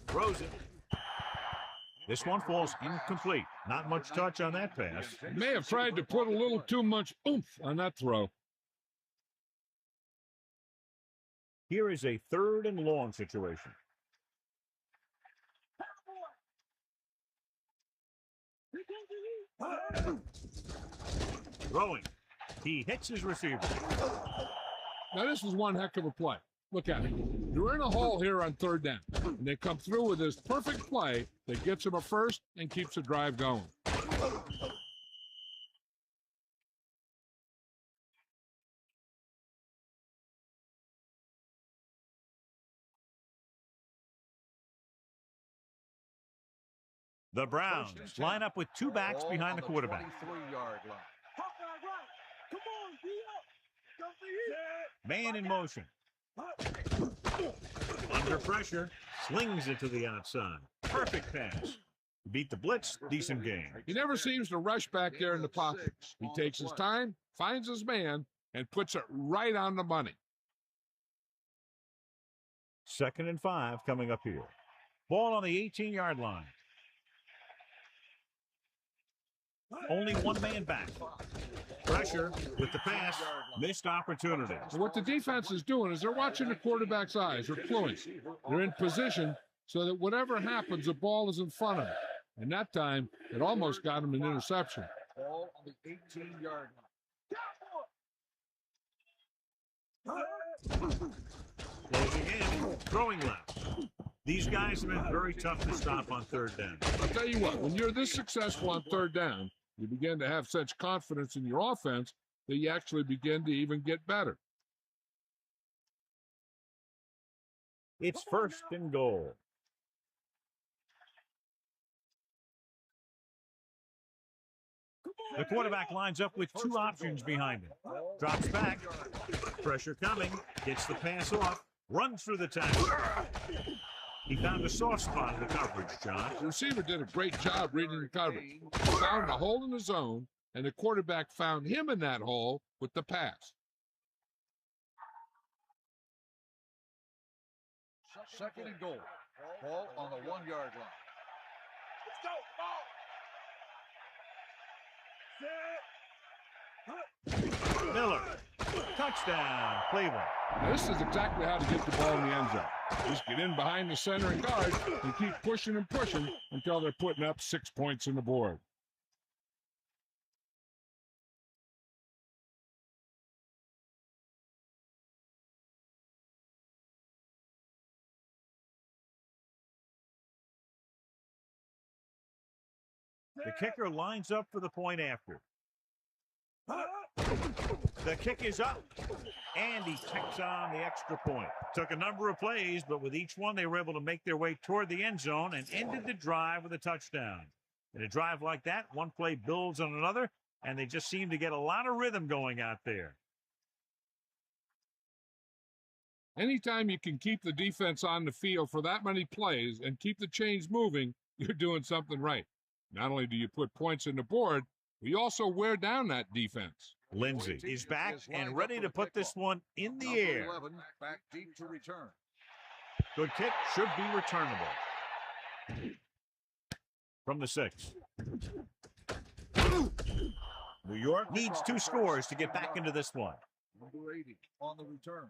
Throws it. This one falls incomplete. Not much touch on that pass. He may have tried to put a little too much oomph on that throw. Here is a 3rd and long situation. Throwing. He hits his receiver. Now, this is one heck of a play. Look at it. You're in a hole here on 3rd down, and they come through with this perfect play that gets them a first and keeps the drive going. The Browns line up with 2 backs behind the quarterback. 23-yard line. Man in motion. Under pressure, slings it to the outside. Perfect pass. Beat the blitz, decent game. He never seems to rush back there in the pocket. He takes his time, finds his man, and puts it right on the money. 2nd and 5 coming up here. Ball on the 18-yard line. Only one man back. Pressure with the pass. Missed opportunity. So what the defense is doing is they're watching the quarterback's eyes. They're fluent. They're in position so that whatever happens, the ball is in front of him. And that time, it almost got him an interception. Ball on the 18-yard line. Closing in, throwing left. These guys have been very tough to stop on 3rd down. I'll tell you what, when you're this successful on 3rd down, you begin to have such confidence in your offense that you actually begin to even get better. It's 1st and goal. The quarterback lines up with 2 options behind him. Drops back. Pressure coming. Gets the pass off. Runs through the tackle. He found a soft spot in the coverage, John. The receiver did a great job reading the coverage. He found a hole in the zone, and the quarterback found him in that hole with the pass. 2nd and goal. Ball on the 1-yard line. Let's go. Ball. Miller. Touchdown, Cleveland. Now, this is exactly how to get the ball in the end zone. Just get in behind the center and guard and keep pushing and pushing until they're putting up 6 points on the board. The kicker lines up for the point after. The kick is up, and he tacks on the extra point. Took a number of plays, but with each one, they were able to make their way toward the end zone and ended the drive with a touchdown. In a drive like that, one play builds on another, and they just seem to get a lot of rhythm going out there. Anytime you can keep the defense on the field for that many plays and keep the chains moving, you're doing something right. Not only do you put points on the board, you also wear down that defense. Lindsay is back and ready to put this one in the air. 11, back deep to return. Good kick, should be returnable. From the 6. New York needs 2 scores to get back into this one. Number 80 on the return.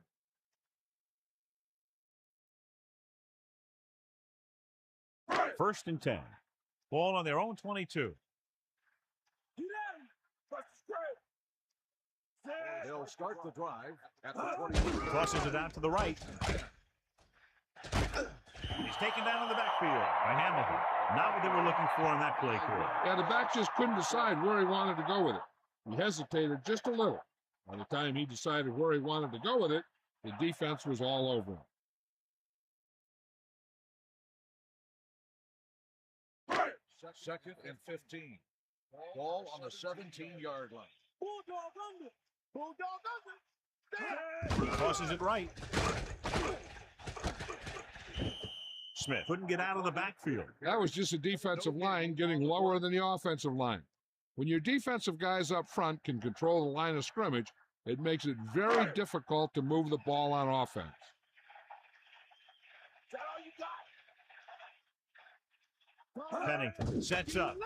First and 10. Ball on their own 22. They'll start the drive at the 22. Crosses it out to the right. He's taken down in the backfield by Hamilton. Not what they were looking for in that play call. Yeah, the back just couldn't decide where he wanted to go with it. He hesitated just a little. By the time he decided where he wanted to go with it, the defense was all over him. Second and 15. Ball on the 17-yard line. Bulldog under. Bulldog He under. crosses it right. Smith couldn't get out of the backfield. That was just a defensive line getting lower than the offensive line. When your defensive guys up front can control the line of scrimmage, it makes it very difficult to move the ball on offense. Is that all you got? Pennington sets up.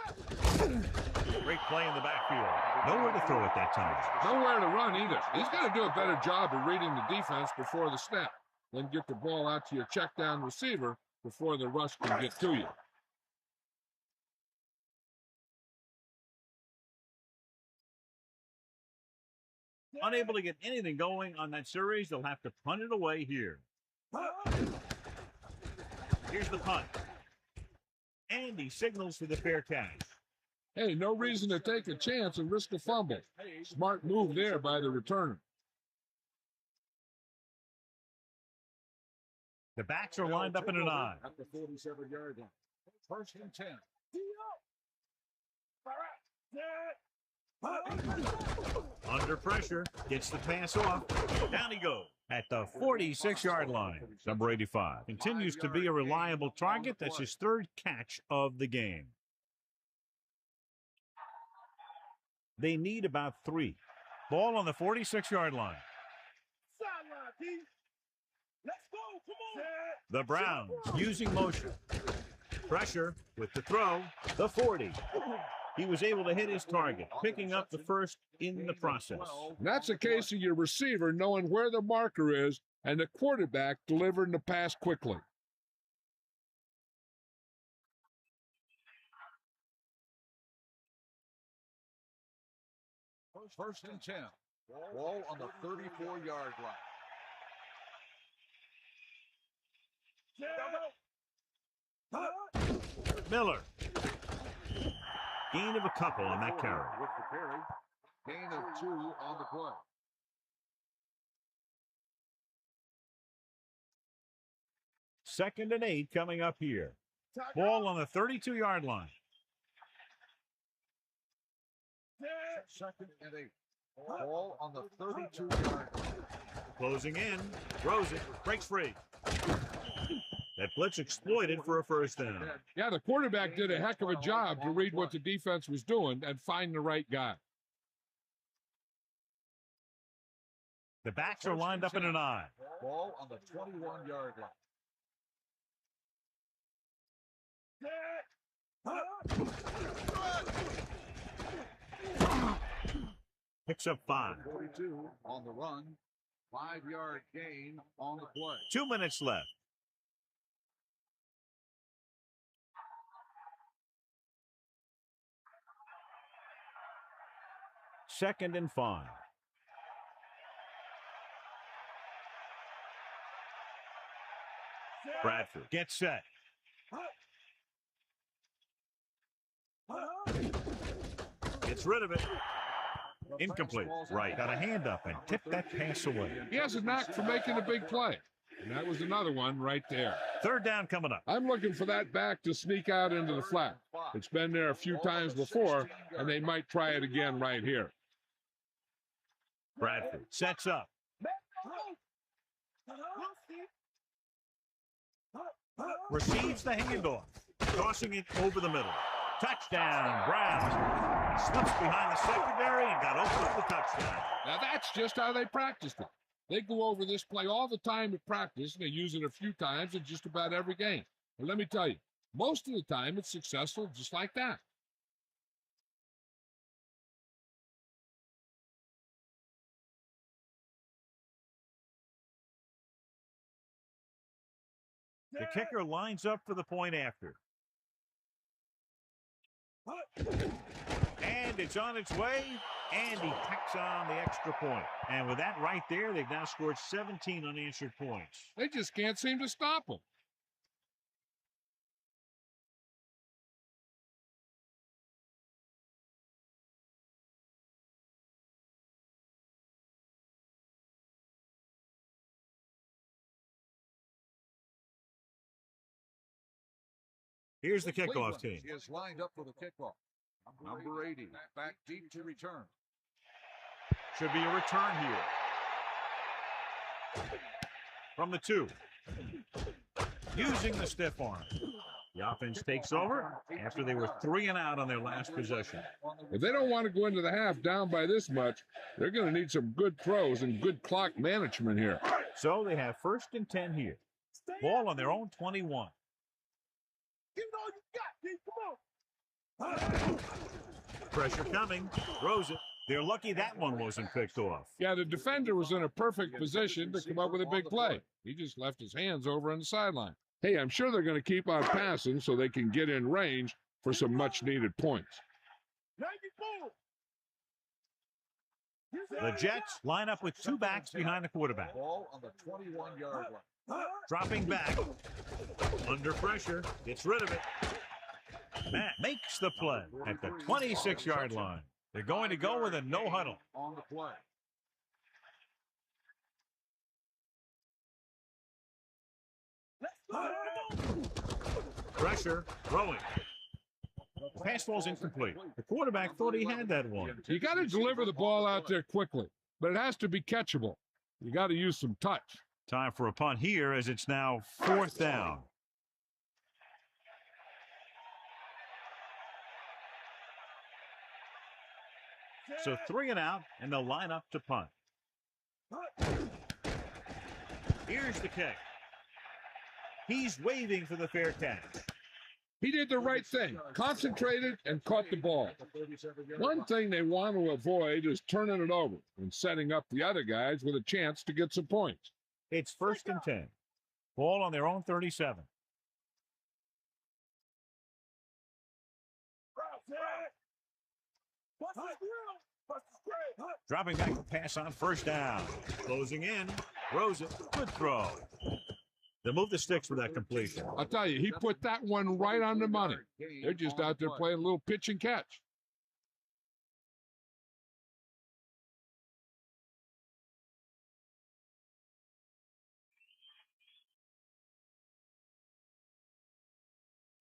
Great play in the backfield. Nowhere to throw at that time. Nowhere to run either. He's got to do a better job of reading the defense before the snap. Then get the ball out to your check down receiver before the rush can get to you. Unable to get anything going on that series, they'll have to punt it away here. Here's the punt. And he signals for the fair catch. Hey, no reason to take a chance and risk a fumble. Smart move there by the returner. The backs are lined up in an eye. At the 47-yard line. First and 10. Under pressure, gets the pass off. Down he goes at the 46-yard line. Number 85 continues to be a reliable target. That's his 3rd catch of the game. They need about 3. Ball on the 46-yard line. Sideline, D. Let's go. Come on. The Browns using motion. Pressure with the throw. The 40. He was able to hit his target, picking up the first in the process. And that's a case of your receiver knowing where the marker is and the quarterback delivering the pass quickly. First and 10. Ball on the 34-yard line. Miller. Gain of a couple on that carry. With the carry. Gain of 2 on the play. Second and 8 coming up here. Ball on the 32-yard line. Second and 8. Ball on the 32-yard line. Closing in. Throws it. Breaks free. That blitz exploited for a first down. Yeah, the quarterback did a heck of a job to read what the defense was doing and find the right guy. The backs are lined up in an eye. Ball on the 21-yard line. Picks up 5. 42 on the run. 5-yard gain on the play. 2 minutes left. Second and 5. Bradford gets set. Gets rid of it. Incomplete. Right. Got a hand up and tipped that pass away. He has a knack for making a big play. And that was another one right there. Third down coming up. I'm looking for that back to sneak out into the flat. It's been there a few times before, and they might try it again right here. Bradford sets up. Receives the handoff. Tossing it over the middle. Touchdown, Brown. Slips behind the secondary and got open for the touchdown. Now that's just how they practiced it. They go over this play all the time at practice, and they use it a few times in just about every game. But let me tell you, most of the time it's successful just like that. The kicker lines up for the point after. And it's on its way, and he tacks on the extra point. And with that right there, they've now scored 17 unanswered points. They just can't seem to stop him. Here's the kickoff team. Is lined up for the kickoff. Number 80, back deep to return. Should be a return here. From the 2. Using the stiff arm. The offense takes over after they were 3 and out on their last possession. If they don't want to go into the half down by this much, they're going to need some good throws and good clock management here. So they have 1st and 10 here. Ball on their own 21. Give it all you got, Keith. Come on. Pressure coming. Throws it. They're lucky that one wasn't picked off. Yeah, the defender was in a perfect position to come up with a big play. He just left his hands over on the sideline. Hey, I'm sure they're going to keep on passing so they can get in range for some much-needed points. 94. The Jets line up with 2 backs behind the quarterback. Ball on the 21-yard line. Dropping back. Under pressure. Gets rid of it. Matt makes the play at the 26-yard line. They're going to go with a no huddle. On the play. Pressure. Throwing. Pass ball's incomplete. The quarterback thought he had that one. You got to deliver the ball out there quickly, but it has to be catchable. You got to use some touch. Time for a punt here as it's now 4th down. So 3 and out, and they'll line up to punt. Here's the kick. He's waving for the fair catch. He did the right thing, concentrated and caught the ball. One thing they want to avoid is turning it over and setting up the other guys with a chance to get some points. It's 1st and 10. Ball on their own 37. Dropping back to pass on 1st down. Closing in. Throws it. Good throw. They'll move the sticks for that completion. I'll tell you, he put that one right on the money. They're just out there playing a little pitch and catch.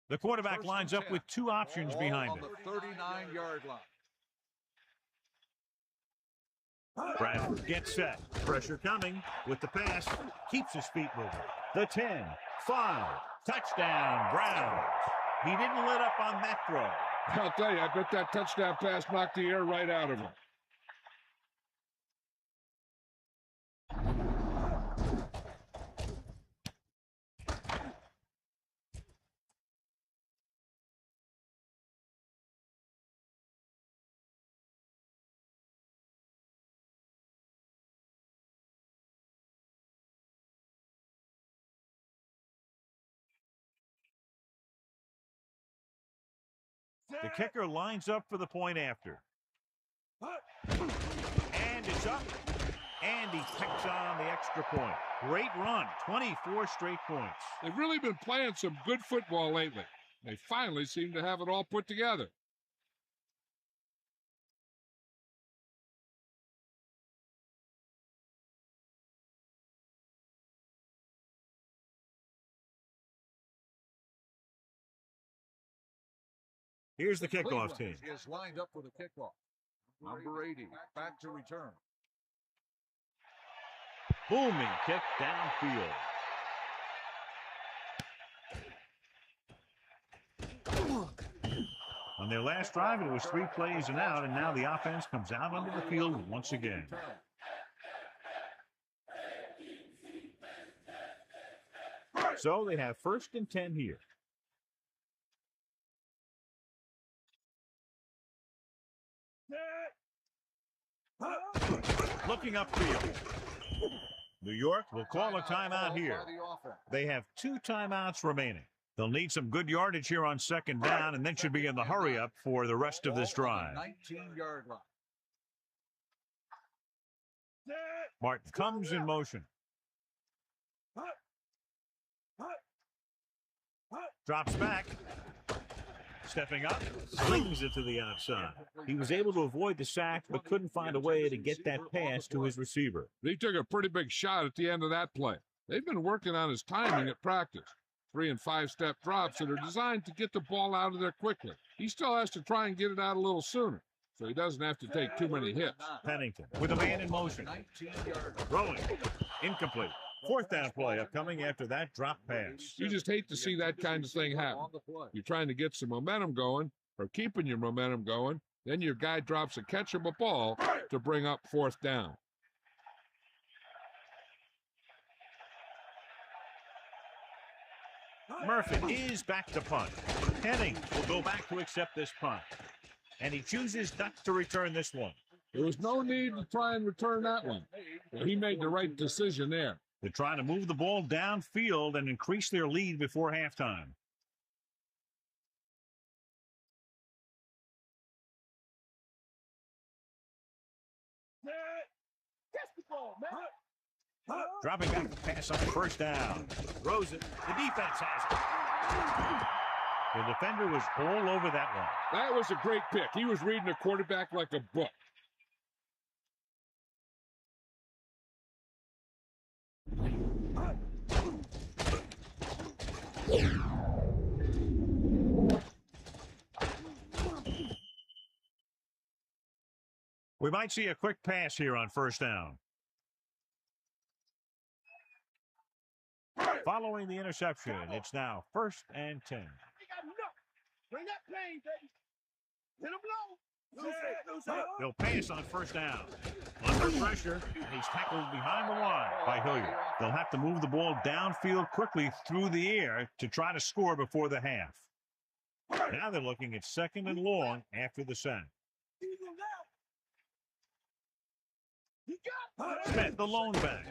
The quarterback lines up with 2 options behind on him. the 39-yard line. Bradford gets set. Pressure coming with the pass. Keeps his feet moving. The 10, 5, touchdown, Browns. He didn't let up on that throw. I'll tell you, I bet that touchdown pass knocked the air right out of him. The kicker lines up for the point after. And it's up. And he picks on the extra point. Great run. 24 straight points. They've really been playing some good football lately. They finally seem to have it all put together. Here's the kickoff team. Is lined up for the kickoff. Number 80, back to return. Booming kick downfield. On their last drive, it was 3 plays and out, and now the offense comes out onto the field once again. So they have 1st and 10 here. Looking upfield. New York will call a timeout here. They have 2 timeouts remaining. They'll need some good yardage here on 2nd down, and then should be in the hurry-up for the rest of this drive. 19-yard line. Martin comes in motion. Drops back. Stepping up, slings it to the outside. He was able to avoid the sack, but couldn't find a way to get that pass to his receiver. He took a pretty big shot at the end of that play. They've been working on his timing at practice. 3- and 5-step drops that are designed to get the ball out of there quickly. He still has to try and get it out a little sooner, so he doesn't have to take too many hits. Pennington with a man in motion. Throwing. Incomplete. 4th down play upcoming after that drop pass. You just hate to see that kind of thing happen. You're trying to get some momentum going, or keeping your momentum going, then your guy drops a catchable ball to bring up 4th down. Murphy is back to punt. Henning will go back to accept this punt. And he chooses not to return this one. There was no need to try and return that one. Well, he made the right decision there. They're trying to move the ball downfield and increase their lead before halftime. Dropping back the pass on 1st down. Throws it. The defense has it. The defender was all over that one. That was a great pick. He was reading a quarterback like a book. We might see a quick pass here on 1st down. Following the interception, it's now 1st and 10. Bring that plane, baby. Hit him low. They'll pass on 1st down. Under pressure, and he's tackled behind the line by Hilliard. They'll have to move the ball downfield quickly through the air to try to score before the half. Now they're looking at 2nd and long after the sack. Smith, the lone back.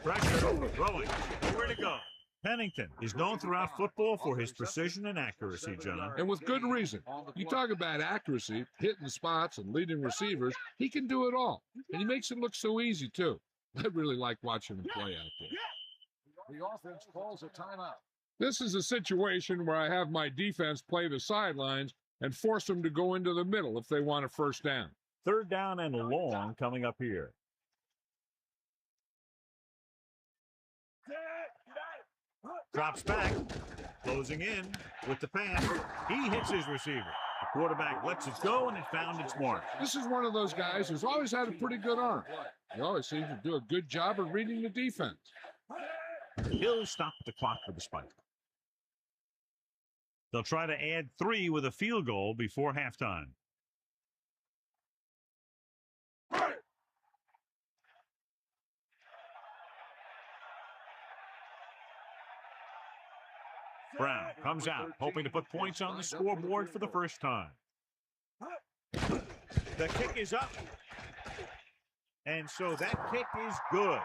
Pressure, throwing, nowhere to go. Pennington is known throughout football for his precision and accuracy, John. And with good reason. You talk about accuracy, hitting spots, and leading receivers, he can do it all. And he makes it look so easy, too. I really like watching him play out there. The offense calls a timeout. This is a situation where I have my defense play the sidelines and force them to go into the middle if they want a 1st down. 3rd down and long coming up here. Drops back, closing in with the pass. He hits his receiver. The quarterback lets it go, and it found its mark. This is one of those guys who's always had a pretty good arm. He always seems to do a good job of reading the defense. He'll stop the clock for the spike. They'll try to add 3 with a field goal before halftime. Brown comes out, hoping to put points on the scoreboard for the first time. The kick is up. And so that kick is good.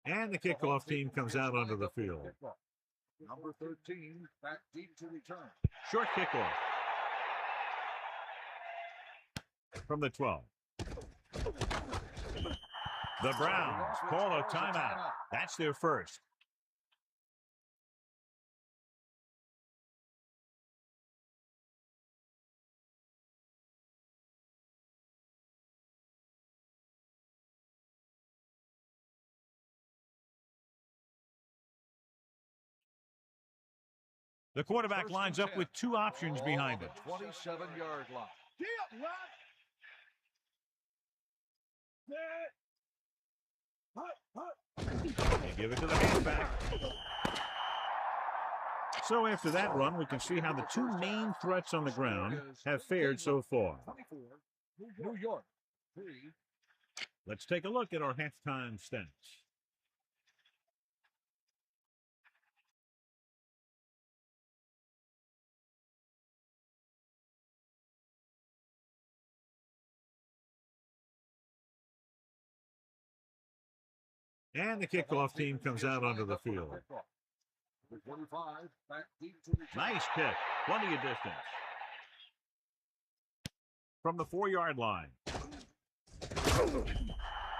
And the kickoff team comes out onto the field. Number 13, back deep to return. Short kickoff. From the 12. The Browns call a timeout. That's their first. The quarterback lines up with two options behind him. 27-yard line. They give it to the halfback. So after that run, we can see how the two main threats on the ground have fared so far. New York. Let's take a look at our halftime stats. And the kickoff team comes out onto the field. Nice kick. Plenty of distance. From the 4-yard line.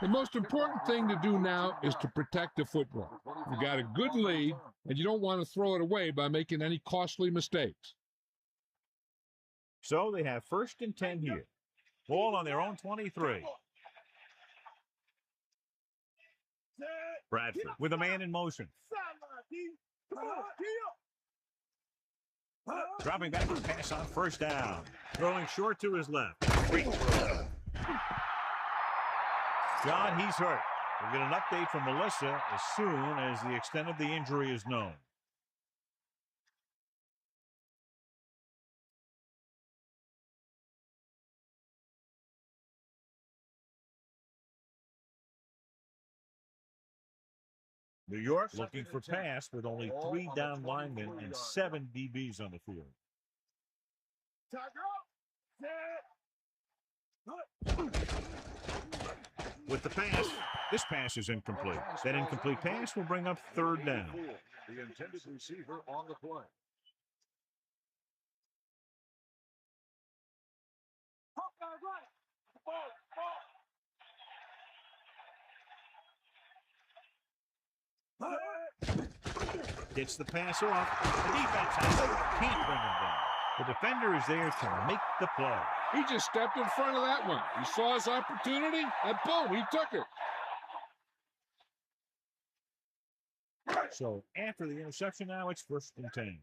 The most important thing to do now is to protect the football. You got a good lead, and you don't want to throw it away by making any costly mistakes. So they have 1st and 10 here. Ball on their own 23. Bradford with a man in motion. Dropping back to pass on 1st down. Throwing short to his left. John, he's hurt. We'll get an update from Melissa as soon as the extent of the injury is known. New York looking for pass with only 3 down linemen and 7 DBs on the field. With the pass, this pass is incomplete. That incomplete pass will bring up 3rd down. The intended receiver on the play. Gets the pass off. The defense can't bring him down. The defender is there to make the play. He just stepped in front of that one. He saw his opportunity, and boom, he took it. So after the interception now, it's 1st and 10.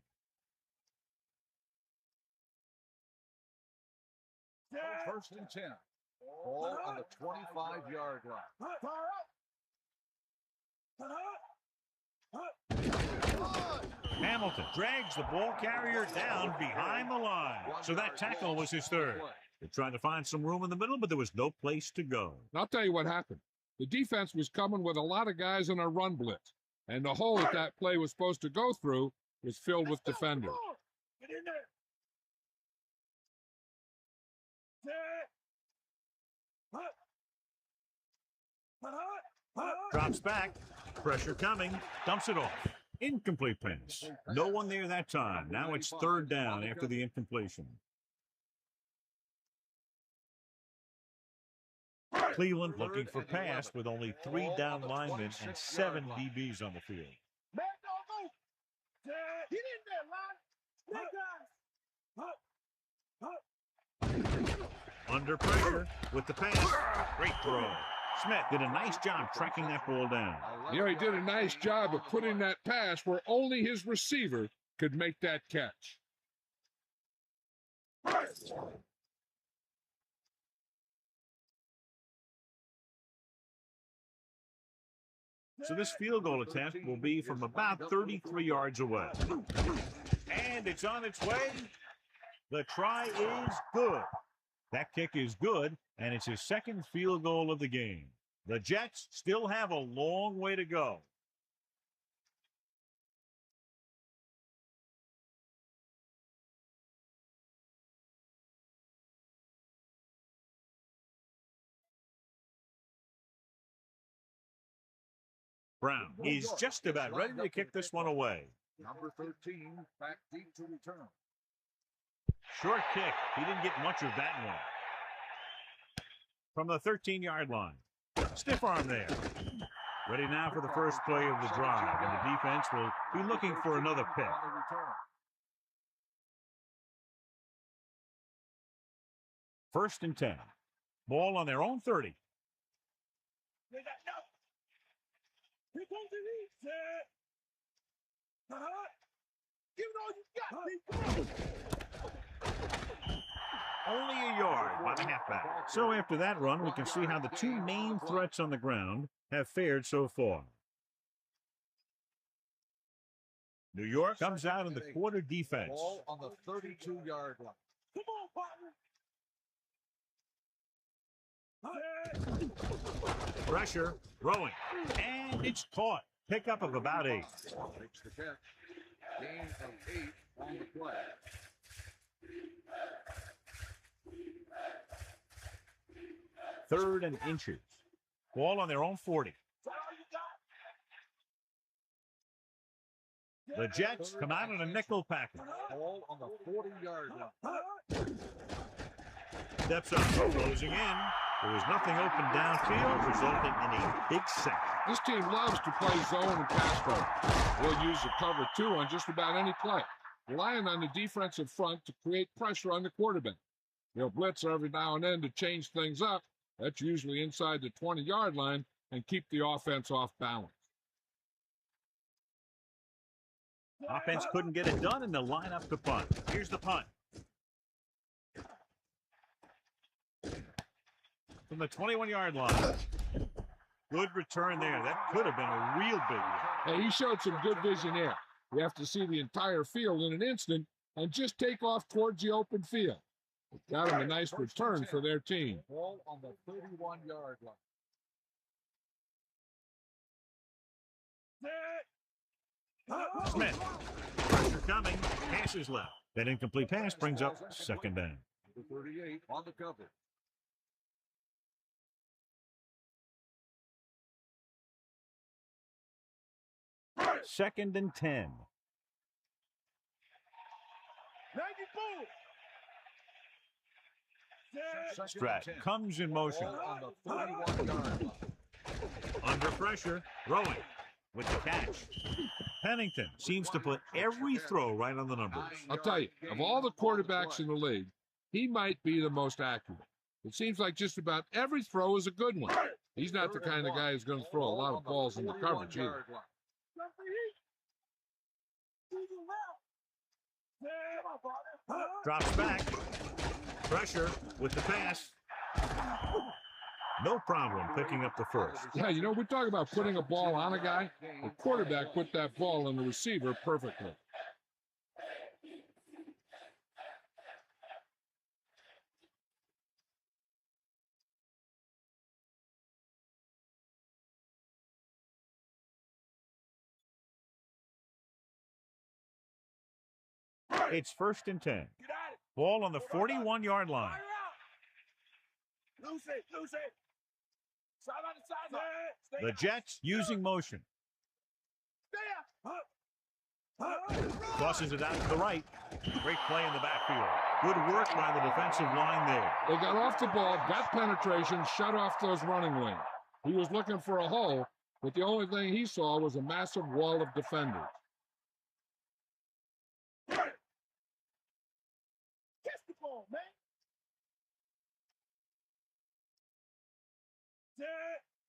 First and 10. Ball on the 25-yard line. Hamilton drags the ball carrier down behind the line. So that tackle was his 3rd. They tried to find some room in the middle, but there was no place to go. And I'll tell you what happened. The defense was coming with a lot of guys in a run blitz, and the hole that play was supposed to go through was filled with defenders. Get in there. Drops back. Pressure coming. Dumps it off. Incomplete pass. No one there that time. Now it's 3rd down after the incompletion. Cleveland looking for pass with only 3 down linemen and 7 DBs on the field. Get in there, line. Under pressure with the pass. Great throw. Smith did a nice job tracking that ball down. You know, he did a nice job of putting that pass where only his receiver could make that catch. So this field goal attempt will be from about 33 yards away. And it's on its way. The try is good. That kick is good, and it's his 2nd field goal of the game. The Jets still have a long way to go. Brown is just about ready to kick this one away. Number 13, back deep to return. Short kick. He didn't get much of that one. From the 13-yard line. Stiff arm there. Ready now for the first play of the drive, and the defense will be looking for another pick. First and 10. Ball on their own 30. They got nothing. Here comes the heat. Set. Give it all you got. Only a yard by the halfback. So after that run, we can see how the two main threats on the ground have fared so far. New York comes out in the quarter defense. Ball on the 32-yard line. Come on, partner. Pressure, throwing, and it's caught. Pickup of about 8. Makes the catch. Gain of 8 on the play. Third and inches. Ball on their own 40. The Jets come out in a nickel package. Ball on the 40-yard line. Steps up, closing in. There was nothing open downfield, resulting in a big sack. This team loves to play zone and pass cover. They'll use the cover 2 on just about any play, relying on the defensive front to create pressure on the quarterback. They'll blitz every now and then to change things up. That's usually inside the 20-yard line and keep the offense off balance. Offense couldn't get it done, and they'll line up to punt. Here's the punt. From the 21-yard line. Good return there. That could have been a real big one. Hey, he showed some good vision there. You have to see the entire field in an instant and just take off towards the open field. It got him a nice return for their team. Ball on the 31-yard line. Smith. Pressure coming. Pass is left. That incomplete pass brings up second down. Number 38 on the cover. Second and 10. Stratton comes in motion. On the 31-yard line. Under pressure. Throwing with the catch. Pennington seems to put every throw right on the numbers. I'll tell you, of all the quarterbacks in the league, he might be the most accurate. It seems like just about every throw is a good one. He's not the kind of guy who's going to throw a lot of balls into coverage either. Drops back. Pressure with the pass. No problem picking up the first. Yeah, you know, we talk about putting a ball on a guy. The quarterback put that ball on the receiver perfectly. It's first and 10. Ball on the 41-yard line. The Jets using motion. Tosses it out to the right. Great play in the backfield. Good work by the defensive line there. They got off the ball, got penetration, shut off those running lanes. He was looking for a hole, but the only thing he saw was a massive wall of defenders.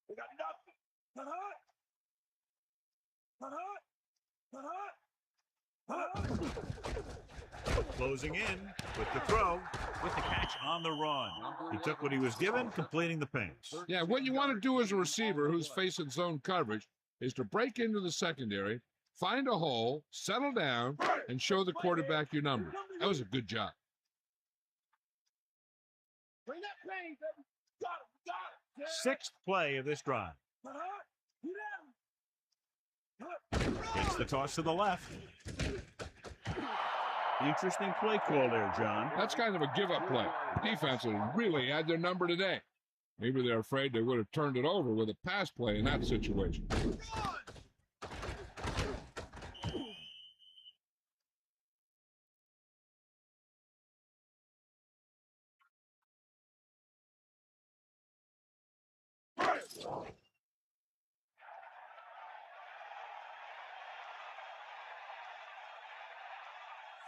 We got nothing. Closing in with the throw, with the catch on the run. He took what he was given, completing the pass. Yeah, what you want to do as a receiver who's facing zone coverage is to break into the secondary, find a hole, settle down, and show the quarterback your number. That was a good job. Bring that pain, baby. Got it. Sixth play of this drive. Gets the toss to the left. Interesting play call there, John. That's kind of a give-up play. Defense has really had their number today. Maybe they're afraid they would have turned it over with a pass play in that situation.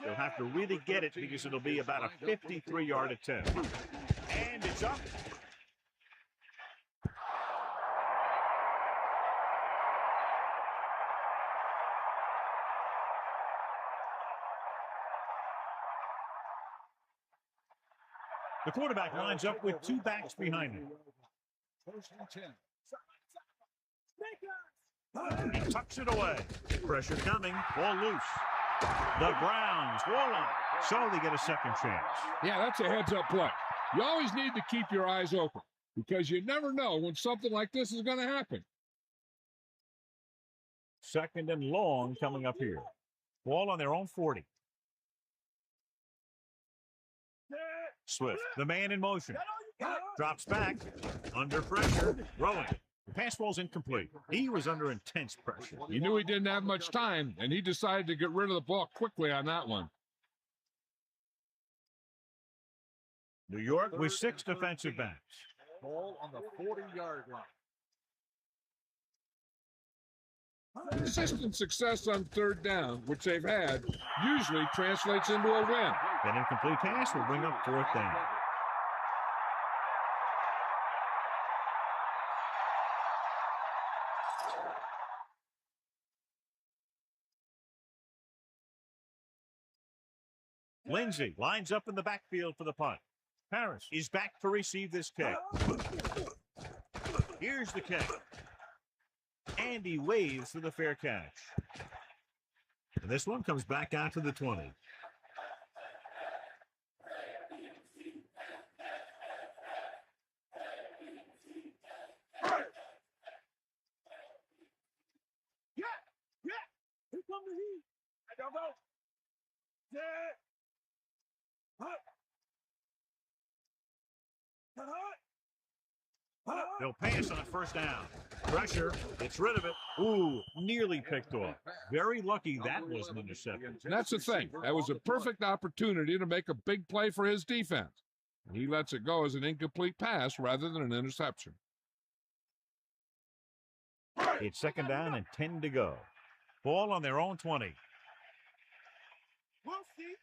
They'll have to really get it because it'll be about a 53-yard attempt. And it's up. The quarterback lines up with two backs behind him. First and 10. He tucks it away. Pressure coming. Ball loose. The Browns roll on. So they get a second chance. Yeah, that's a heads-up play. You always need to keep your eyes open because you never know when something like this is going to happen. Second and long coming up here. Ball on their own 40. Swift, the man in motion. Drops back. Under pressure. Rolling. The pass ball's incomplete. He was under intense pressure. He knew he didn't have much time, and he decided to get rid of the ball quickly on that one. New York with 6 defensive backs. Ball on the 40-yard line. Consistent success on third down, which they've had, usually translates into a win. That incomplete pass will bring up fourth down. Lindsey lines up in the backfield for the punt. Harris is back to receive this kick. Here's the kick. And he waves for the fair catch. And this one comes back out to the 20. Here come the heat. I don't know. Yeah. They'll pass on a first down. Pressure, gets rid of it. Ooh, nearly picked off. Very lucky that wasn't intercepted. And that's the thing. That was a perfect opportunity to make a big play for his defense. And he lets it go as an incomplete pass rather than an interception. It's second down and 10 to go. Ball on their own 20. We'll see.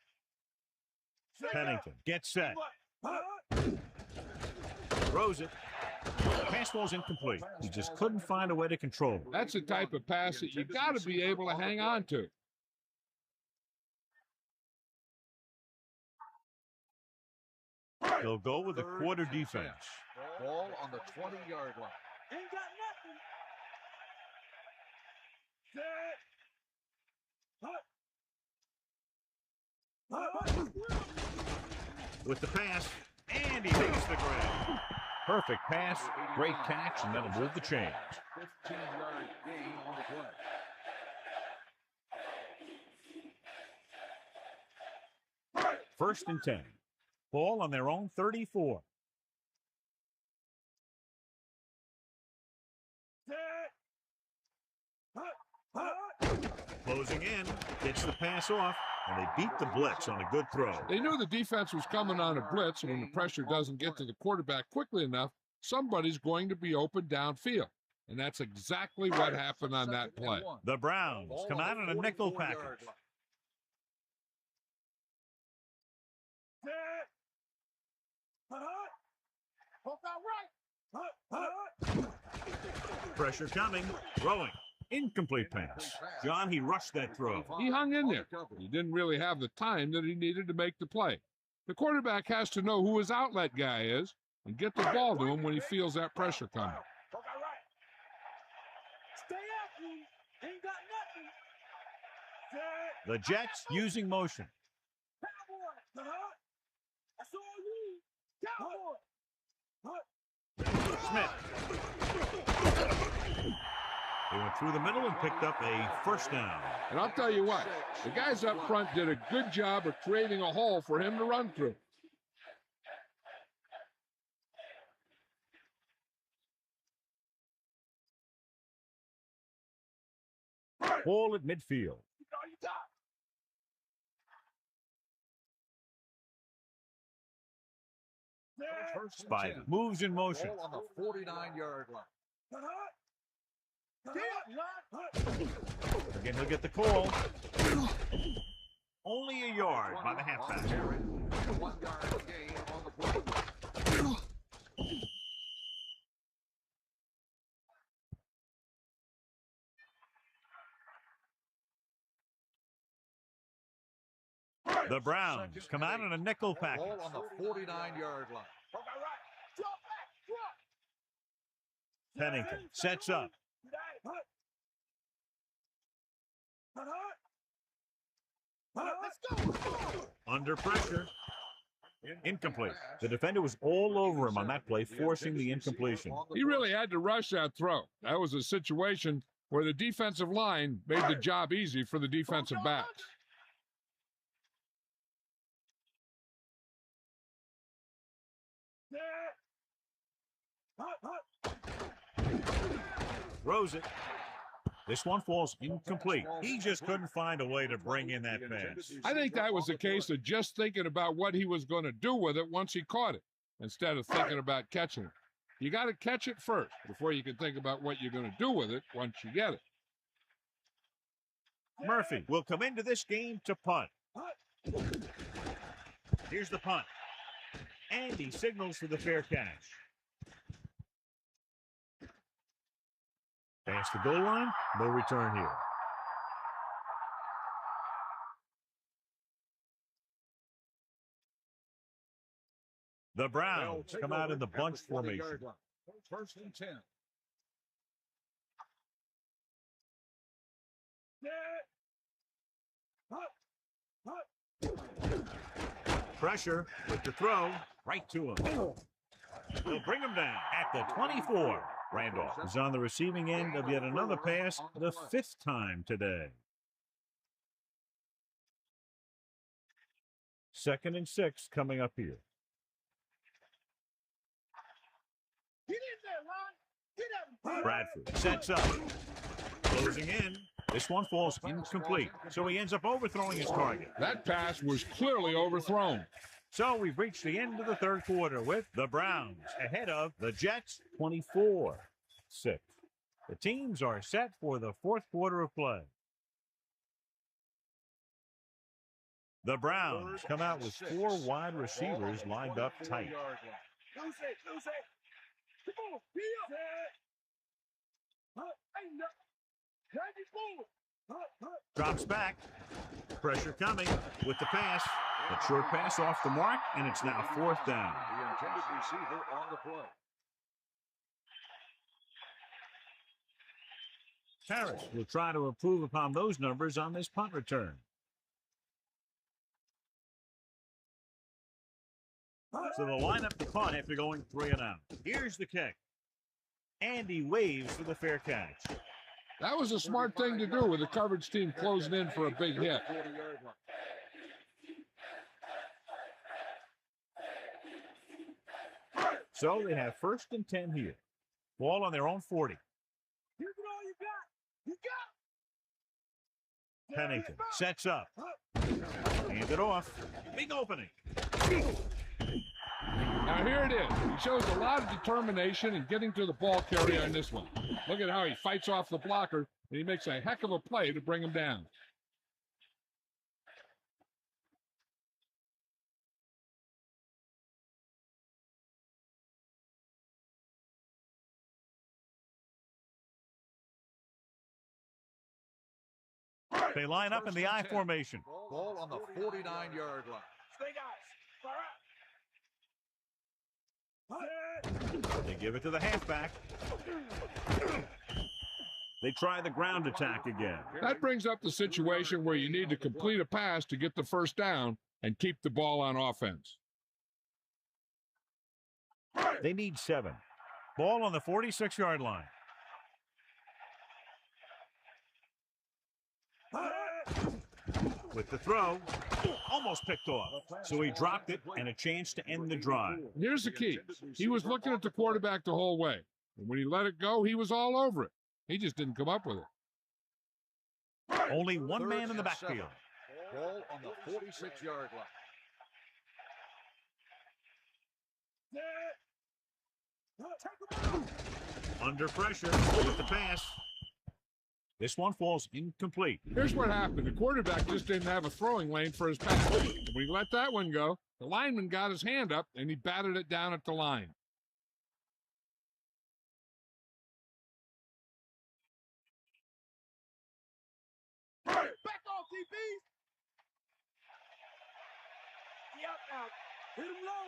Pennington gets set. Throws it. Pass ball's incomplete. He just couldn't find a way to control it. That's the type of pass that you got to be able to hang on to. They'll go with a quarter defense. Ball on the 20-yard line. Ain't got nothing. With the pass, and he makes the grab. Perfect pass, great catch, and that'll move the chains. 15-yard gain on the play. First and 10. Ball on their own 34. Closing in, gets the pass off, and they beat the blitz on a good throw. They knew the defense was coming on a blitz, and when the pressure doesn't get to the quarterback quickly enough, somebody's going to be open downfield. And that's exactly what happened on that play. The Browns come out on a nickel package. Pressure coming, throwing. Incomplete pass. John, he rushed that throw. He hung in there. He didn't really have the time that he needed to make the play. The quarterback has to know who his outlet guy is and get the ball to him when he feels that pressure coming. Stay after him. Ain't got nothing. The Jets using motion. Cowboy. That's all you. Cowboy. Smith. They went through the middle and picked up a first down. And I'll tell you what, the guys up front did a good job of creating a hole for him to run through. Ball at midfield. Spivey moves in motion. Ball on the 49-yard line. Again, he'll get the call. Only a yard by the halfback. 1 yard gain on the play. The Browns come out in a nickel package. Ball on the 49-yard line. Pennington sets up. Under pressure. Incomplete. The defender was all over him on that play, forcing the incompletion. He really had to rush that throw. That was a situation where the defensive line made the job easy for the defensive backs. Throws it. This one falls incomplete. He just couldn't find a way to bring in that pass. I think that was a case of just thinking about what he was going to do with it once he caught it, instead of thinking about catching it. You got to catch it first before you can think about what you're going to do with it once you get it. Murphy will come into this game to punt. Here's the punt. And he signals for the fair catch. Past the goal line, no return here. The Browns come out in the bunch formation. First and 10. Pressure with the throw right to him. They'll bring him down at the 24. Randolph is on the receiving end of yet another pass, the 5th time today. 2nd and 6 coming up here. Bradford sets up. Closing in. This one falls incomplete, so he ends up overthrowing his target. That pass was clearly overthrown. So we've reached the end of the third quarter with the Browns ahead of the Jets 24-6. The teams are set for the fourth quarter of play. The Browns come out with 4 wide receivers lined up tight. Drops back. Pressure coming with the pass. A short pass off the mark, and it's now 4th down. The intended receiver on the play. Harris will try to improve upon those numbers on this punt return. So they'll line up the punt after going 3 and out. Here's the kick. And he waves for the fair catch. That was a smart thing to do with the coverage team closing in for a big hit. So they have 1st and 10 here. Ball on their own 40. Here's all you got. You got. Pennington sets up. Hand it off. Big opening. Now here it is. He shows a lot of determination in getting to the ball carrier in this one. Look at how he fights off the blocker, and he makes a heck of a play to bring him down. They line up in the I formation. Ball on the 49-yard line. Stay guys. They give it to the halfback. They try the ground attack again. That brings up the situation where you need to complete a pass to get the first down and keep the ball on offense. They need 7. Ball on the 46-yard line. With the throw, almost picked off. So he dropped it and a chance to end the drive. Here's the key. He was looking at the quarterback the whole way. And when he let it go, he was all over it. He just didn't come up with it. Only one man in the backfield. Ball on the 46-yard line. Under pressure with the pass. This one falls incomplete. Here's what happened. The quarterback just didn't have a throwing lane for his pass. When he let that one go, the lineman got his hand up, and he batted it down at the line. Back off, DBs. Yep, now. Hit him low.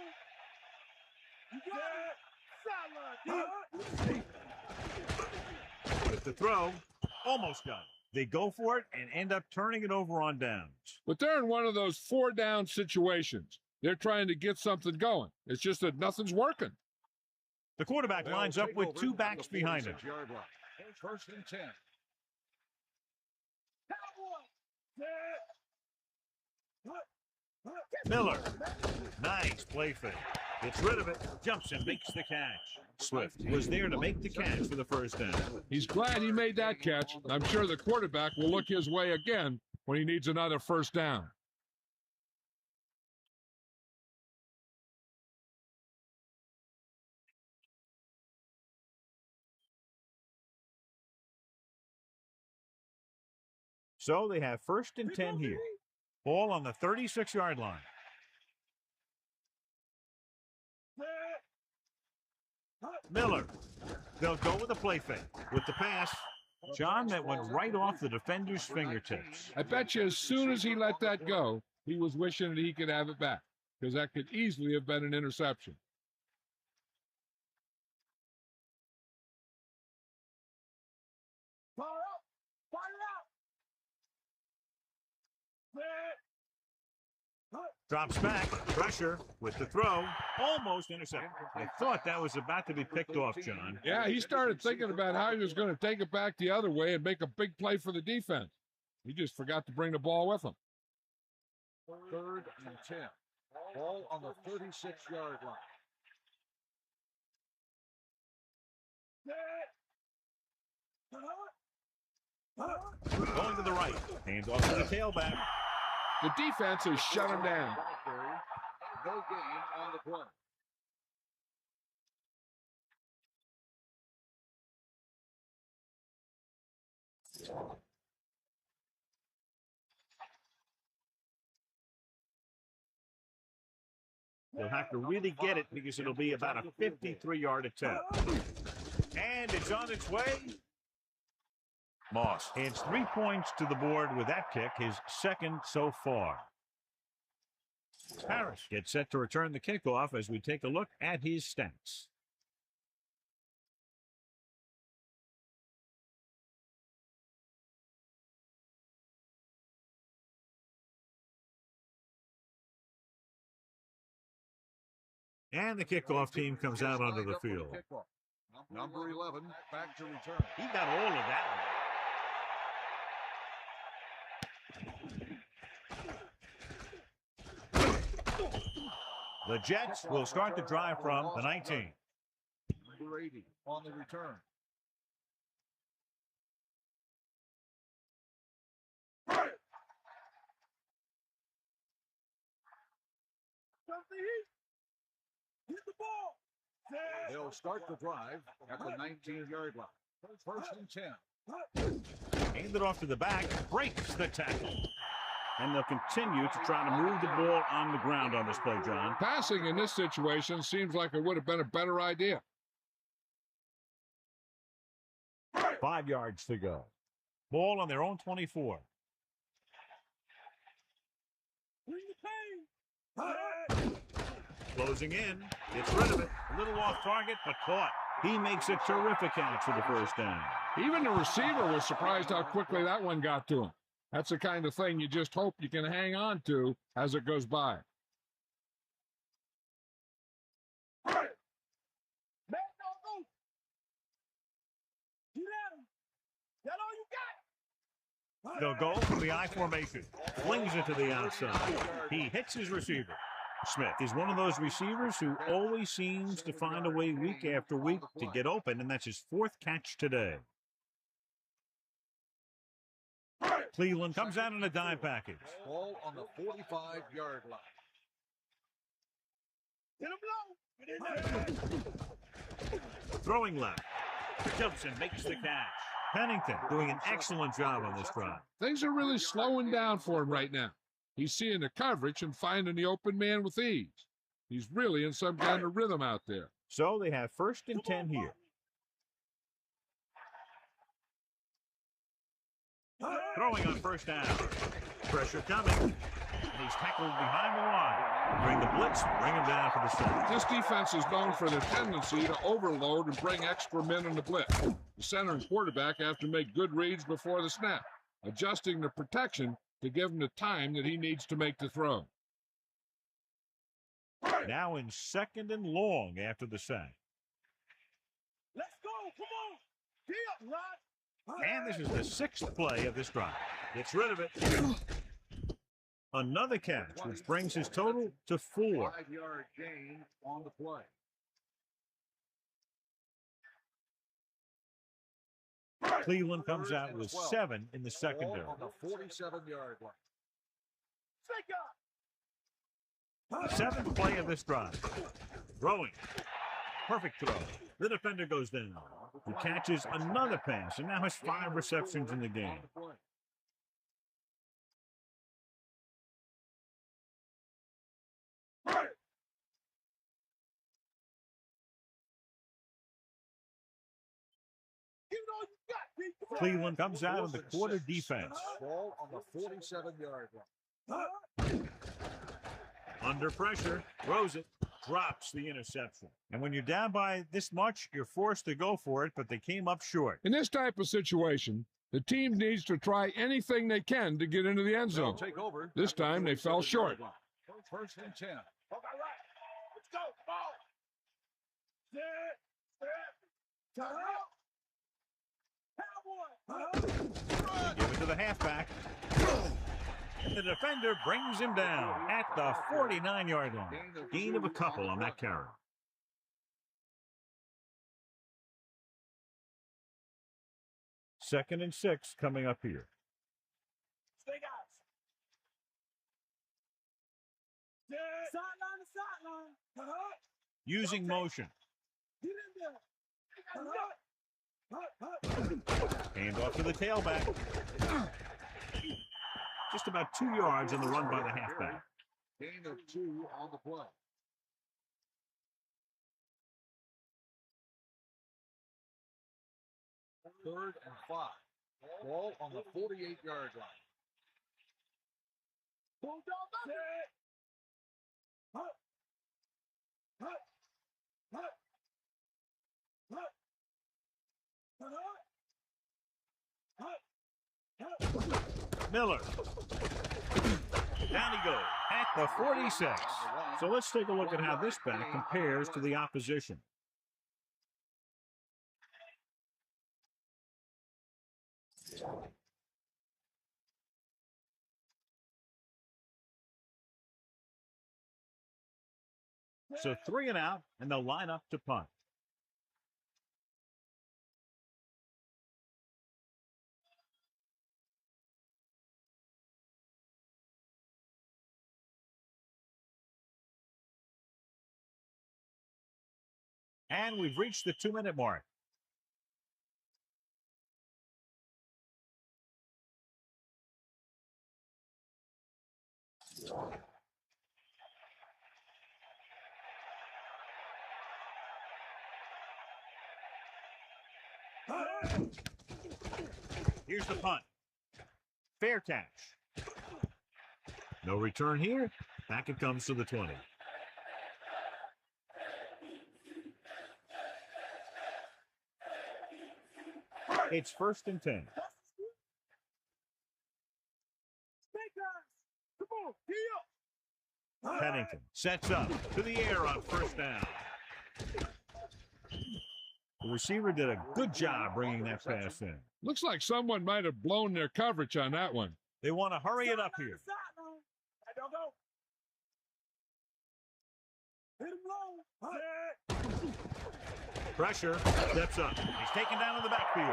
You got it. Sideline. With the throw, almost got it. They go for it and end up turning it over on downs. But they're in one of those 4-down situations. They're trying to get something going. It's just that nothing's working. The quarterback lines up with two backs behind him. First and 10. Miller, nice play fake. Gets rid of it, jumps and makes the catch. Swift was there to make the catch for the first down. He's glad he made that catch. I'm sure the quarterback will look his way again when he needs another first down. So they have first and 10 here. Ball on the 36-yard line. Miller. They'll go with a play fake. With the pass, John, that went right off the defender's fingertips. I bet you as soon as he let that go, he was wishing that he could have it back, because that could easily have been an interception. Fire up. Fire out. Drops back, pressure with the throw, almost intercepted. I thought that was about to be picked off, John. Yeah, he started thinking about how he was going to take it back the other way and make a big play for the defense. He just forgot to bring the ball with him. Third and 10. Ball on the 36-yard line. Going to the right, hands off to the tailback. The defense has shut him down. No gain on the play. They'll have to really get it because it'll be about a 53-yard attempt. And it's on its way. Moss adds 3 points to the board with that kick, his second so far. Harris gets set to return the kickoff as we take a look at his stats. And the kickoff team comes out onto the field. Number 11, back to return. He got all of that one. The Jets will start the drive from the 19. Number 80 on the return. Hit the ball. They'll start the drive at the 19-yard line. First and 10. Hand it off to the back, breaks the tackle. And they'll continue to try to move the ball on the ground on this play, John. Passing in this situation seems like it would have been a better idea. 5 yards to go. Ball on their own 24. Closing in, gets rid of it. A little off target, but caught. He makes a terrific catch for the first down. Even the receiver was surprised how quickly that one got to him. That's the kind of thing you just hope you can hang on to as it goes by. They'll go from the I formation. Flings it to the outside. He hits his receiver. Smith is one of those receivers who always seems to find a way week after week to get open, and that's his fourth catch today. Cleveland comes out in a dime package. Ball on the 45-yard line. Throwing left. Jumps and makes the catch. Pennington doing an excellent job on this drive. Things are really slowing down for him right now. He's seeing the coverage and finding the open man with ease. He's really in some kind of rhythm out there. So they have 1st and 10 here. Throwing on 1st down. Pressure coming. And he's tackled behind the line. Bring the blitz, bring him down for the sack. This defense is known for their tendency to overload and bring extra men in the blitz. The center and quarterback have to make good reads before the snap, adjusting the protection to give him the time that he needs to make the throw. Now in 2nd and long after the sack. Let's go. Come on. Get up, Rod. And this is the 6th play of this drive. Gets rid of it. Another catch, which brings his total to 4. 5-yard gain on the play. Cleveland comes out with 7 in the secondary. On the 47-yard line. Take up. 7th play of this drive. Throwing. Perfect throw. The defender goes down. He catches another pass and now has 5 receptions in the game. Cleveland comes out of the quarter defense. Ball on the 47-yard line. Under pressure, throws it, drops the interception. And when you're down by this much, you're forced to go for it, but they came up short. In this type of situation, the team needs to try anything they can to get into the end zone. Take over. This time they fell short. 1st and 10. Okay, right. Let's go. Ball. Set. Turn out. Give it to the halfback. The defender brings him down at the 49-yard line. Gain of a couple on that carry. Second and 6 coming up here. Stay guys. Sideline to sideline. Using motion. Get in there. Hand off to the tailback. Just about 2 yards on the run by the halfback. Gain of 2 on the play. Third and 5. Ball on the 48-yard line. Miller. Down he goes at the 46. So let's take a look at how this back compares to the opposition. So 3 and out, and they'll line up to punt. And we've reached the 2-minute mark. Here's the punt. Fair catch. No return here. Back it comes to the 20. It's 1st and 10. Pennington sets up to the air on 1st down. The receiver did a good job bringing that pass in. Looks like someone might have blown their coverage on that one. They want to hurry it up here. Pressure, steps up. He's taken down in the backfield.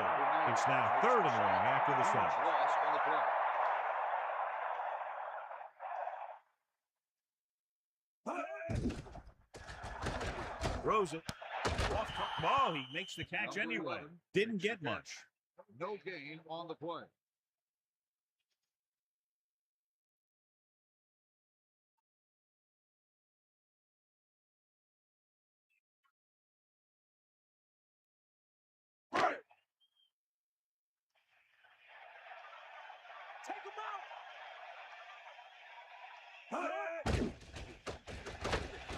It's now 3rd and long after the sack. Throws it. Oh, he makes the catch Number anyway. 11 Didn't makes the get much. catch. No gain on the play. Take him out.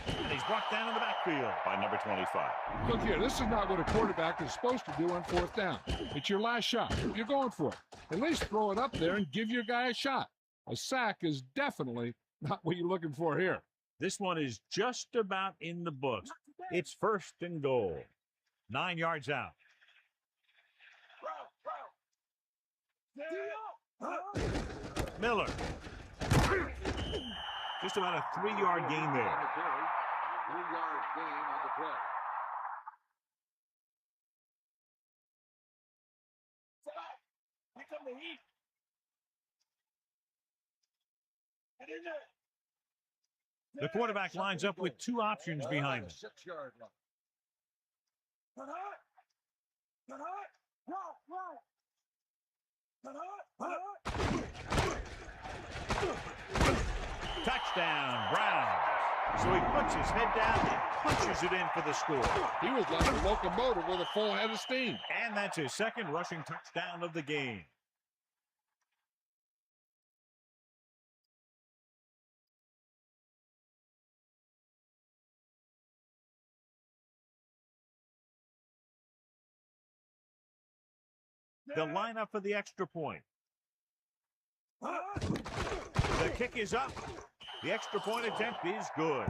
And he's brought down in the backfield by number 25. Look here, this is not what a quarterback is supposed to do on fourth down. It's your last shot. You're going for it. At least throw it up there and give your guy a shot. A sack is definitely not what you're looking for here. This one is just about in the books. It's first and goal. 9 yards out. Miller. Just about a 3-yard gain there. 3-yard gain on the play. Here come the heat. Get in there. The quarterback lines up with 2 options behind him. 6-yard line. Cut hard. Cut hard. Roll. Cut hard. Touchdown, Browns. So he puts his head down and punches it in for the score. He was like a locomotive with a full head of steam. And that's his second rushing touchdown of the game. They'll line up for the extra point. The kick is up. The extra point attempt is good.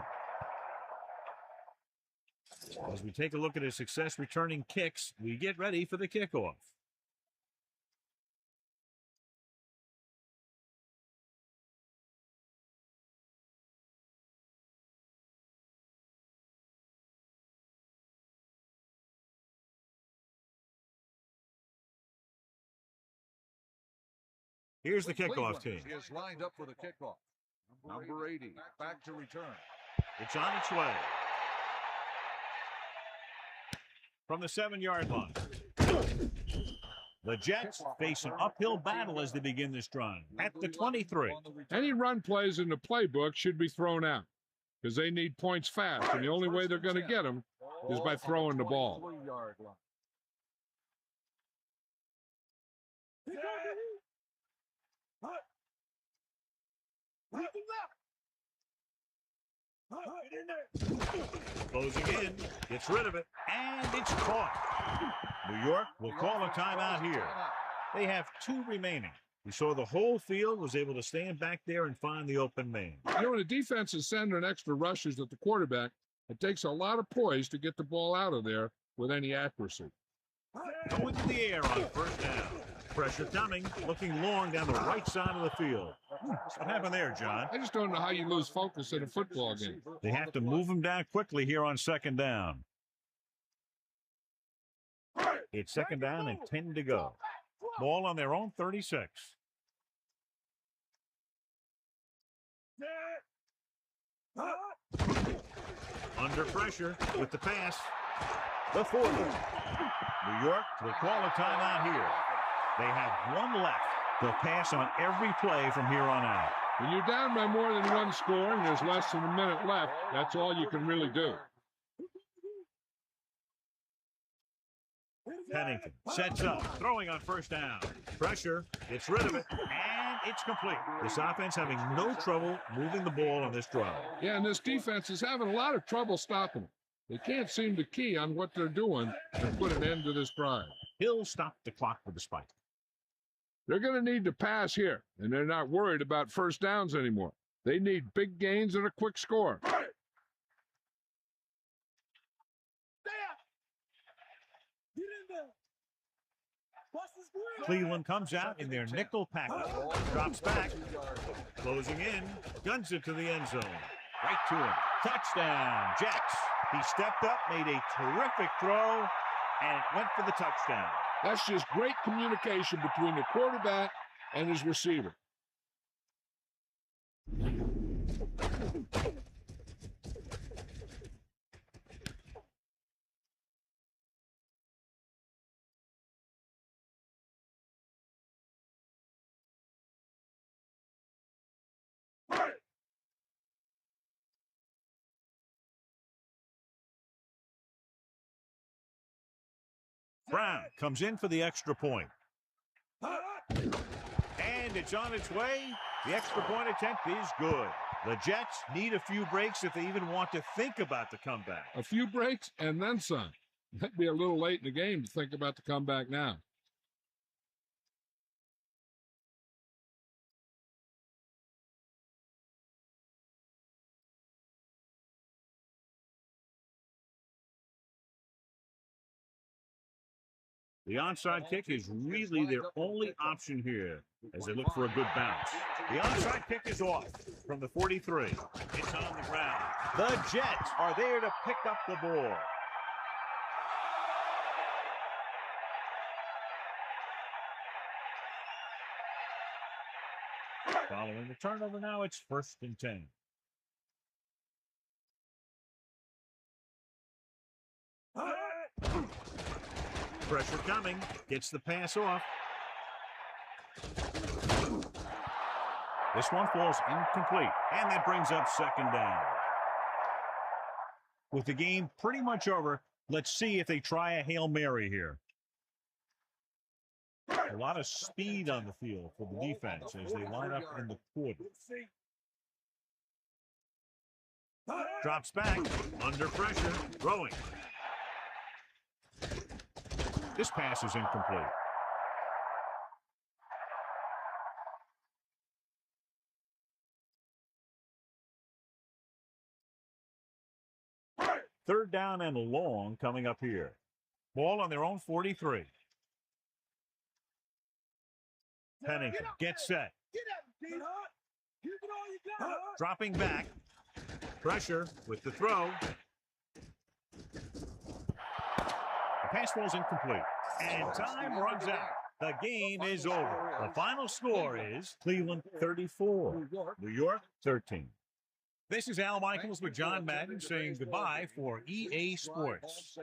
As we take a look at his success returning kicks, we get ready for the kickoff. Here's the kickoff team. He is lined up for the kickoff. Number 80, back to return. It's on its way. From the 7-yard line. The Jets face an uphill battle as they begin this drive. At the 23. Any run plays in the playbook should be thrown out because they need points fast, and the only way they're going to get them is by throwing the ball. 3-yard line. Closing in, gets rid of it, and it's caught. New York will call a timeout here. They have 2 remaining. We saw the whole field was able to stand back there and find the open man. You know, when the defense is sending extra rushers at the quarterback, it takes a lot of poise to get the ball out of there with any accuracy. Going to the air on first down. Pressure coming, looking long down the right side of the field. What happened there, John? I just don't know how you lose focus in a football game. They have to move him down quickly here on second down. It's second down and 10 to go. Ball on their own 36. Under pressure with the pass. The 40. New York will call a timeout here. They have 1 left. They'll pass on every play from here on out. When you're down by more than 1 score and there's less than a minute left, that's all you can really do. Pennington sets up, throwing on first down. Pressure, gets rid of it, and it's complete. This offense having no trouble moving the ball on this drive. Yeah, and this defense is having a lot of trouble stopping them. They can't seem to key on what they're doing and put an end to this drive. He'll stop the clock with the spike. They're going to need to pass here, and they're not worried about first downs anymore. They need big gains and a quick score. Cleveland comes out in their nickel package. Drops back. Closing in. Guns it to the end zone. Right to him. Touchdown, Jets. He stepped up, made a terrific throw, and it went for the touchdown. That's just great communication between the quarterback and his receiver. Brown comes in for the extra point. And it's on its way. The extra point attempt is good. The Jets need a few breaks if they even want to think about the comeback. A few breaks and then some. That'd be a little late in the game to think about the comeback now. The onside kick is really their only option here as they look for a good bounce. The onside kick is off from the 43. It's on the ground. The Jets are there to pick up the ball. Following the turnover now, it's 1st and 10. Pressure coming. Gets the pass off. This one falls incomplete. And that brings up 2nd down. With the game pretty much over, let's see if they try a Hail Mary here. A lot of speed on the field for the defense as they line up in the quarter. Drops back. Under pressure. Throwing. This pass is incomplete. Third down and long coming up here. Ball on their own 43. Pennington gets set. Dropping back. Pressure with the throw. The pass falls incomplete. And time runs out. The game is over. The final score is Cleveland 34, New York 13. This is Al Michaels with John Madden saying goodbye for EA Sports.